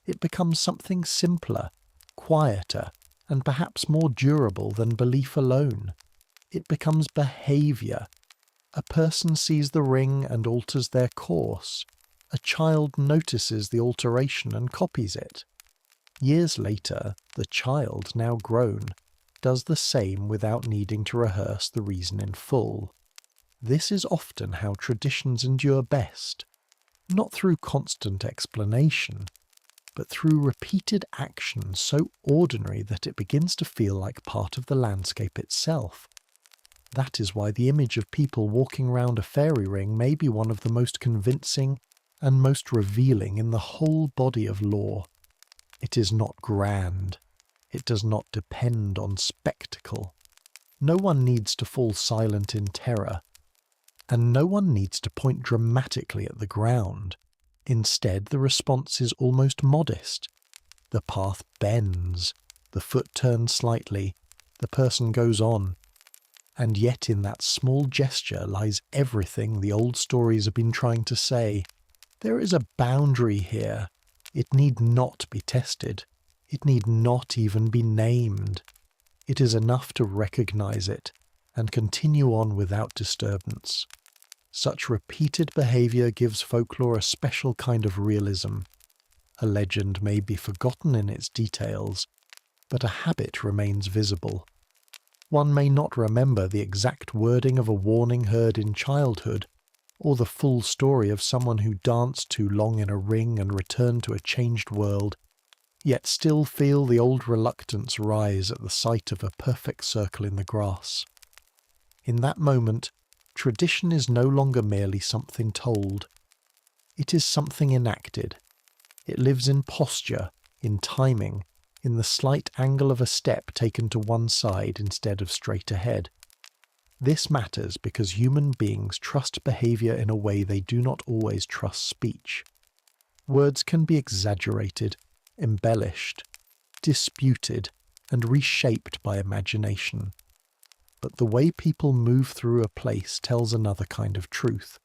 It becomes something simpler, quieter, and perhaps more durable than belief alone. It becomes behaviour. A person sees the ring and alters their course. A child notices the alteration and copies it. Years later, the child, now grown, does the same without needing to rehearse the reason in full. This is often how traditions endure best, not through constant explanation, but through repeated action so ordinary that it begins to feel like part of the landscape itself. That is why the image of people walking round a fairy ring may be one of the most convincing and most revealing in the whole body of lore. It is not grand. It does not depend on spectacle. No one needs to fall silent in terror, and no one needs to point dramatically at the ground. Instead, the response is almost modest. The path bends, the foot turns slightly, the person goes on. And yet in that small gesture lies everything the old stories have been trying to say. There is a boundary here. It need not be tested. It need not even be named. It is enough to recognize it and continue on without disturbance. Such repeated behaviour gives folklore a special kind of realism. A legend may be forgotten in its details, but a habit remains visible. One may not remember the exact wording of a warning heard in childhood, or the full story of someone who danced too long in a ring and returned to a changed world, yet still feel the old reluctance rise at the sight of a perfect circle in the grass. In that moment, tradition is no longer merely something told. It is something enacted. It lives in posture, in timing, in the slight angle of a step taken to one side instead of straight ahead. This matters because human beings trust behaviour in a way they do not always trust speech. Words can be exaggerated, embellished, disputed, and reshaped by imagination. But the way people move through a place tells another kind of truth.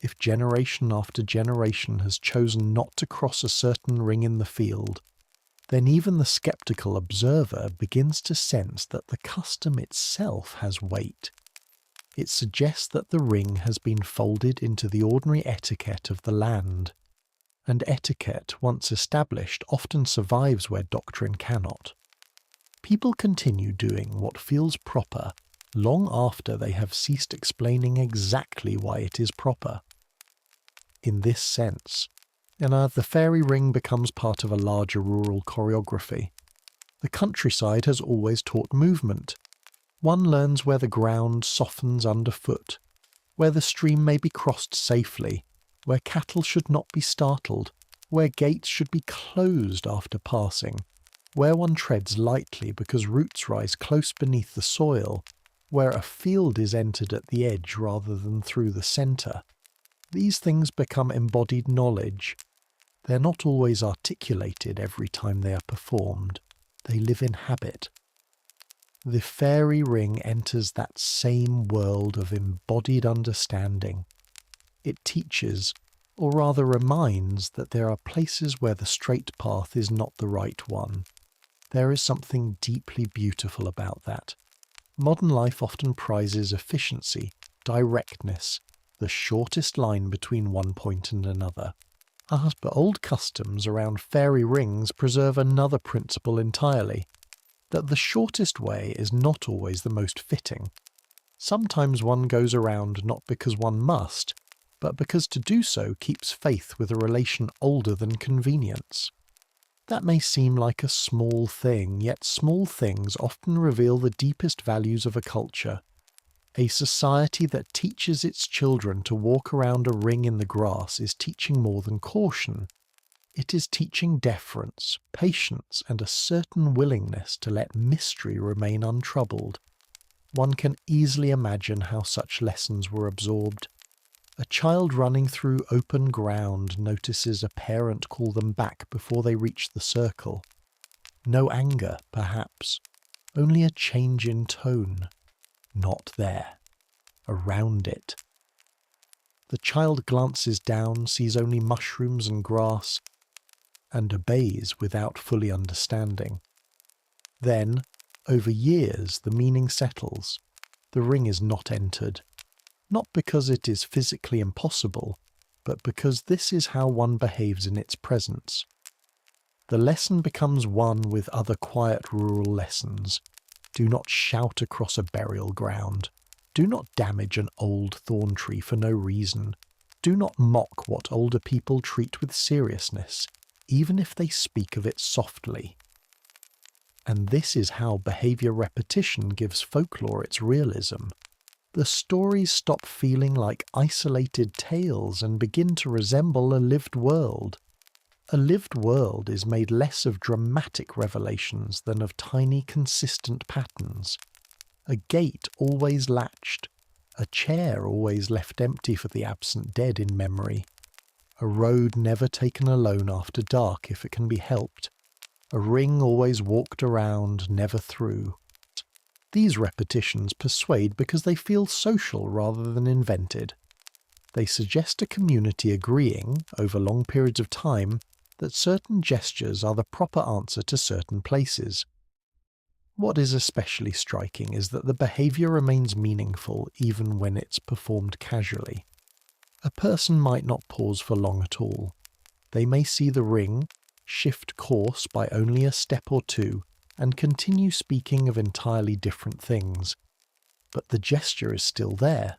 If generation after generation has chosen not to cross a certain ring in the field, then even the sceptical observer begins to sense that the custom itself has weight. It suggests that the ring has been folded into the ordinary etiquette of the land, and etiquette, once established, often survives where doctrine cannot. People continue doing what feels proper long after they have ceased explaining exactly why it is proper. In this sense, the fairy ring becomes part of a larger rural choreography. The countryside has always taught movement. One learns where the ground softens underfoot, where the stream may be crossed safely, where cattle should not be startled, where gates should be closed after passing, where one treads lightly because roots rise close beneath the soil, where a field is entered at the edge rather than through the centre. These things become embodied knowledge. They're not always articulated every time they are performed. They live in habit. The fairy ring enters that same world of embodied understanding. It teaches, or rather reminds, that there are places where the straight path is not the right one. There is something deeply beautiful about that. Modern life often prizes efficiency, directness, the shortest line between one point and another. But old customs around fairy rings preserve another principle entirely, that the shortest way is not always the most fitting. Sometimes one goes around not because one must, but because to do so keeps faith with a relation older than convenience. That may seem like a small thing, yet small things often reveal the deepest values of a culture. A society that teaches its children to walk around a ring in the grass is teaching more than caution. It is teaching deference, patience, and a certain willingness to let mystery remain untroubled. One can easily imagine how such lessons were absorbed. A child running through open ground notices a parent call them back before they reach the circle. No anger, perhaps, only a change in tone. Not there. Around it. The child glances down, sees only mushrooms and grass, and obeys without fully understanding. Then, over years, the meaning settles. The ring is not entered. Not because it is physically impossible, but because this is how one behaves in its presence. The lesson becomes one with other quiet rural lessons. Do not shout across a burial ground. Do not damage an old thorn tree for no reason. Do not mock what older people treat with seriousness, even if they speak of it softly. And this is how behaviour repetition gives folklore its realism. The stories stop feeling like isolated tales and begin to resemble a lived world. A lived world is made less of dramatic revelations than of tiny consistent patterns. A gate always latched, a chair always left empty for the absent dead in memory, a road never taken alone after dark if it can be helped, a ring always walked around, never through. These repetitions persuade because they feel social rather than invented. They suggest a community agreeing, over long periods of time, that certain gestures are the proper answer to certain places. What is especially striking is that the behaviour remains meaningful even when it's performed casually. A person might not pause for long at all. They may see the ring, shift course by only a step or two, and continue speaking of entirely different things. But the gesture is still there.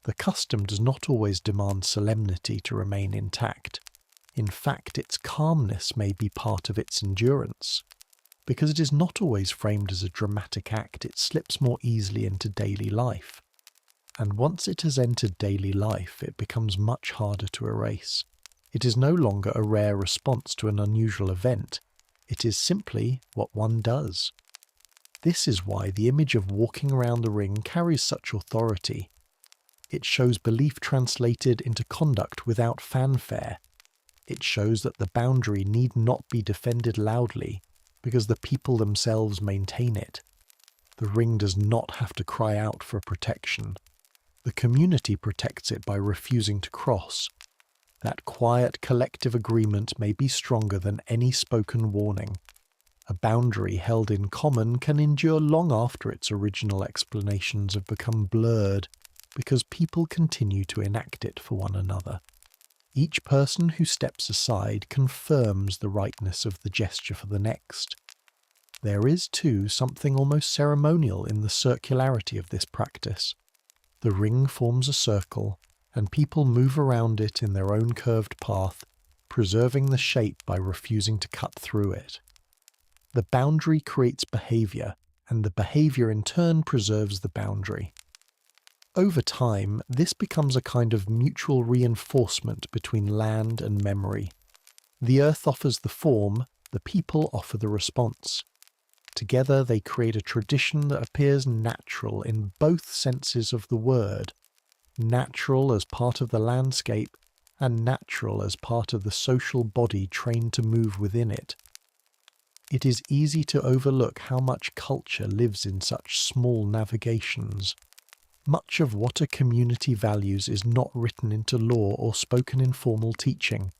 The custom does not always demand solemnity to remain intact. In fact, its calmness may be part of its endurance. Because it is not always framed as a dramatic act, it slips more easily into daily life. And once it has entered daily life, it becomes much harder to erase. It is no longer a rare response to an unusual event. It is simply what one does. This is why the image of walking around the ring carries such authority. It shows belief translated into conduct without fanfare. It shows that the boundary need not be defended loudly, because the people themselves maintain it. The ring does not have to cry out for protection. The community protects it by refusing to cross. That quiet collective agreement may be stronger than any spoken warning. A boundary held in common can endure long after its original explanations have become blurred, because people continue to enact it for one another. Each person who steps aside confirms the rightness of the gesture for the next. There is, too, something almost ceremonial in the circularity of this practice. The ring forms a circle, and people move around it in their own curved path, preserving the shape by refusing to cut through it. The boundary creates behaviour, and the behaviour in turn preserves the boundary. Over time, this becomes a kind of mutual reinforcement between land and memory. The earth offers the form, the people offer the response. Together they create a tradition that appears natural in both senses of the word, natural as part of the landscape and natural as part of the social body trained to move within it. It is easy to overlook how much culture lives in such small navigations. Much of what a community values is not written into law or spoken in formal teaching.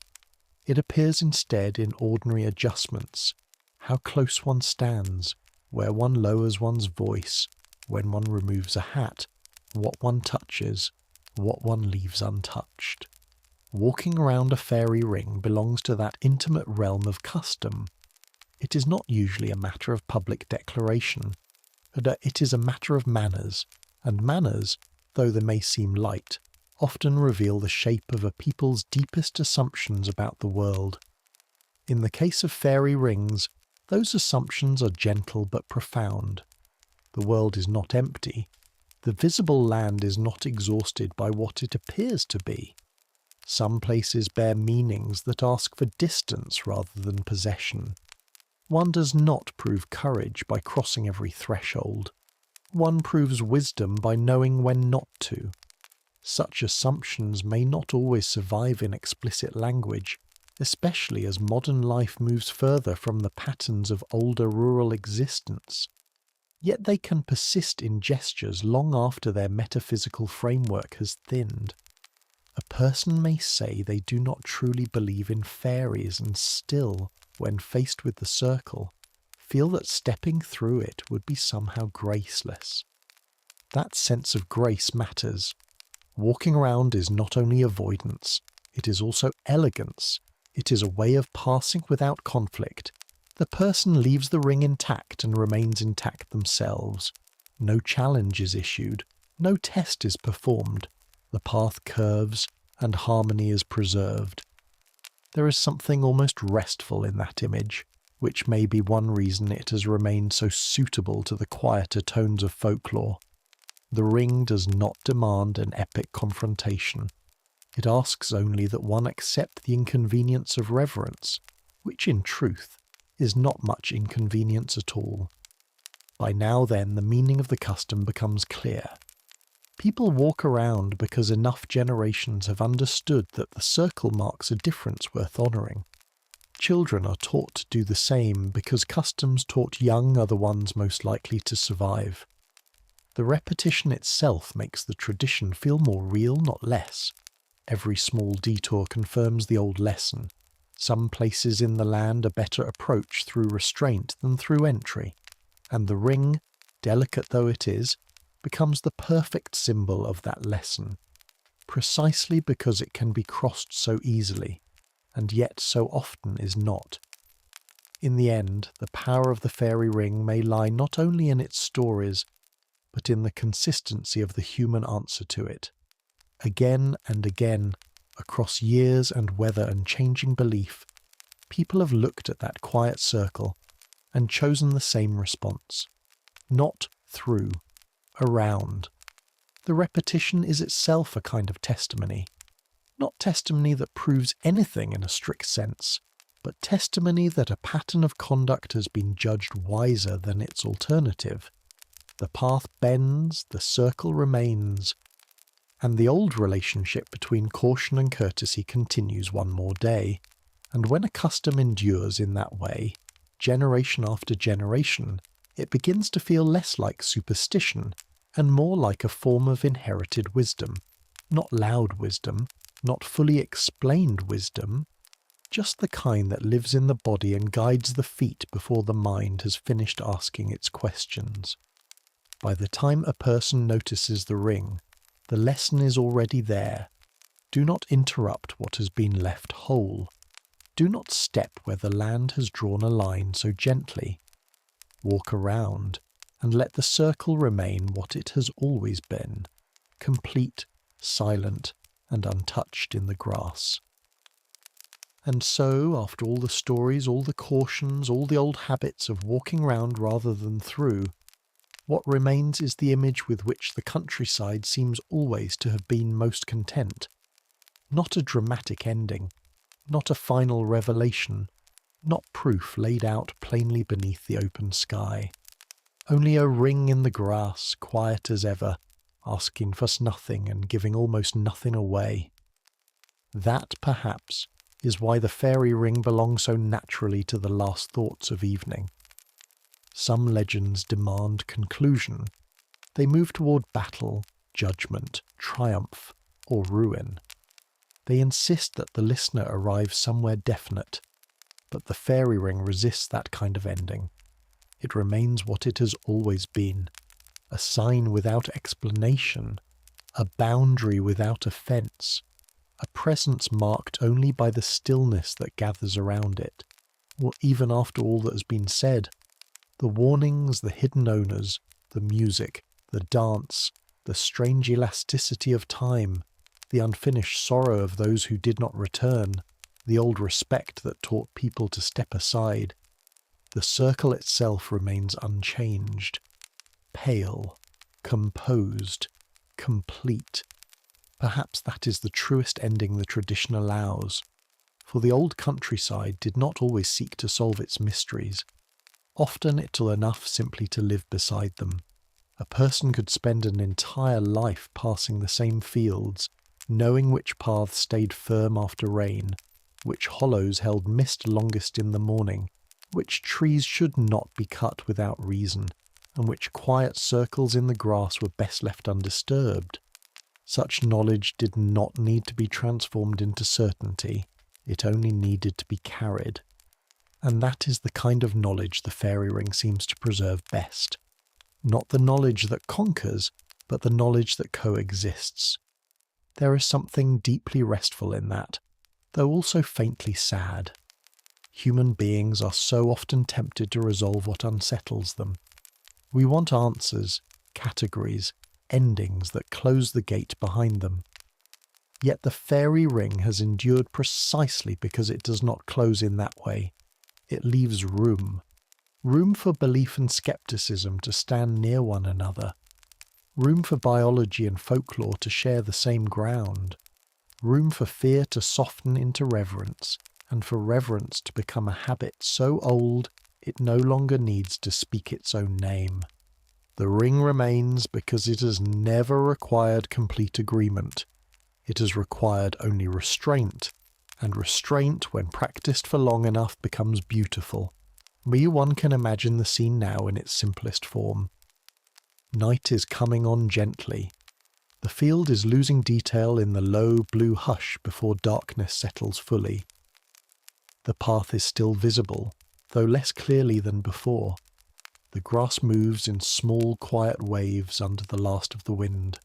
It appears instead in ordinary adjustments, how close one stands, where one lowers one's voice, when one removes a hat, what one touches, what one leaves untouched. Walking around a fairy ring belongs to that intimate realm of custom. It is not usually a matter of public declaration, but it is a matter of manners, and manners, though they may seem light, often reveal the shape of a people's deepest assumptions about the world. In the case of fairy rings, those assumptions are gentle but profound. The world is not empty. The visible land is not exhausted by what it appears to be. Some places bear meanings that ask for distance rather than possession. One does not prove courage by crossing every threshold. One proves wisdom by knowing when not to. Such assumptions may not always survive in explicit language, especially as modern life moves further from the patterns of older rural existence. Yet they can persist in gestures long after their metaphysical framework has thinned. A person may say they do not truly believe in fairies and still, when faced with the circle, feel that stepping through it would be somehow graceless. That sense of grace matters. Walking around is not only avoidance, it is also elegance. It is a way of passing without conflict. The person leaves the ring intact and remains intact themselves. No challenge is issued, no test is performed. The path curves, and harmony is preserved. There is something almost restful in that image, which may be one reason it has remained so suitable to the quieter tones of folklore. The ring does not demand an epic confrontation. It asks only that one accept the inconvenience of reverence, which in truth is not much inconvenience at all. By now then the meaning of the custom becomes clear. People walk around because enough generations have understood that the circle marks a difference worth honouring. Children are taught to do the same because customs taught young are the ones most likely to survive. The repetition itself makes the tradition feel more real, not less. Every small detour confirms the old lesson. Some places in the land are better approached through restraint than through entry, and the ring, delicate though it is, becomes the perfect symbol of that lesson, precisely because it can be crossed so easily, and yet so often is not. In the end, the power of the fairy ring may lie not only in its stories, but in the consistency of the human answer to it. Again and again, across years and weather and changing belief, people have looked at that quiet circle and chosen the same response. Not through, around. The repetition is itself a kind of testimony. Not testimony that proves anything in a strict sense, but testimony that a pattern of conduct has been judged wiser than its alternative. The path bends, the circle remains, and the old relationship between caution and courtesy continues one more day. And when a custom endures in that way, generation after generation, it begins to feel less like superstition and more like a form of inherited wisdom. Not loud wisdom, not fully explained wisdom, just the kind that lives in the body and guides the feet before the mind has finished asking its questions. By the time a person notices the ring, the lesson is already there. Do not interrupt what has been left whole. Do not step where the land has drawn a line so gently. Walk around, and let the circle remain what it has always been, complete, silent, and untouched in the grass. And so, after all the stories, all the cautions, all the old habits of walking round rather than through, What remains is the image with which the countryside seems always to have been most content. Not a dramatic ending, not a final revelation, not proof laid out plainly beneath the open sky. Only a ring in the grass, quiet as ever, asking for nothing and giving almost nothing away. That, perhaps, is why the fairy ring belongs so naturally to the last thoughts of evening. Some legends demand conclusion. They move toward battle, judgment, triumph, or ruin. They insist that the listener arrive somewhere definite, but the fairy ring resists that kind of ending. It remains what it has always been, a sign without explanation, a boundary without a fence, a presence marked only by the stillness that gathers around it, or even after all that has been said. The warnings, the hidden owners, the music, the dance, the strange elasticity of time, the unfinished sorrow of those who did not return, the old respect that taught people to step aside. The circle itself remains unchanged, pale, composed, complete. Perhaps that is the truest ending the tradition allows, for the old countryside did not always seek to solve its mysteries. Often it was enough simply to live beside them. A person could spend an entire life passing the same fields, knowing which paths stayed firm after rain, which hollows held mist longest in the morning, which trees should not be cut without reason, and which quiet circles in the grass were best left undisturbed. Such knowledge did not need to be transformed into certainty, it only needed to be carried. And that is the kind of knowledge the fairy ring seems to preserve best. Not the knowledge that conquers, but the knowledge that coexists. There is something deeply restful in that, though also faintly sad. Human beings are so often tempted to resolve what unsettles them. We want answers, categories, endings that close the gate behind them. Yet the fairy ring has endured precisely because it does not close in that way. It leaves room for belief and skepticism to stand near one another, room for biology and folklore to share the same ground, room for fear to soften into reverence, and for reverence to become a habit so old it no longer needs to speak its own name. The ring remains because it has never required complete agreement. It has required only restraint, and restraint, when practiced for long enough, becomes beautiful. One can imagine the scene now in its simplest form. Night is coming on gently. The field is losing detail in the low blue hush before darkness settles fully. The path is still visible, though less clearly than before. The grass moves in small, quiet waves under the last of the wind.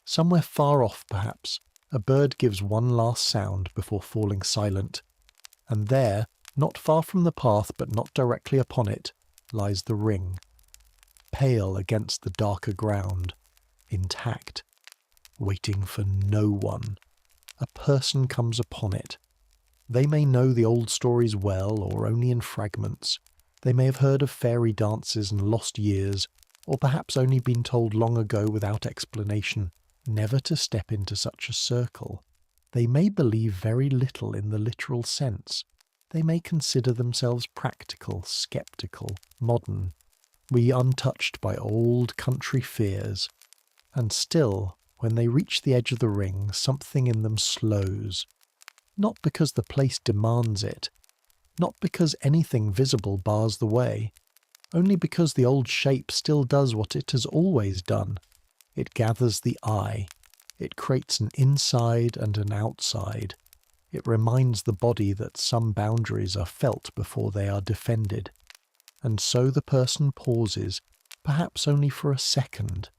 Somewhere far off, perhaps, a bird gives one last sound before falling silent, and there, not far from the path but not directly upon it, lies the ring, pale against the darker ground, intact, waiting for no one. A person comes upon it. They may know the old stories well, or only in fragments. They may have heard of fairy dances and lost years, or perhaps only been told long ago without explanation, never to step into such a circle. They may believe very little in the literal sense. They may consider themselves practical, sceptical, modern, untouched by old country fears. And still, when they reach the edge of the ring, something in them slows. Not because the place demands it, not because anything visible bars the way, only because the old shape still does what it has always done. It gathers the eye. It creates an inside and an outside. It reminds the body that some boundaries are felt before they are defended. And so the person pauses, perhaps only for a second.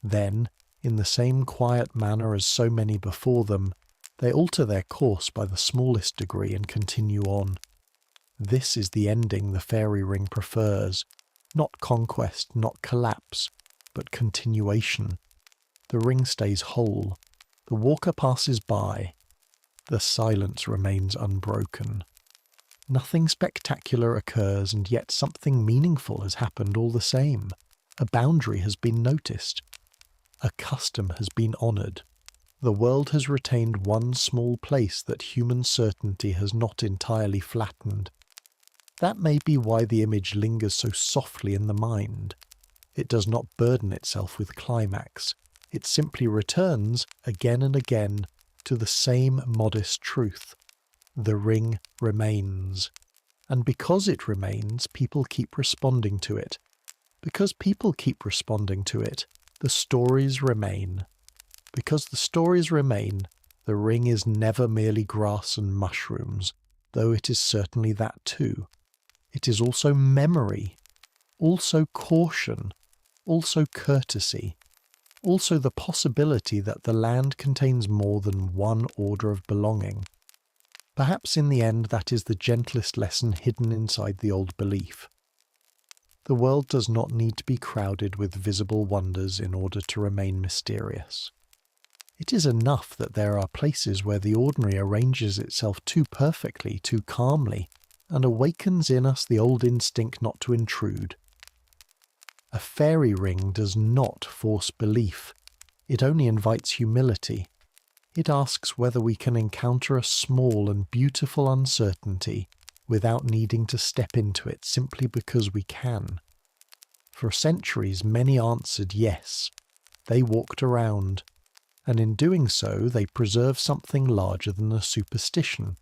Then, in the same quiet manner as so many before them, they alter their course by the smallest degree and continue on. This is the ending the fairy ring prefers, not conquest, not collapse, but continuation. The ring stays whole. The walker passes by. The silence remains unbroken. Nothing spectacular occurs, and yet something meaningful has happened all the same. A boundary has been noticed. A custom has been honoured. The world has retained one small place that human certainty has not entirely flattened. That may be why the image lingers so softly in the mind. It does not burden itself with climax. It simply returns, again and again, to the same modest truth. The ring remains. And because it remains, people keep responding to it. Because people keep responding to it, the stories remain. Because the stories remain, the ring is never merely grass and mushrooms, though it is certainly that too. It is also memory, also caution, also courtesy, also the possibility that the land contains more than one order of belonging. Perhaps in the end that is the gentlest lesson hidden inside the old belief. The world does not need to be crowded with visible wonders in order to remain mysterious. It is enough that there are places where the ordinary arranges itself too perfectly, too calmly, and awakens in us the old instinct not to intrude. A fairy ring does not force belief. It only invites humility. It asks whether we can encounter a small and beautiful uncertainty without needing to step into it simply because we can. For centuries, many answered yes. They walked around, and in doing so they preserved something larger than a superstition.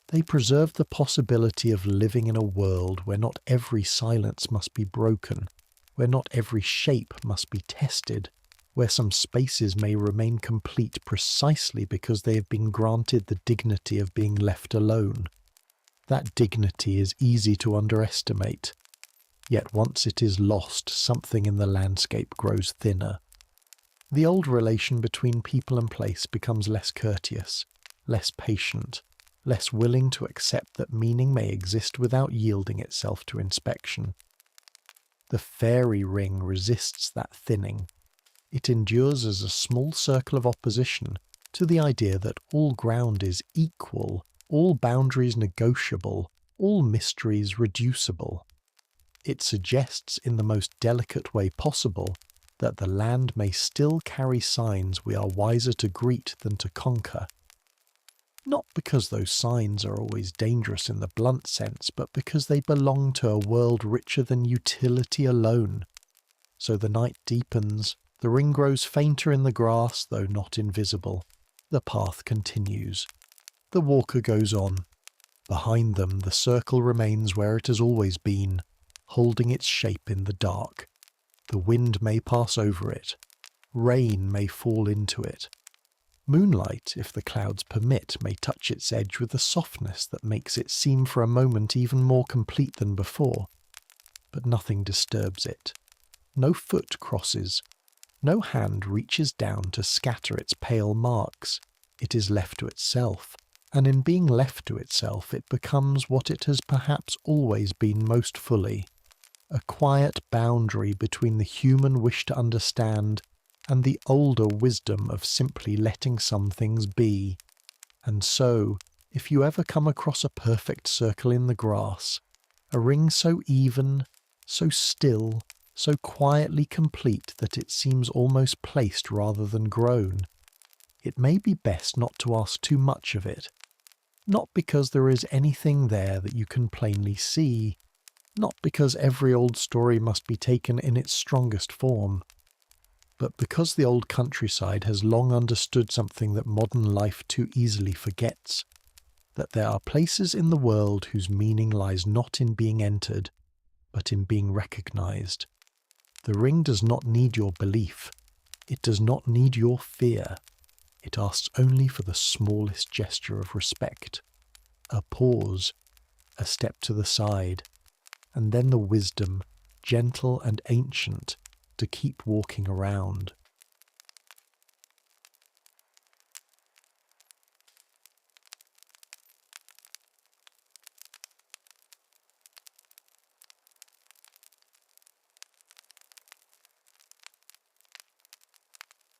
They preserved the possibility of living in a world where not every silence must be broken, where not every shape must be tested, where some spaces may remain complete precisely because they have been granted the dignity of being left alone. That dignity is easy to underestimate, yet once it is lost, something in the landscape grows thinner. The old relation between people and place becomes less courteous, less patient, less willing to accept that meaning may exist without yielding itself to inspection. The fairy ring resists that thinning. It endures as a small circle of opposition to the idea that all ground is equal, all boundaries negotiable, all mysteries reducible. It suggests in the most delicate way possible that the land may still carry signs we are wiser to greet than to conquer. Not because those signs are always dangerous in the blunt sense, but because they belong to a world richer than utility alone. So the night deepens, the ring grows fainter in the grass, though not invisible. The path continues. The walker goes on. Behind them, the circle remains where it has always been, holding its shape in the dark. The wind may pass over it. Rain may fall into it. Moonlight, if the clouds permit, may touch its edge with a softness that makes it seem for a moment even more complete than before. But nothing disturbs it. No foot crosses. No hand reaches down to scatter its pale marks. It is left to itself, and in being left to itself it becomes what it has perhaps always been most fully, a quiet boundary between the human wish to understand and the older wisdom of simply letting some things be. And so, if you ever come across a perfect circle in the grass, a ring so even, so still, so quietly complete that it seems almost placed rather than grown, it may be best not to ask too much of it, not because there is anything there that you can plainly see, not because every old story must be taken in its strongest form, but because the old countryside has long understood something that modern life too easily forgets, that there are places in the world whose meaning lies not in being entered, but in being recognized. The ring does not need your belief. It does not need your fear. It asks only for the smallest gesture of respect, a pause, a step to the side, and then the wisdom, gentle and ancient, to keep walking around.